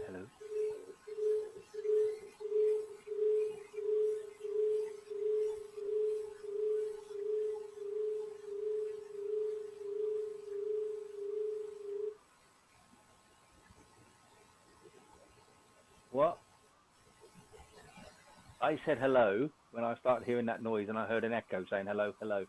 Hello. What? I said hello when I started hearing that noise, and I heard an echo saying hello, hello.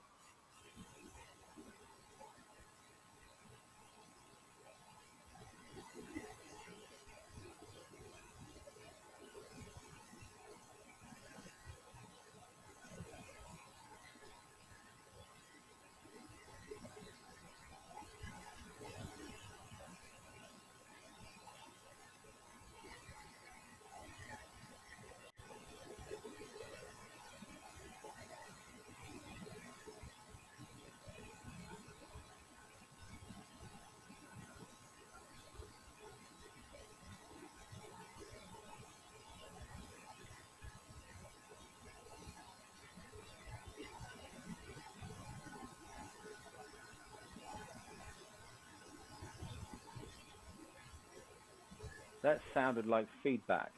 That sounded like feedback.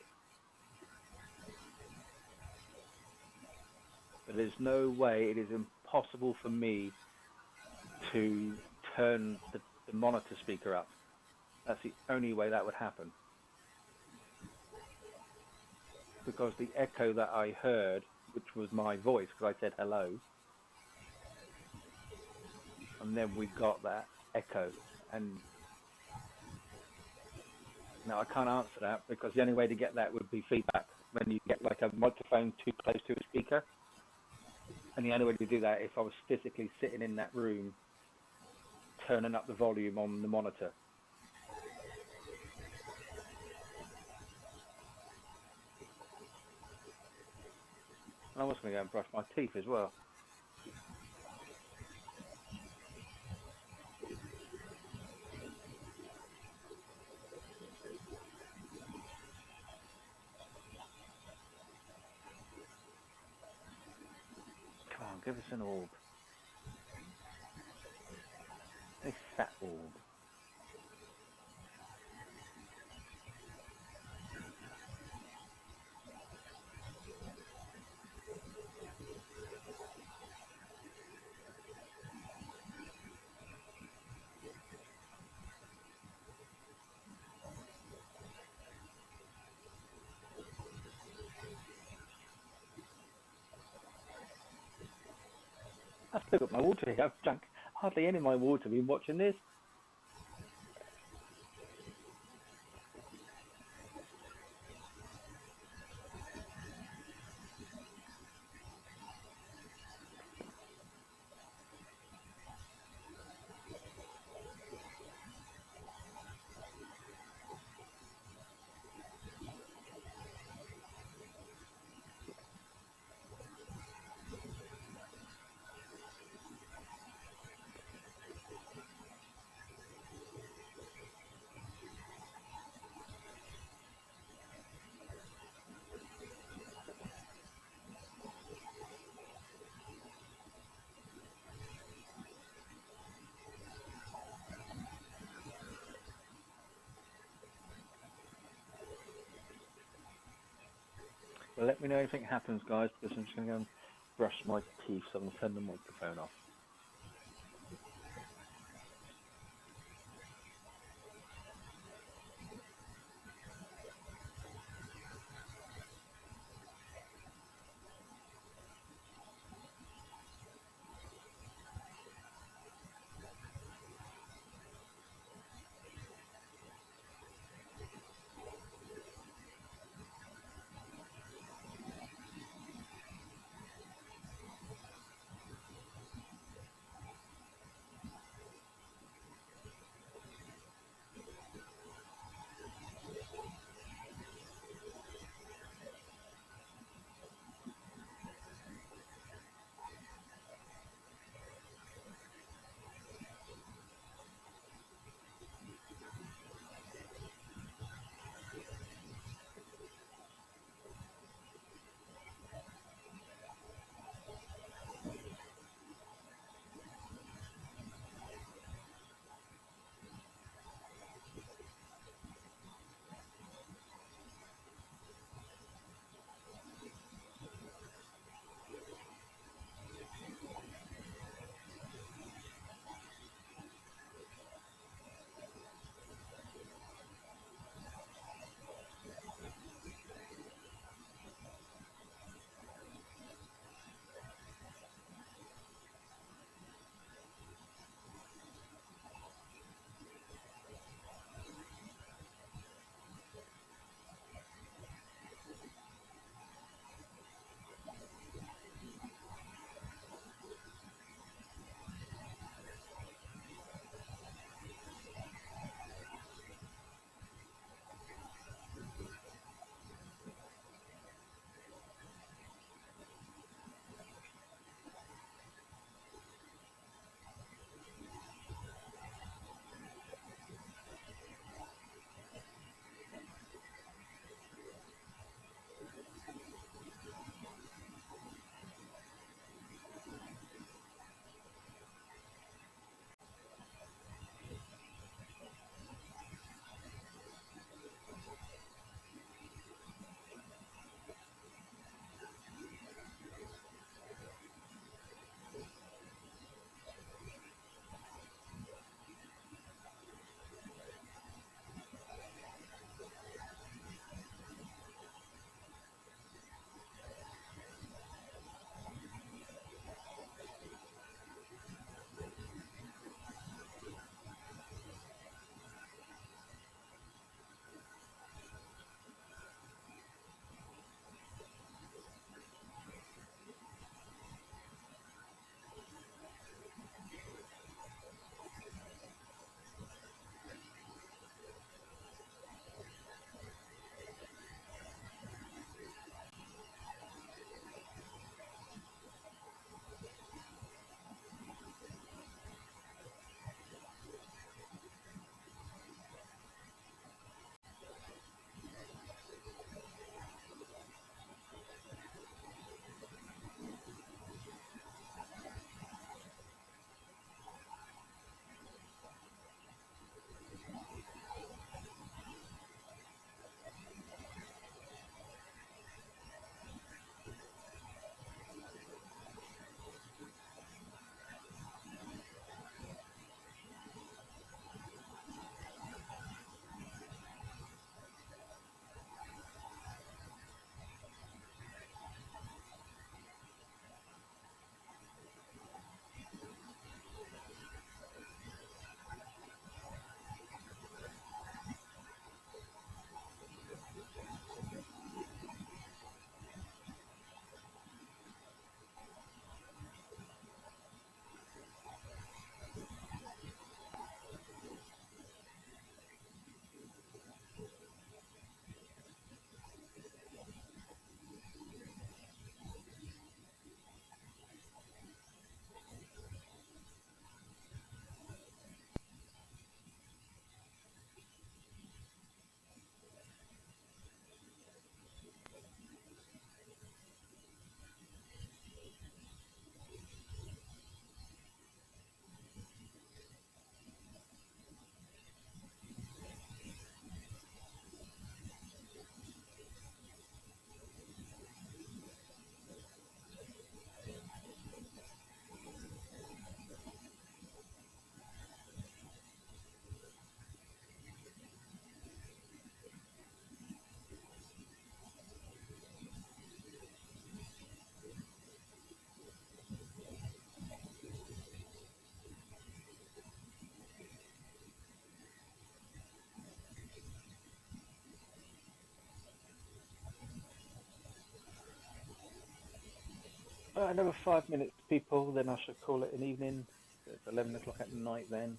But there's no way, it is impossible for me to turn the monitor speaker up. That's the only way that would happen. Because the echo that I heard, which was my voice, because I said hello, and then we got that echo. And now I can't answer that, because the only way to get that would be feedback, when you get like a microphone too close to a speaker. And the only way to do that is if I was physically sitting in that room, turning up the volume on the monitor. And I was going to go and brush my teeth as well. Come on, give us an orb. A fat orb. I've still got my water here. I've drunk hardly any of my water been watching this. let me know if anything happens, guys, because I'm just going to go and brush my teeth, so I'm going to turn the microphone off. Another 5 minutes, people, then I shall call it an evening. It's 11 o'clock at night then.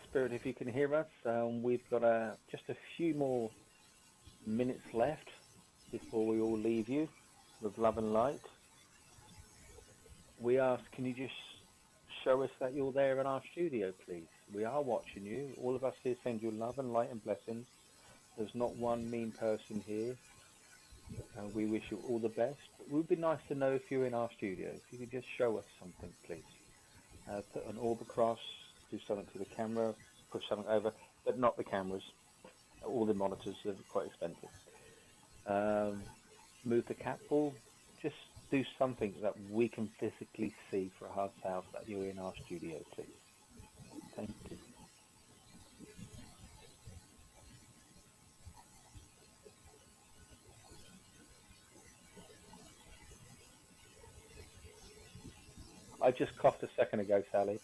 Spirit, if you can hear us, we've got just a few more minutes left before we all leave you with love and light. We ask, can you just show us that you're there in our studio, please? We are watching you. All of us here send you love and light and blessings. There's not one mean person here. We wish you all the best. It would be nice to know if you're in our studio. If you could just show us something, please. Put an orb across, do something to the camera, push something over, but not the cameras. All the monitors are quite expensive. Move the cat ball. Just do something that we can physically see for ourselves that you're in our studio, please. Thank you. I just coughed a second ago, Sally,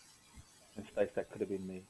and Stace, that could have been me.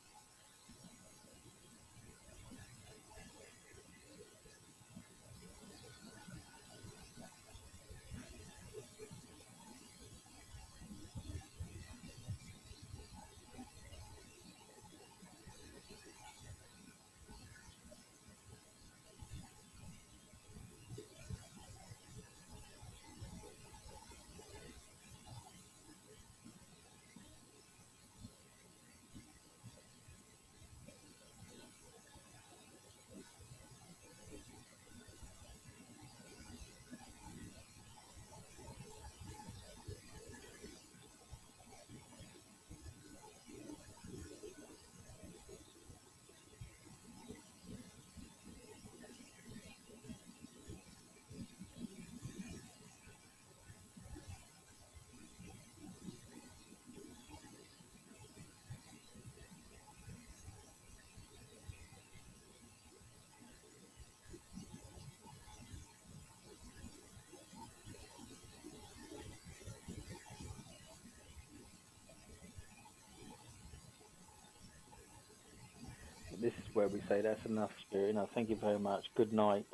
This is where we say that's enough, Spirit. No, thank you very much. Good night.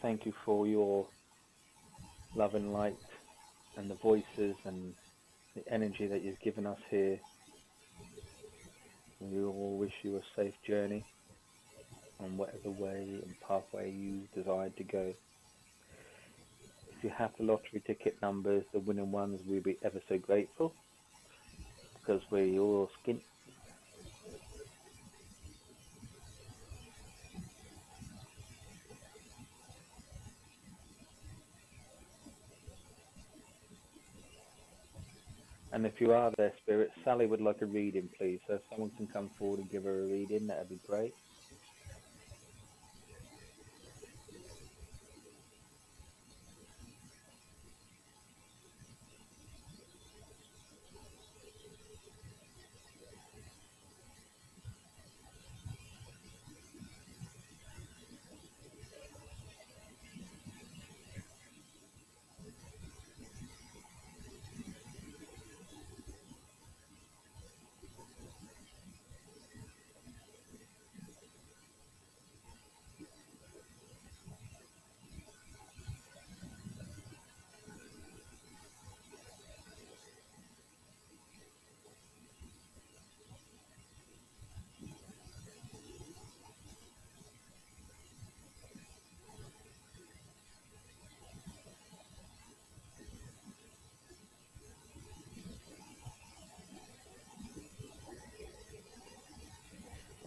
Thank you for your love and light and the voices and the energy that you've given us here. We all wish you a safe journey on whatever way and pathway you decide to go. If you have the lottery ticket numbers, the winning ones, we'll be ever so grateful because we're all skint. And if you are there, Spirit, Sally would like a reading, please. So if someone can come forward and give her a reading, that would be great.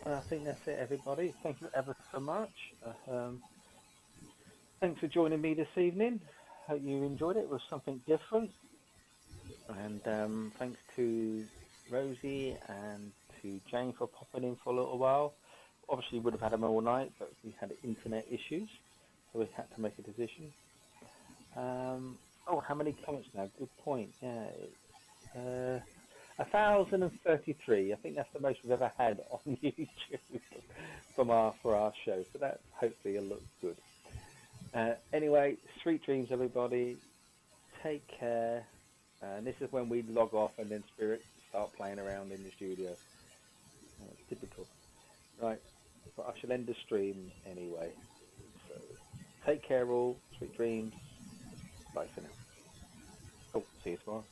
I think that's it, everybody. Thank you ever so much. Thanks for joining me this evening. Hope you enjoyed it. It was something different. And thanks to Rosie and to Jane for popping in for a little while. Obviously, we would have had them all night, but we had internet issues, so we had to make a decision. Oh, how many comments now? Good point. Yeah, 1,033. I think that's the most we've ever had on YouTube for our show. So that hopefully will look good. Anyway, sweet dreams, everybody. Take care. And this is when we log off, and then Spirit starts start playing around in the studio. It's typical. Right, but I shall end the stream anyway. So take care all. Sweet dreams. Bye for now. Oh, see you tomorrow.